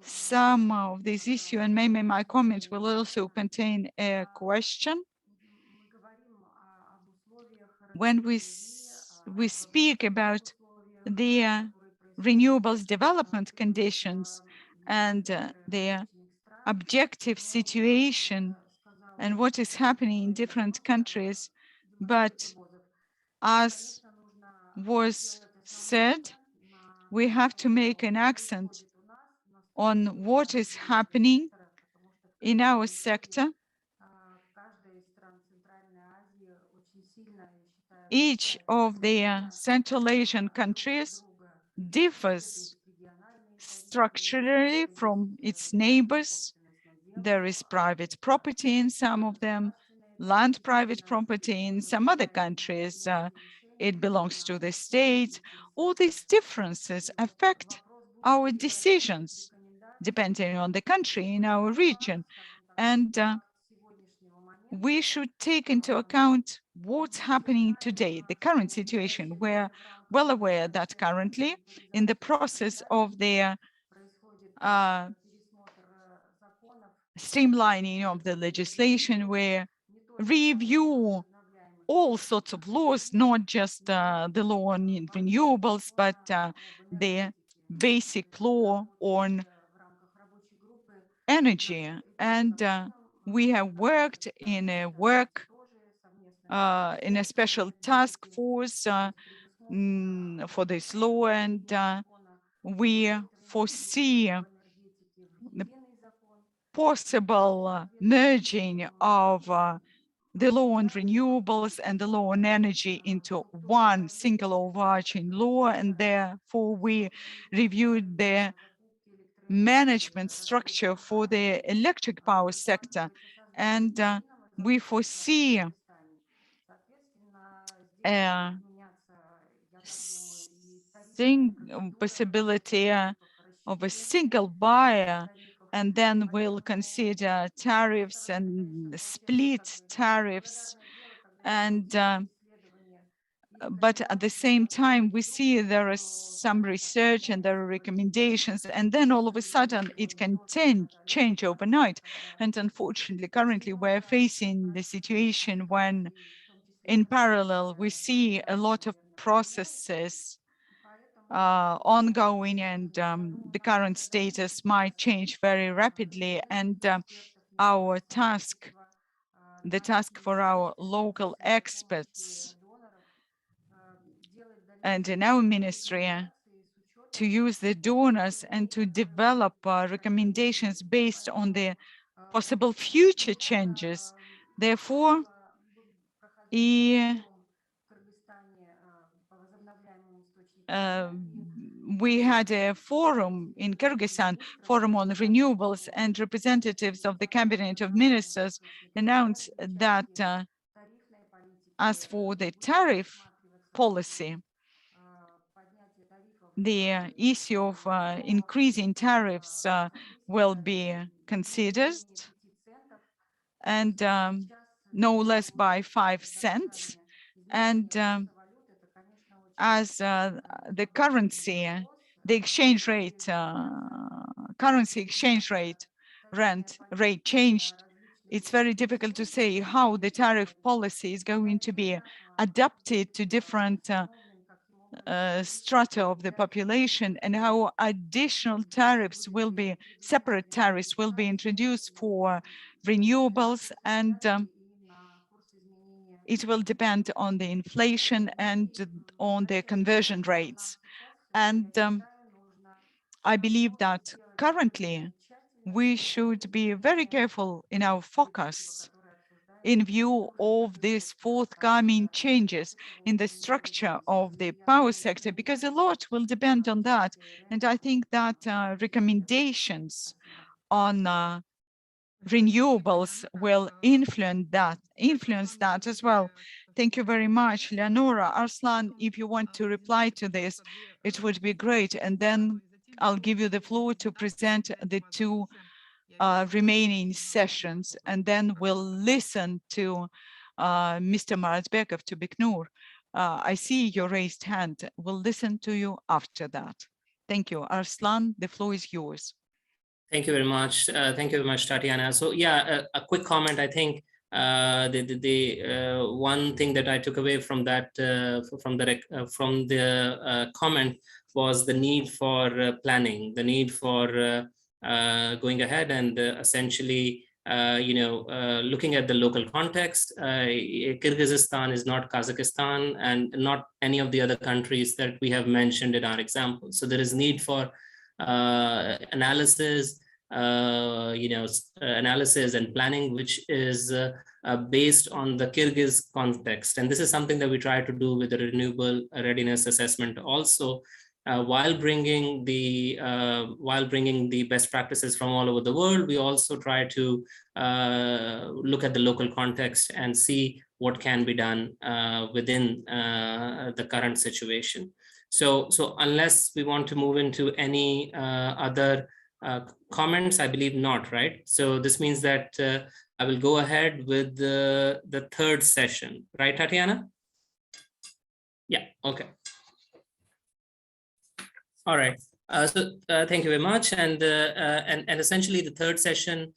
Speaker 2: some of this issue, and maybe my comments will also contain a question. When we speak about the renewables development conditions and the objective situation and what is happening in different countries, but as was said, we have to make an accent on what is happening in our sector. Each of the Central Asian countries differs structurally from its neighbors. There is private property in some of them, land private property in some other countries. It belongs to the state. All these differences affect our decisions depending on the country in our region. And we should take into account what's happening today, the current situation. We're well aware that currently in the process of the streamlining of the legislation, we review all sorts of laws, not just the law on renewables, but the basic law on energy. And we have worked in a work in a special task force for this law, and we foresee the possible merging of the law on renewables and the law on energy into one single overarching law, and therefore we reviewed the management structure for the electric power sector, and we foresee a possibility of a single buyer, and then we'll consider tariffs and split tariffs. And but at the same time, we see there is some research and there are recommendations, and then all of a sudden it can change overnight. And unfortunately, currently we're facing the situation when in parallel we see a lot of processes ongoing, and the current status might change very rapidly, and our task, the task for our local experts and in our ministry to use the donors and to develop recommendations based on the possible future changes. Therefore, we had a forum in Kyrgyzstan, forum on renewables, and representatives of the cabinet of ministers announced that as for the tariff policy, the issue of increasing tariffs will be considered, and no less by 5 cents. And as the currency, the exchange rate, currency exchange rate, rate changed, it's very difficult to say how the tariff policy is going to be adapted to different strata of the population, and how additional tariffs will be, separate tariffs will be introduced for renewables, and it will depend on the inflation and on the conversion rates. And I believe that currently we should be very careful in our focus in view of these forthcoming changes in the structure of the power sector, because a lot will depend on that. And I think that recommendations on renewables will influence that as well. Thank you very much, Leonora. Arslan, if you want to reply to this, it would be great. And then I'll give you the floor to present the two remaining sessions, and then we'll listen to Mr. Marazbekov to Beknur. I see your raised hand. We'll listen to you after that. Thank you. Arslan, the floor is yours.
Speaker 7: Thank you very much. Thank you very much, Tatiana. So yeah, a quick comment. I think the one thing that I took away from that from the comment was the need for planning, the need for going ahead and essentially looking at the local context. Kyrgyzstan is not Kazakhstan and not any of the other countries that we have mentioned in our example. So there is need for analysis, analysis and planning, which is based on the Kyrgyz context. And this is something that we try to do with the renewable readiness assessment also, while bringing the best practices from all over the world. We also try to look at the local context and see what can be done within the current situation. So unless we want to move into any other comments, I believe not, right? So this means that I will go ahead with the third session, right, Tatiana? Yeah, okay. All right. Thank you very much. And essentially the third session,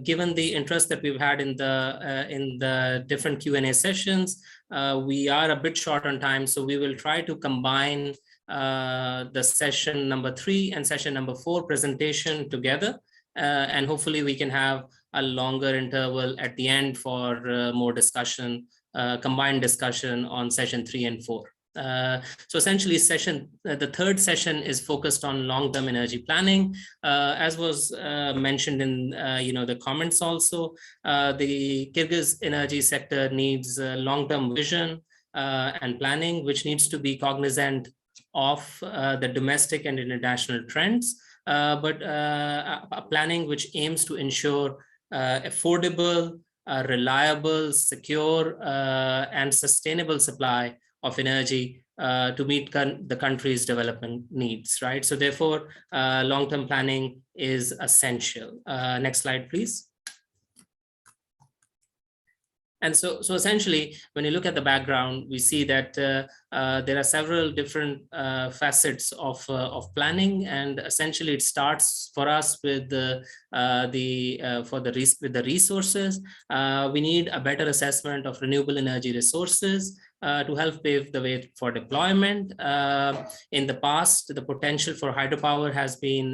Speaker 7: given the interest that we've had in the different Q&A sessions, we are a bit short on time, so we will try to combine the session number 3 and session number 4 presentation together, and hopefully we can have a longer interval at the end for more discussion combined discussion on session 3 and 4. So essentially the third session is focused on long-term energy planning. As was mentioned in the comments also, the Kyrgyz energy sector needs long-term vision and planning, which needs to be cognizant of the domestic and international trends, but a planning which aims to ensure affordable, reliable, secure, and sustainable supply of energy to meet the country's development needs, right? So therefore, long-term planning is essential. Next slide, please. And so essentially, when you look at the background, we see that there are several different facets of planning, and essentially it starts for us with the resources. We need a better assessment of renewable energy resources to help pave the way for deployment. In the past, the potential for hydropower has been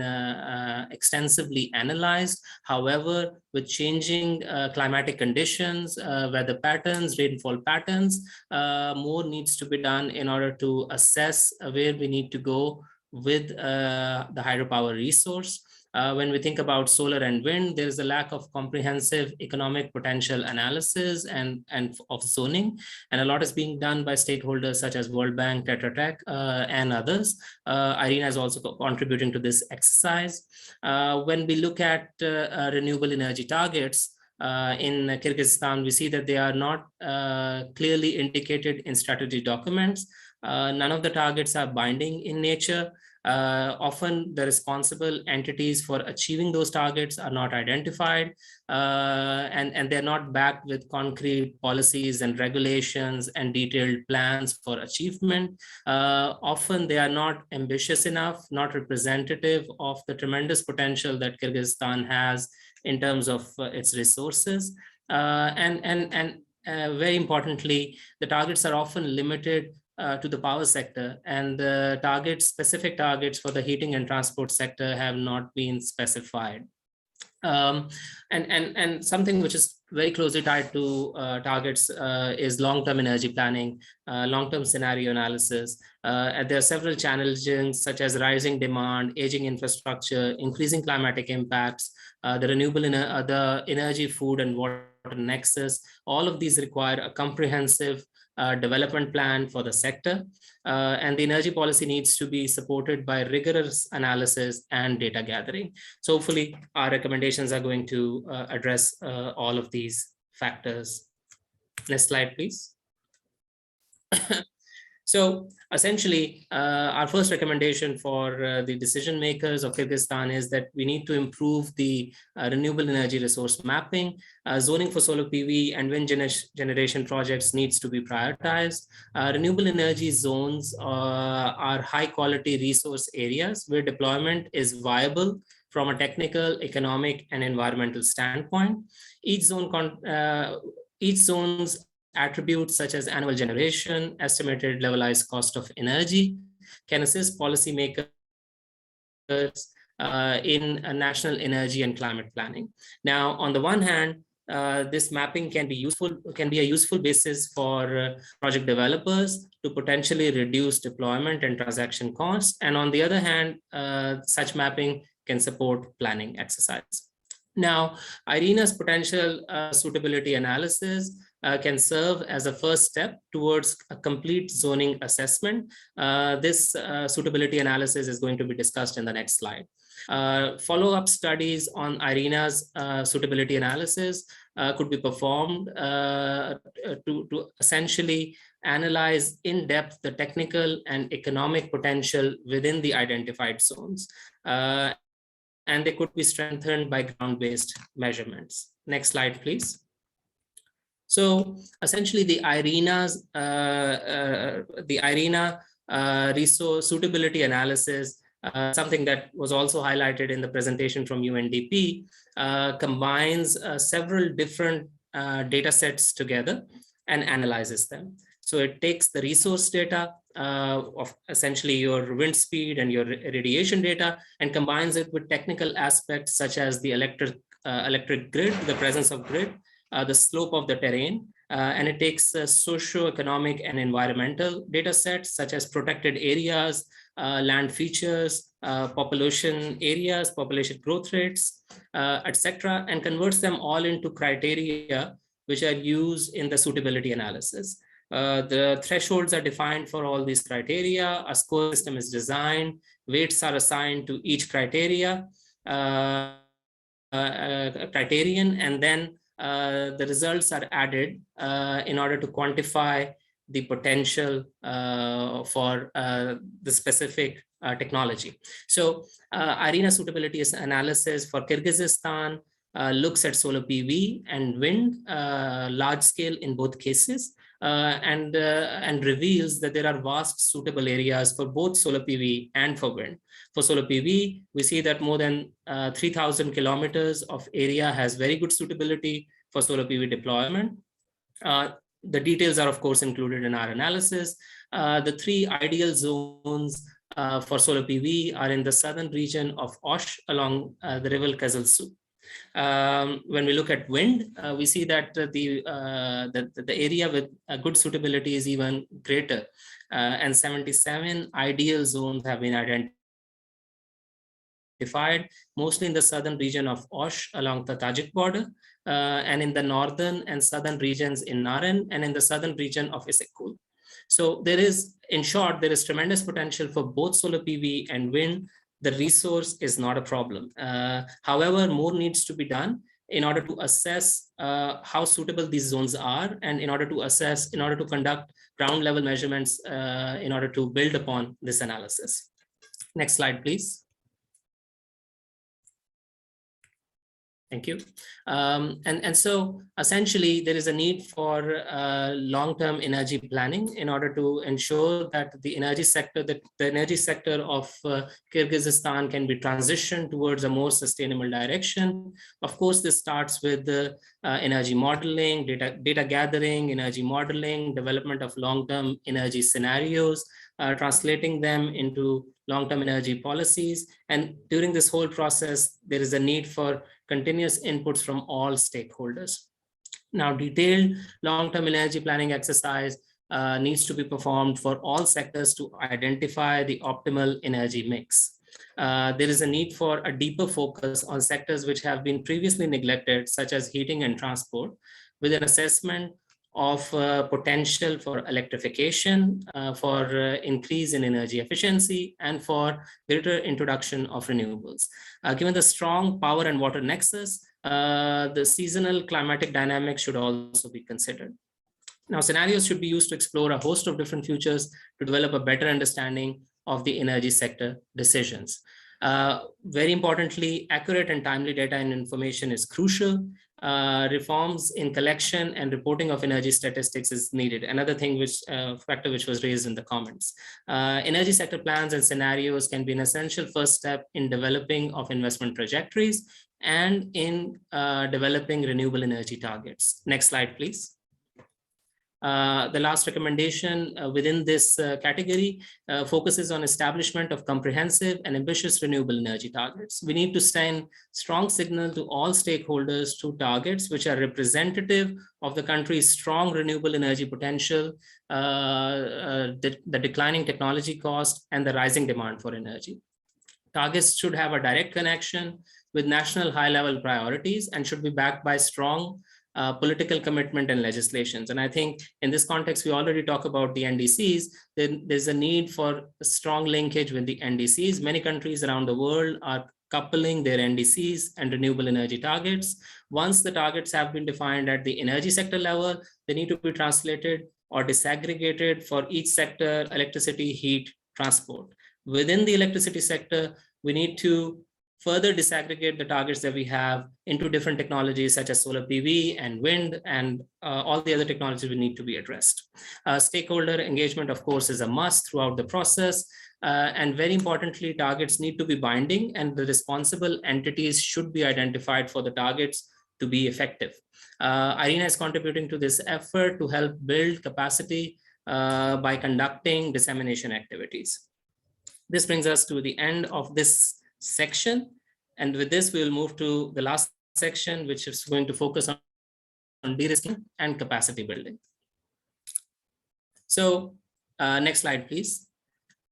Speaker 7: extensively analyzed. However, with changing climatic conditions, weather patterns, rainfall patterns, more needs to be done in order to assess where we need to go with the hydropower resource. When we think about solar and wind, there is a lack of comprehensive economic potential analysis and of zoning, and a lot is being done by stakeholders such as World Bank, Tetra Tech, and others. IRENA is also contributing to this exercise. When we look at renewable energy targets, in Kyrgyzstan, we see that they are not clearly indicated in strategy documents. None of the targets are binding in nature. Often the responsible entities for achieving those targets are not identified, and they're not backed with concrete policies and regulations and detailed plans for achievement. Often they are not ambitious enough, not representative of the tremendous potential that Kyrgyzstan has in terms of its resources. And very importantly, the targets are often limited to the power sector, and the specific targets for the heating and transport sector have not been specified. And something which is very closely tied to targets is long-term energy planning, long-term scenario analysis. There are several challenges such as rising demand, aging infrastructure, increasing climatic impacts, the renewable the energy, food, and water nexus. All of these require a comprehensive development plan for the sector, and the energy policy needs to be supported by rigorous analysis and data gathering. So hopefully our recommendations are going to address all of these factors. Next slide, please. So essentially, our first recommendation for the decision makers of Kyrgyzstan is that we need to improve the renewable energy resource mapping. Zoning for solar PV and wind generation projects needs to be prioritized. Renewable energy zones are high quality resource areas where deployment is viable from a technical, economic, and environmental standpoint. Each zone's attributes such as annual generation, estimated levelized cost of energy can assist policymakers in national energy and climate planning. Now, on the one hand, this mapping can be a useful basis for project developers to potentially reduce deployment and transaction costs. And on the other hand, such mapping can support planning exercise. Now, IRENA's potential suitability analysis can serve as a first step towards a complete zoning assessment. This suitability analysis is going to be discussed in the next slide. Follow-up studies on IRENA's suitability analysis could be performed to essentially analyze in depth the technical and economic potential within the identified zones. And they could be strengthened by ground-based measurements. Next slide, please. So essentially, the IRENA resource suitability analysis, something that was also highlighted in the presentation from UNDP, combines several different data sets together and analyzes them. So it takes the resource data of essentially your wind speed and your radiation data and combines it with technical aspects such as the electric grid, the presence of grid, the slope of the terrain, and it takes socio-economic and environmental data sets such as protected areas, land features, population areas, population growth rates, etc., and converts them all into criteria which are used in the suitability analysis. The thresholds are defined for all these criteria. A score system is designed. Weights are assigned to each criteria, criterion, and then the results are added in order to quantify the potential for the specific technology. So IRENA suitability analysis for Kyrgyzstan looks at solar PV and wind large scale in both cases, and reveals that there are vast suitable areas for both solar PV and for wind. For solar PV, we see that more than 3,000 kilometers of area has very good suitability for solar PV deployment. The details are, of course, included in our analysis. The three ideal zones for solar PV are in the southern region of Osh along the river Kazılsu. When we look at wind, we see that the area with a good suitability is even greater, and 77 ideal zones have been identified, mostly in the southern region of Osh along the Tajik border, and in the northern and southern regions in Naren, and in the southern region of Isekul. So there is, in short, there is tremendous potential for both solar PV and wind. The resource is not a problem. However, more needs to be done in order to assess how suitable these zones are, and in order to conduct ground level measurements in order to build upon this analysis. Next slide, please. Thank you. And so essentially there is a need for long-term energy planning in order to ensure that the energy sector of Kyrgyzstan can be transitioned towards a more sustainable direction. Of course, this starts with the energy modeling, data gathering, energy modeling, development of long-term energy scenarios, translating them into long-term energy policies. And during this whole process, there is a need for continuous inputs from all stakeholders. Now, detailed long-term energy planning exercise needs to be performed for all sectors to identify the optimal energy mix. There is a need for a deeper focus on sectors which have been previously neglected, such as heating and transport, with an assessment of potential for electrification, for increase in energy efficiency, and for greater introduction of renewables. Given the strong power and water nexus, the seasonal climatic dynamics should also be considered. Now, scenarios should be used to explore a host of different futures to develop a better understanding of the energy sector decisions. Very importantly, accurate and timely data and information is crucial. Reforms in collection and reporting of energy statistics is needed. Another thing factor which was raised in the comments. Energy sector plans and scenarios can be an essential first step in developing of investment trajectories and in developing renewable energy targets. Next slide, please. The last recommendation within this category focuses on establishment of comprehensive and ambitious renewable energy targets. We need to send strong signal to all stakeholders through targets which are representative of the country's strong renewable energy potential, the declining technology cost, and the rising demand for energy. Targets should have a direct connection with national high-level priorities and should be backed by strong political commitment and legislations. And I think in this context, we already talk about the NDCs. There's a need for a strong linkage with the NDCs. Many countries around the world are coupling their NDCs and renewable energy targets. Once the targets have been defined at the energy sector level, they need to be translated or disaggregated for each sector: electricity, heat, transport. Within the electricity sector, we need to further disaggregate the targets that we have into different technologies such as solar PV and wind, and all the other technologies will need to be addressed. Stakeholder engagement, of course, is a must throughout the process. And very importantly, targets need to be binding, and the responsible entities should be identified for the targets to be effective. IRENA is contributing to this effort to help build capacity by conducting dissemination activities. This brings us to the end of this section. And with this, we will move to the last section, which is going to focus on on de-risking and capacity building. So next slide, please.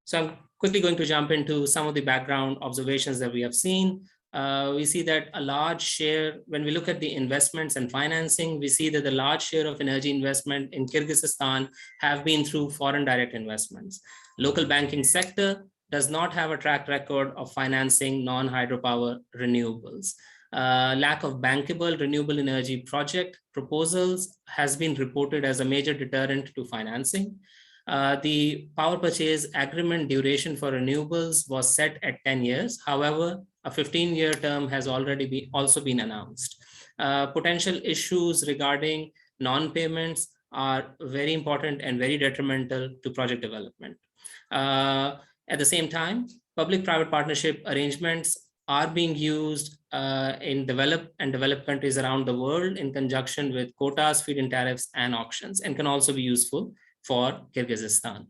Speaker 7: So I'm quickly going to jump into some of the background observations that we have seen. We see that a large share, when we look at the investments and financing, we see that the large share of energy investment in Kyrgyzstan have been through foreign direct investments. Local banking sector does not have a track record of financing non-hydropower renewables. Lack of bankable renewable energy project proposals has been reported as a major deterrent to financing. The power purchase agreement duration for renewables was set at 10 years. However, a 15-year term has already also been announced. Potential issues regarding non-payments are very important and very detrimental to project development. At the same time, public-private partnership arrangements are being used in developed and developed countries around the world in conjunction with quotas, feed-in tariffs, and auctions, and can also be useful for Kyrgyzstan.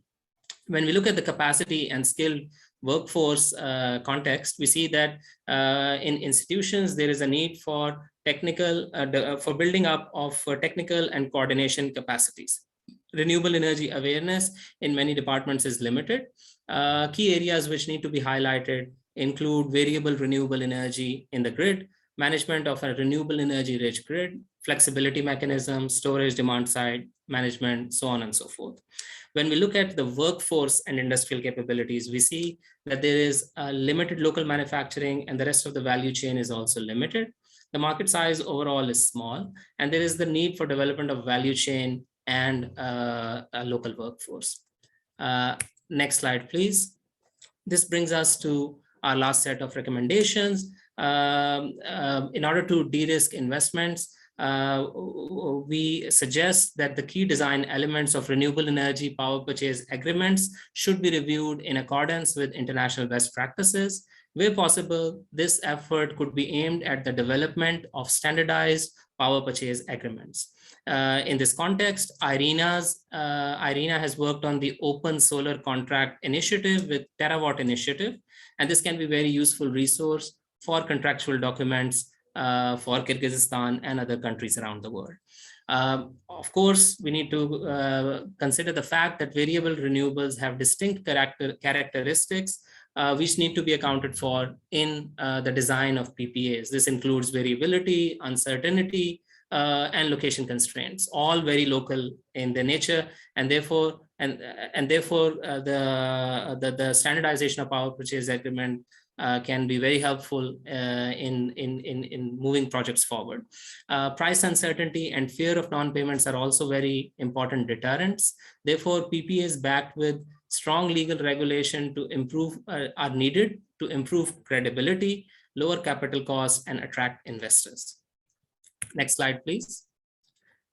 Speaker 7: When we look at the capacity and skilled workforce context, we see that in institutions, there is a need for technical, for building up of technical and coordination capacities. Renewable energy awareness in many departments is limited. Key areas which need to be highlighted include variable renewable energy in the grid, management of a renewable energy rich grid, flexibility mechanism, storage demand side management, so on and so forth. When we look at the workforce and industrial capabilities, we see that there is a limited local manufacturing and the rest of the value chain is also limited. The market size overall is small, and there is the need for development of value chain and a local workforce. Next slide, please. This brings us to our last set of recommendations. In order to de-risk investments, we suggest that the key design elements of renewable energy power purchase agreements should be reviewed in accordance with international best practices. Where possible, this effort could be aimed at the development of standardized power purchase agreements. In this context, IRENA has worked on the Open Solar Contract Initiative with Terawatt Initiative, and this can be a very useful resource for contractual documents for Kyrgyzstan and other countries around the world. Of course, we need to consider the fact that variable renewables have distinct characteristics which need to be accounted for in the design of PPAs. This includes variability, uncertainty, and location constraints, all very local in their nature, and therefore the standardization of power purchase agreement can be very helpful in moving projects forward. Price uncertainty and fear of non-payments are also very important deterrents. Therefore, PPAs backed with strong legal regulation to improve are needed to improve credibility, lower capital costs, and attract investors. Next slide, please.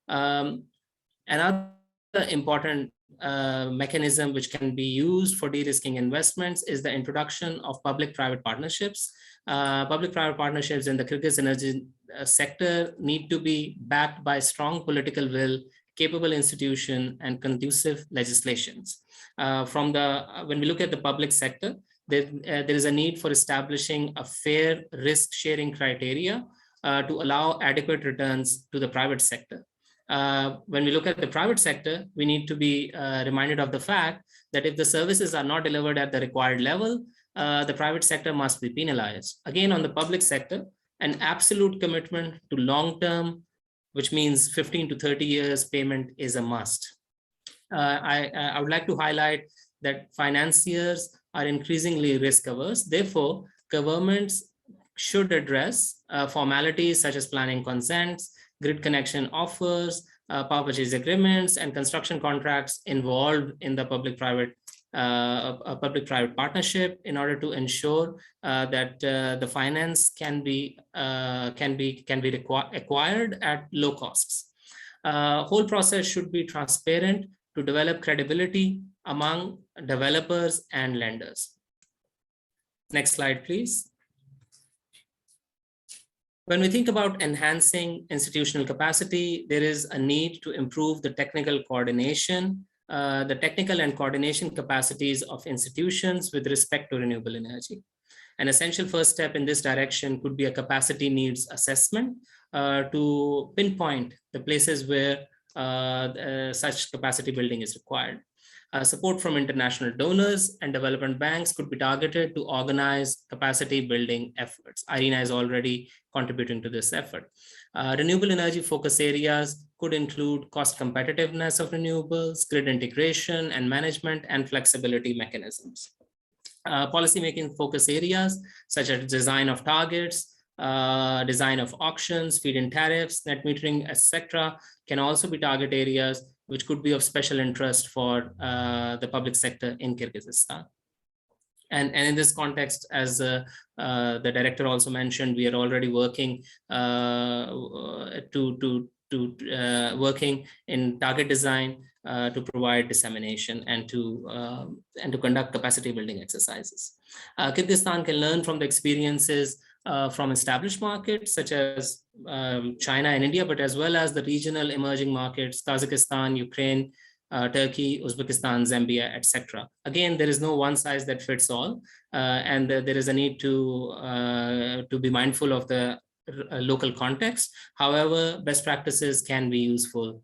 Speaker 7: Another important mechanism which can be used for de-risking investments is the introduction of public-private partnerships. Public-private partnerships in the Kyrgyz energy sector need to be backed by strong political will, capable institution, and conducive legislations. When we look at the public sector, there is a need for establishing a fair risk-sharing criteria to allow adequate returns to the private sector. When we look at the private sector, we need to be reminded of the fact that if the services are not delivered at the required level, the private sector must be penalized. Again, on the public sector, an absolute commitment to long-term, which means 15 to 30 years payment, is a must. I would like to highlight that financiers are increasingly risk averse. Therefore, governments should address formalities such as planning consents, grid connection offers, power purchase agreements, and construction contracts involved in the public-private partnership in order to ensure that the finance can be acquired at low costs. Whole process should be transparent to develop credibility among developers and lenders. Next slide, please. When we think about enhancing institutional capacity, there is a need to improve the technical coordination, the technical and coordination capacities of institutions with respect to renewable energy. An essential first step in this direction could be a capacity needs assessment to pinpoint the places where such capacity building is required. Support from international donors and development banks could be targeted to organize capacity building efforts. IRENA is already contributing to this effort. Renewable energy focus areas could include cost competitiveness of renewables, grid integration and management, and flexibility mechanisms. Policymaking focus areas such as design of targets, design of auctions, feed-in tariffs, net metering, etc., can also be target areas which could be of special interest for the public sector in Kyrgyzstan. And in this context, as the director also mentioned, we are already working working in target design to provide dissemination and to conduct capacity building exercises. Kyrgyzstan can learn from the experiences from established markets such as China and India, but as well as the regional emerging markets, Kazakhstan, Ukraine, Turkey, Uzbekistan, Zambia, etc. Again, there is no one size that fits all, and there is a need to be mindful of the local context. However, best practices can be useful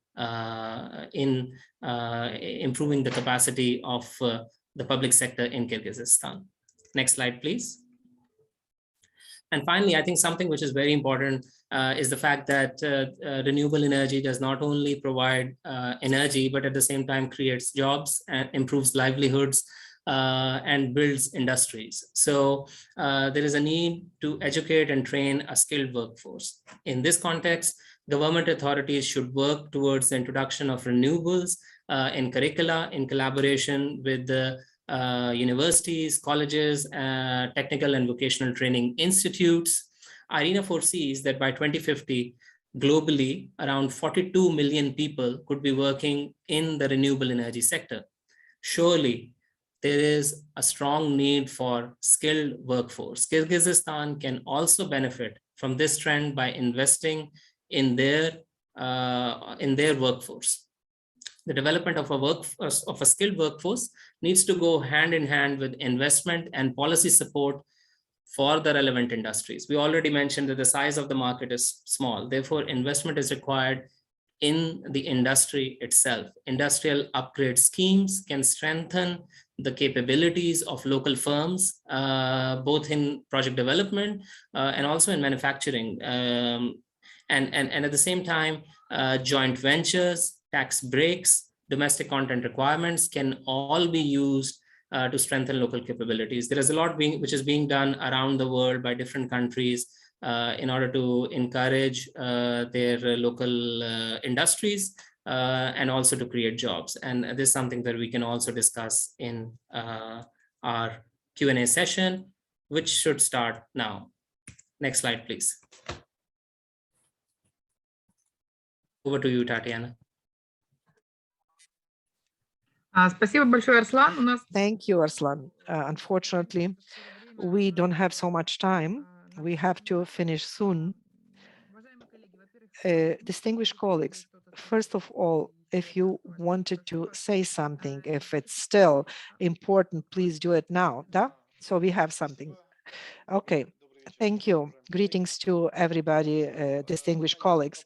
Speaker 7: in improving the capacity of the public sector in Kyrgyzstan. Next slide, please. And finally, I think something which is very important is the fact that renewable energy does not only provide energy, but at the same time creates jobs and improves livelihoods and builds industries. So there is a need to educate and train a skilled workforce. In this context, government authorities should work towards the introduction of renewables in curricula in collaboration with the universities, colleges, technical and vocational training institutes. IRENA foresees that by 2050, globally, around 42 million people could be working in the renewable energy sector. Surely, there is a strong need for skilled workforce. Kyrgyzstan can also benefit from this trend by investing in their workforce. The development of a skilled workforce needs to go hand in hand with investment and policy support for the relevant industries. We already mentioned that the size of the market is small. Therefore, investment is required in the industry itself. Industrial upgrade schemes can strengthen the capabilities of local firms, both in project development and also in manufacturing. And at the same time, joint ventures, tax breaks, domestic content requirements can all be used to strengthen local capabilities. There is a lot which is being done around the world by different countries in order to encourage their local industries and also to create jobs. And this is something that we can also discuss in our Q&A session, which should start now. Next slide, please. Over to you, Tatiana.
Speaker 1: Спасибо большое, Арслан. У нас...
Speaker 4: Thank you, Arslan. Unfortunately, we don't have so much time. We have to finish soon. Distinguished colleagues, first of all, if you wanted to say something, if it's still important, please do it now. Da? So we have something. Okay, thank you. Greetings to everybody, distinguished colleagues.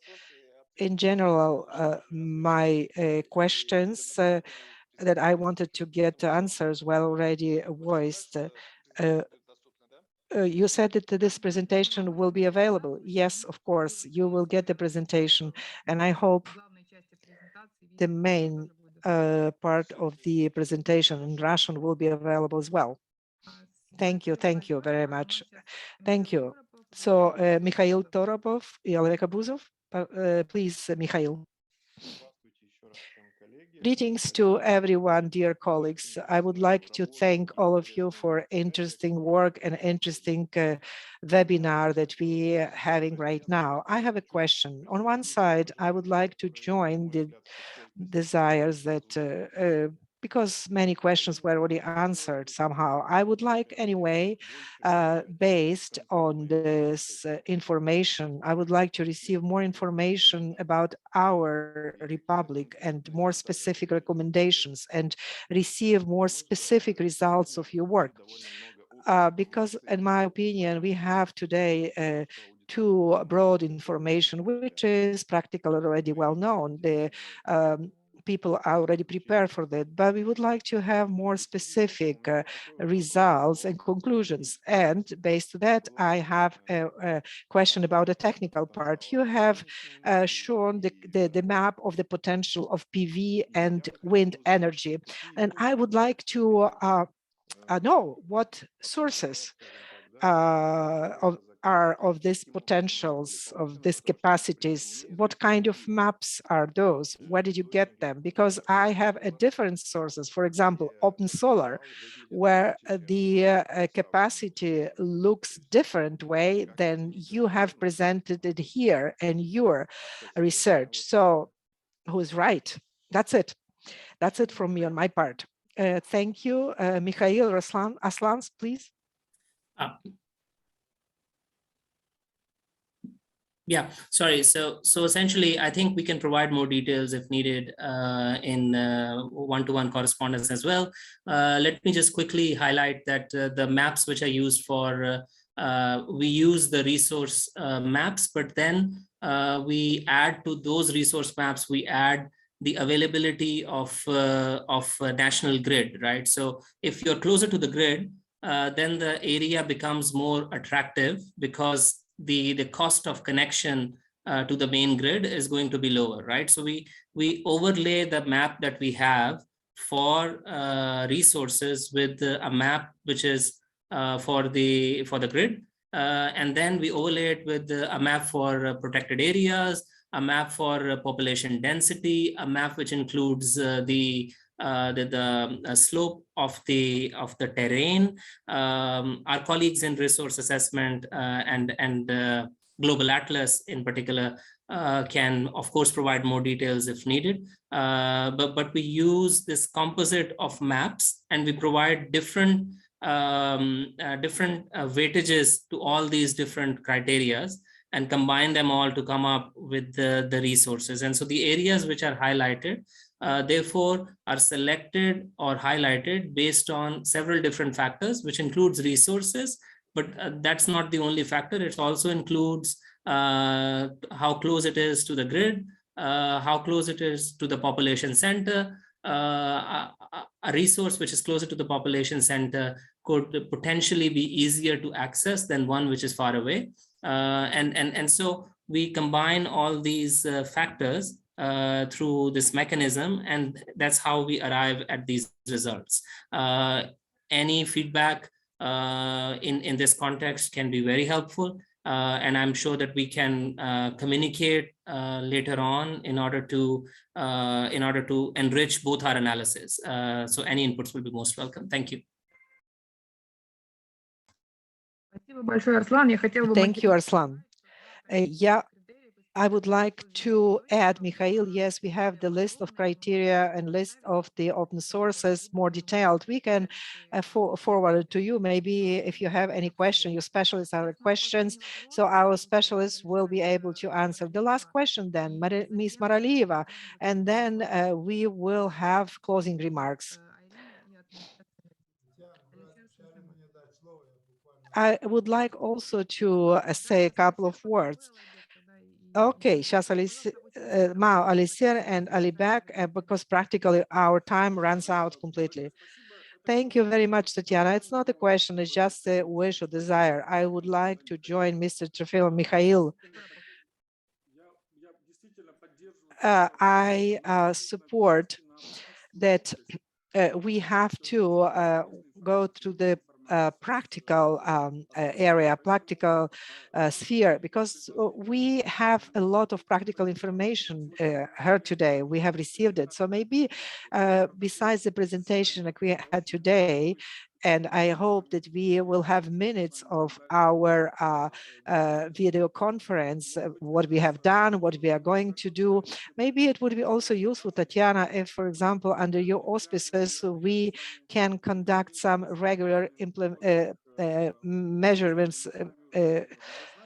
Speaker 4: In general, my questions that I wanted to get answers were already voiced. You said that this presentation will be available. Yes, of course, you will get the presentation, and I hope the main part of the presentation in Russian will be available as well. Thank you very much. Thank you. So, Mikhail Toropov, Yelena Buzov, please, Mikhail. Greetings to everyone, dear colleagues. I would like to thank all of you for interesting work and interesting webinar that we are having right now. I have a question. On one side, I would like to join the desires that because many questions were already answered somehow. I would like anyway, based on this information, I would like to receive more information about our republic and more specific recommendations and receive more specific results of your work. Because in my opinion, we have today too broad information, which is practically already well known. The people are already prepared for that, but we would like to have more specific results and conclusions. And based on that, I have a question about the technical part. You have shown the map of the potential of PV and wind energy, and I would like to know what sources of these potentials, of these capacities. What kind of maps are those? Where did you get them? Because I have a different sources, for example, open solar, where the capacity looks different way than you have presented it here in your research. So who's right? That's it. That's it from me on my part. Thank you. Mikhail Aslans, please.
Speaker 7: Yeah, sorry. So essentially, I think we can provide more details if needed in one-to-one correspondence as well. Let me just quickly highlight that the maps which are used for, we use the resource maps, but then we add to those resource maps, we add the availability of national grid, right? So if you're closer to the grid, then the area becomes more attractive because the cost of connection to the main grid is going to be lower, right? So we overlay the map that we have for resources with a map which is for the grid, and then we overlay it with a map for protected areas, a map for population density, a map which includes the slope of the terrain. Our colleagues in resource assessment and Global Atlas in particular can of course provide more details if needed. But we use this composite of maps and we provide different weightages to all these different criterias and combine them all to come up with the resources. And so the areas which are highlighted therefore are selected or highlighted based on several different factors, which includes resources, but that's not the only factor. It also includes how close it is to the grid, how close it is to the population center. A resource which is closer to the population center could potentially be easier to access than one which is far away. And so we combine all these factors through this mechanism, and that's how we arrive at these results. Any feedback in this context can be very helpful, and I'm sure that we can communicate later on in order to enrich both our analysis. So any inputs will be most welcome. Thank you.
Speaker 4: Thank you, Arslan. Yeah, I would like to add, Mikhail, yes, we have the list of criteria and list of the open sources more detailed. We can forward it to you. Maybe if you have any question, your specialists have questions, so our specialists will be able to answer. The last question then, Ms. Maralieva, and then we will have closing remarks. I would like also to say a couple of words. Okay, Mao, Alisir, and Alibek, because practically our time runs out completely. Thank you very much, Tatiana. It's not a question, it's just a wish or desire. I would like to join Mr. Trofimov Mikhail. I support that we have to go to the practical area, practical sphere, because we have a lot of practical information heard today. We have received it. So maybe besides the presentation that we had today, and I hope that we will have minutes of our video conference, what we have done, what we are going to do. Maybe it would be also useful, Tatiana, if, for example, under your auspices, we can conduct some regular measurements,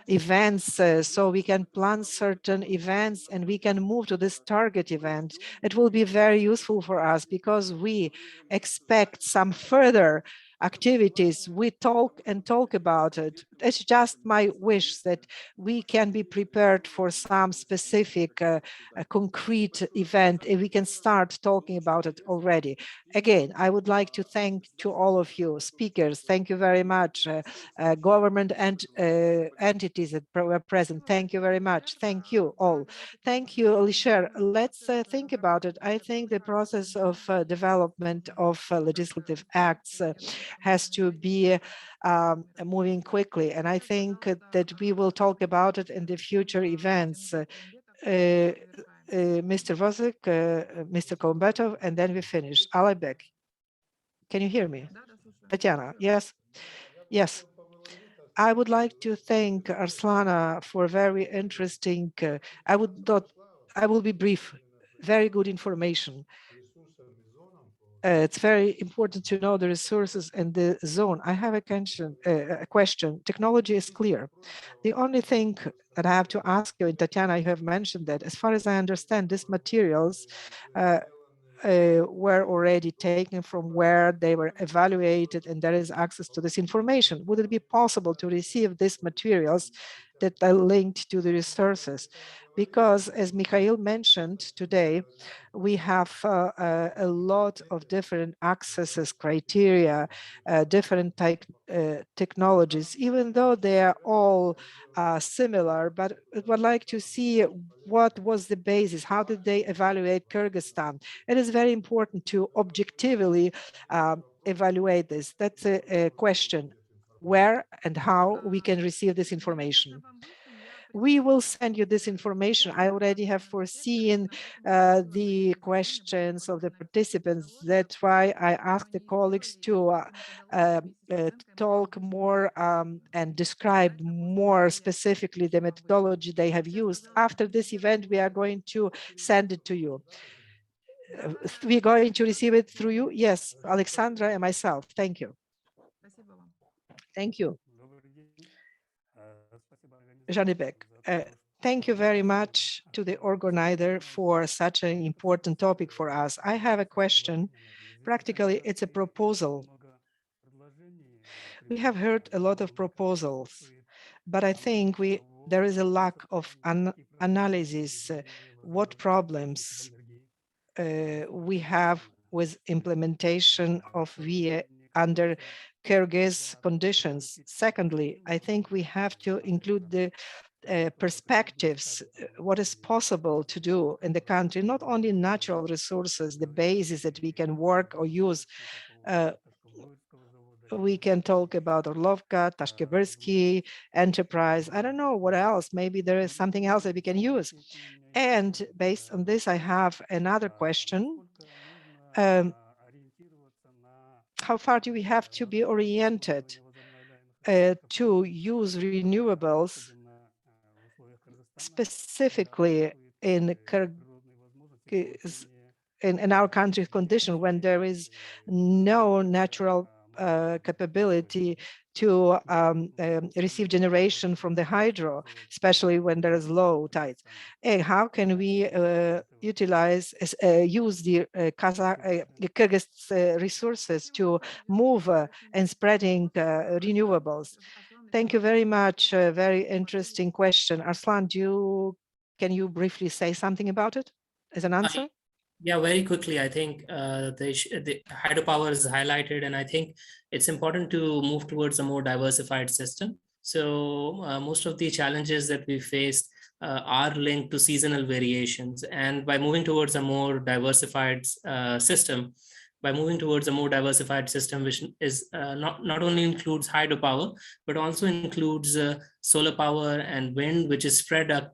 Speaker 4: events, so we can plan certain events and we can move to this target event. It will be very useful for us because we expect some further activities, we talk and talk about it. It's just my wish that we can be prepared for some specific concrete event, if we can start talking about it already. Again, I would like to thank to all of you speakers. Thank you very much. Government and entities that were present. Thank you very much. Thank you all. Thank you, Alisher. Let's think about it. I think the process of development of legislative acts has to be moving quickly. And I think that we will talk about it in the future events. Mr. Vosik, Mr. Kombetov, and then we finish. Alibek, can you hear me? Tatiana, yes? Yes. I would like to thank Arslana for very interesting, I will be brief, very good information. It's very important to know the resources and the zone. I have a question. Technology is clear. The only thing that I have to ask you, and Tatiana, you have mentioned that, as far as I understand, these materials were already taken from where they were evaluated, and there is access to this information. Would it be possible to receive these materials that are linked to the resources? Because, as Mikhail mentioned today, we have a lot of different accesses, criteria, different technologies, even though they are all similar, but I would like to see what was the basis, how did they evaluate Kyrgyzstan? It is very important to objectively evaluate this. That's a question, where and how we can receive this information. We will send you this information. I already have foreseen the questions of the participants. That's why I asked the colleagues to talk more and describe more specifically the methodology they have used. After this event, we are going to send it to you. We're going to receive it through you? Yes, Alexandra and myself. Thank you. Thank you. Janibek, thank you very much to the organizer for such an important topic for us. I have a question. Practically, it's a proposal. We have heard a lot of proposals, but I think there is a lack of analysis, what problems we have with implementation of VIA under Kyrgyz conditions. Secondly, I think we have to include the perspectives, what is possible to do in the country, not only natural resources, the basis that we can work or use. We can talk about Orlovka, Tashkebersky, enterprise. I don't know what else. Maybe there is something else that we can use. And based on this, I have another question. How far do we have to be oriented to use renewables, specifically in Kyrgyz, in our country's condition, when there is no natural capability to receive generation from the hydro, especially when there is low tides? And how can we use the Kyrgyz resources to move and spreading renewables? Thank you very much. A very interesting question. Arslan, can you briefly say something about it as an answer?
Speaker 7: Yeah, very quickly. I think the hydropower is highlighted, and I think it's important to move towards a more diversified system. So most of the challenges that we face are linked to seasonal variations, and by moving towards a more diversified system, which is not only includes hydropower, but also includes solar power and wind, which is spread out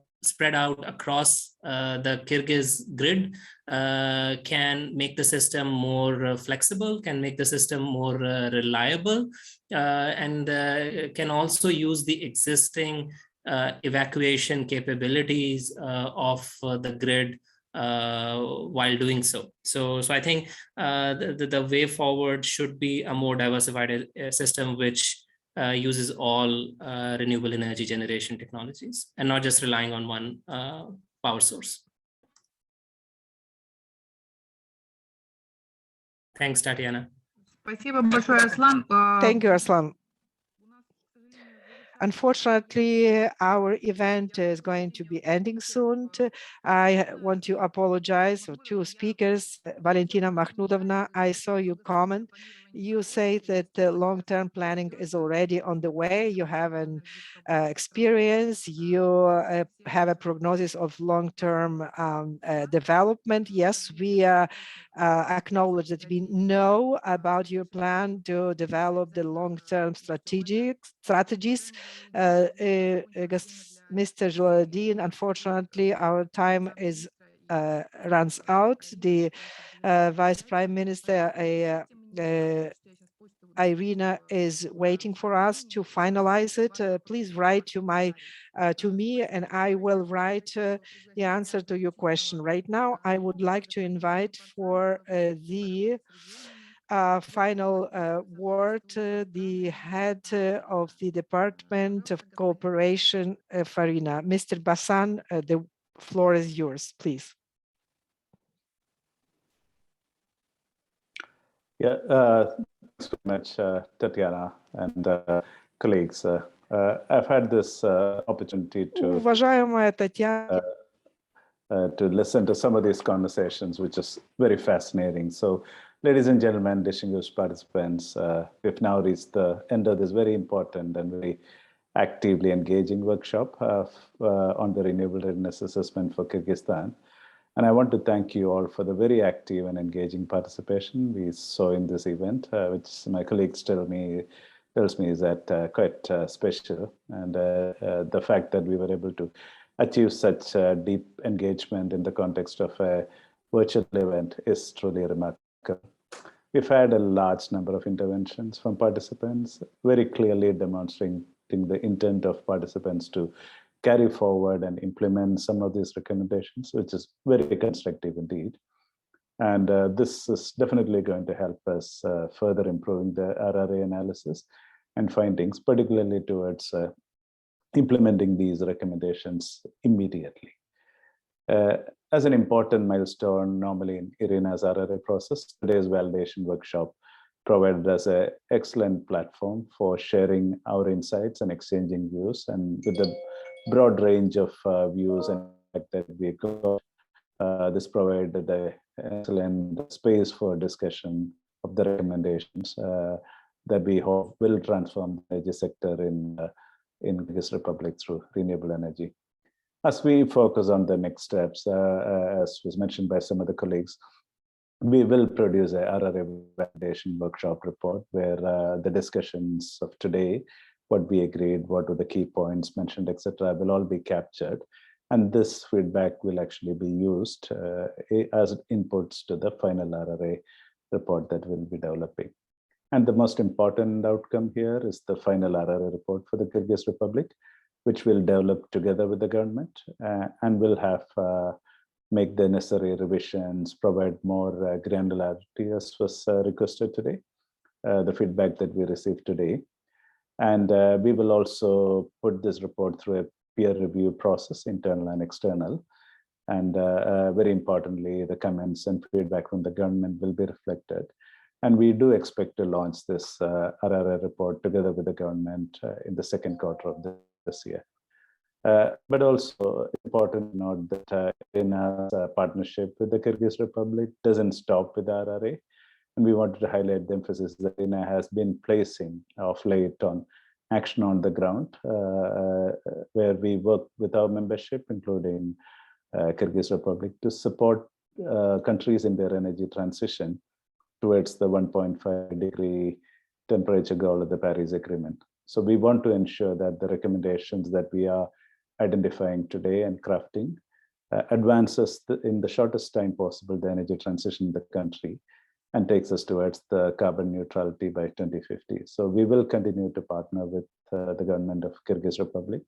Speaker 7: across the Kyrgyz grid, can make the system more flexible, can make the system more reliable, and can also use the existing evacuation capabilities of the grid while doing so. So I think the way forward should be a more diversified system, which uses all renewable energy generation technologies and not just relying on one power source. Thanks, Tatiana.
Speaker 1: Спасибо большое, Аслан.
Speaker 4: Thank you, Arslan. Unfortunately, our event is going to be ending soon. I want to apologize for two speakers. Valentina Makhmudovna, I saw your comment. You say that long-term planning is already on the way. You have an experience. You have a prognosis of long-term development. Yes, we acknowledge that we know about your plan to develop the long-term strategies. Mr. Joladin, unfortunately, our time is runs out. The Vice Prime Minister IRENA is waiting for us to finalize it. Please write to me, and I will write the answer to your question. Right now, I would like to invite for the final word, the head of the Department of Cooperation of IRENA, Mr. Basan. The floor is yours, please.
Speaker 10: Yeah, thanks very much, Tatiana and colleagues. I've had this opportunity
Speaker 4: Уважаемая Татьяна,
Speaker 10: to listen to some of these conversations, which is very fascinating. So, ladies and gentlemen, distinguished participants, we've now reached the end of this very important and very actively engaging workshop on the Renewable Readiness Assessment for Kyrgyzstan. And I want to thank you all for the very active and engaging participation we saw in this event, which my colleagues tells me is that quite special. And the fact that we were able to achieve such deep engagement in the context of a virtual event is truly remarkable. We've had a large number of interventions from participants, very clearly demonstrating the intent of participants to carry forward and implement some of these recommendations, which is very constructive indeed. And this is definitely going to help us further improving the RRA analysis and findings, particularly towards implementing these recommendations immediately. As an important milestone normally in IRENA's RRA process, today's validation workshop provided us an excellent platform for sharing our insights and exchanging views, and with the broad range of views and that we got, this provided an excellent space for discussion of the recommendations that we hope will transform the energy sector in Kyrgyz Republic through renewable energy. As we focus on the next steps, as was mentioned by some of the colleagues, we will produce a RRA validation workshop report where the discussions of today, what we agreed, what were the key points mentioned, etc., will all be captured. And this feedback will actually be used as inputs to the final RRA report that we'll be developing. And the most important outcome here is the final RRA report for the Kyrgyz Republic, which we'll develop together with the government, and will have make the necessary revisions, provide more granularity as was requested today, the feedback that we received today. And we will also put this report through a peer review process, internal and external. And very importantly, the comments and feedback from the government will be reflected. And we do expect to launch this RRA report together with the government in the second quarter of this year. But also important to note that IRENA's partnership with the Kyrgyz Republic doesn't stop with RRA. And we wanted to highlight the emphasis that IRENA has been placing of late on action on the ground, where we work with our membership, including Kyrgyz Republic, to support countries in their energy transition towards the 1.5-degree temperature goal of the Paris Agreement. So we want to ensure that the recommendations that we are identifying today and crafting advances in the shortest time possible the energy transition in the country and takes us towards the carbon neutrality by 2050. So we will continue to partner with the government of Kyrgyz Republic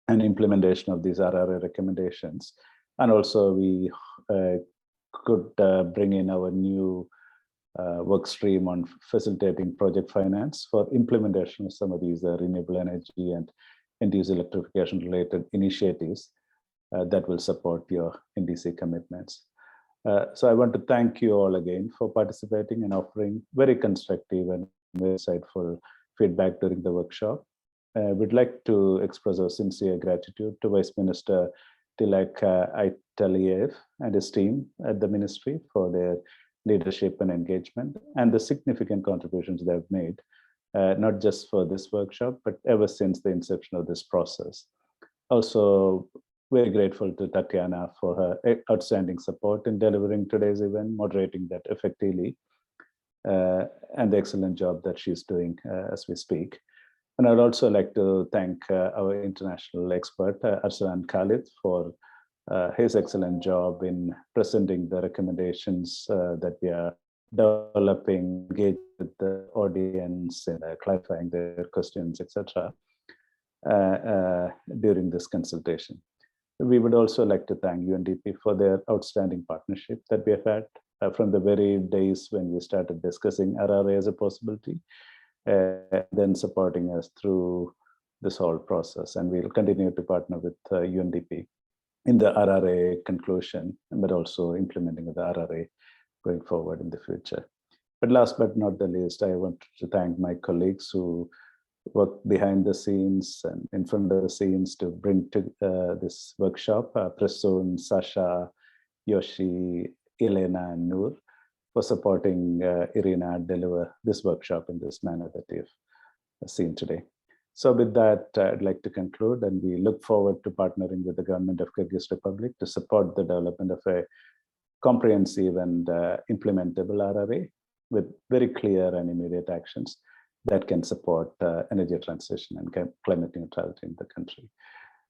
Speaker 10: and implementation of these RRA recommendations. And also we could bring in our new work stream on facilitating project finance for implementation of some of these renewable energy and end-use electrification related initiatives that will support your NDC commitments. So I want to thank you all again for participating and offering very constructive and very insightful feedback during the workshop. We'd like to express our sincere gratitude to Vice Minister Tilak Aitaliev and his team at the ministry for their leadership and engagement and the significant contributions they've made, not just for this workshop, but ever since the inception of this process. Also, very grateful to Tatiana for her outstanding support in delivering today's event, moderating that effectively, and the excellent job that she's doing as we speak. And I'd also like to thank our international expert, Arsalan Khalid, for his excellent job in presenting the recommendations that we are developing, engage with the audience, and clarifying their questions, etc. During this consultation. We would also like to thank UNDP for their outstanding partnership that we have had from the very days when we started discussing RRA as a possibility, then supporting us through this whole process. And we'll continue to partner with UNDP in the RRA conclusion, but also implementing the RRA going forward in the future. But last but not the least, I want to thank my colleagues who work behind the scenes and in front of the scenes to bring to this workshop, Prasoon, Sasha, Yoshi, Elena, and Noor, for supporting IRENA deliver this workshop in this manner that you've seen today. So with that, I'd like to conclude, and we look forward to partnering with the government of Kyrgyz Republic to support the development of a comprehensive and implementable RRA with very clear and immediate actions that can support energy transition and climate neutrality in the country.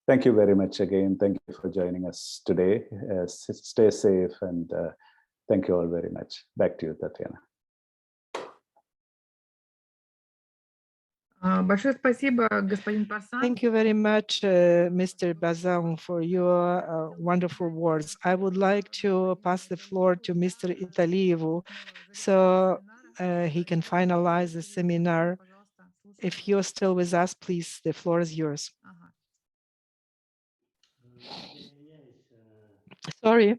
Speaker 10: Thank you very much again. Thank you for joining us today. Stay safe, and thank you all very much. Back to you, Tatiana.
Speaker 4: Thank you very much, Mr. Bazan, for your wonderful words. I would like to pass the floor to Mr. Italiev so he can finalize the seminar. If you're still with us, please, the floor is yours. Sorry.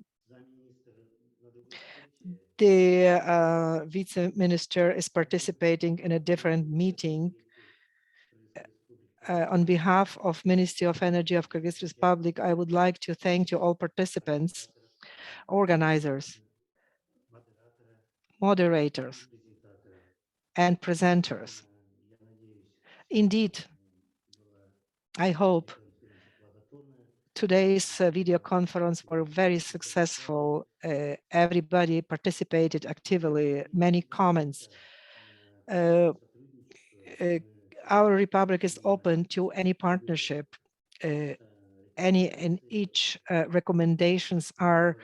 Speaker 4: The Vice Minister is participating in a different meeting. On behalf of Ministry of Energy of Kyrgyz Republic, I would like to thank you all participants, organizers, moderators, and presenters. Indeed, I hope today's video conference were very successful. Everybody participated actively, many comments. Our Republic is open to any partnership. Any and each recommendations are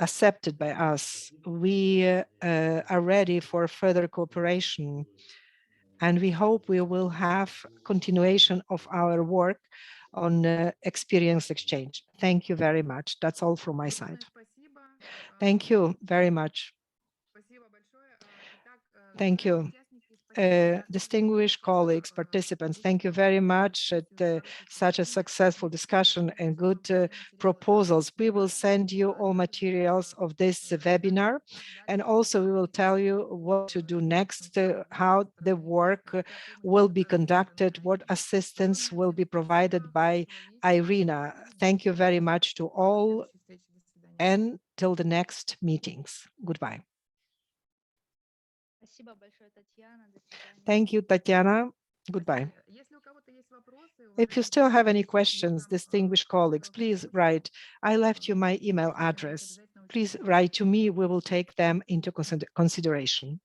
Speaker 4: accepted by us. We are ready for further cooperation, and we hope we will have continuation of our work on experience exchange. Thank you very much. That's all from my side. Thank you very much. Thank you. Distinguished colleagues, participants, thank you very much at such a successful discussion and good proposals. We will send you all materials of this webinar, and also we will tell you what to do next, how the work will be conducted, what assistance will be provided by IRENA. Thank you very much to all, and till the next meetings. Goodbye. Thank you, Tatiana. Goodbye. If you still have any questions, distinguished colleagues, please write. I left you my email address. Please write to me. We will take them into consideration.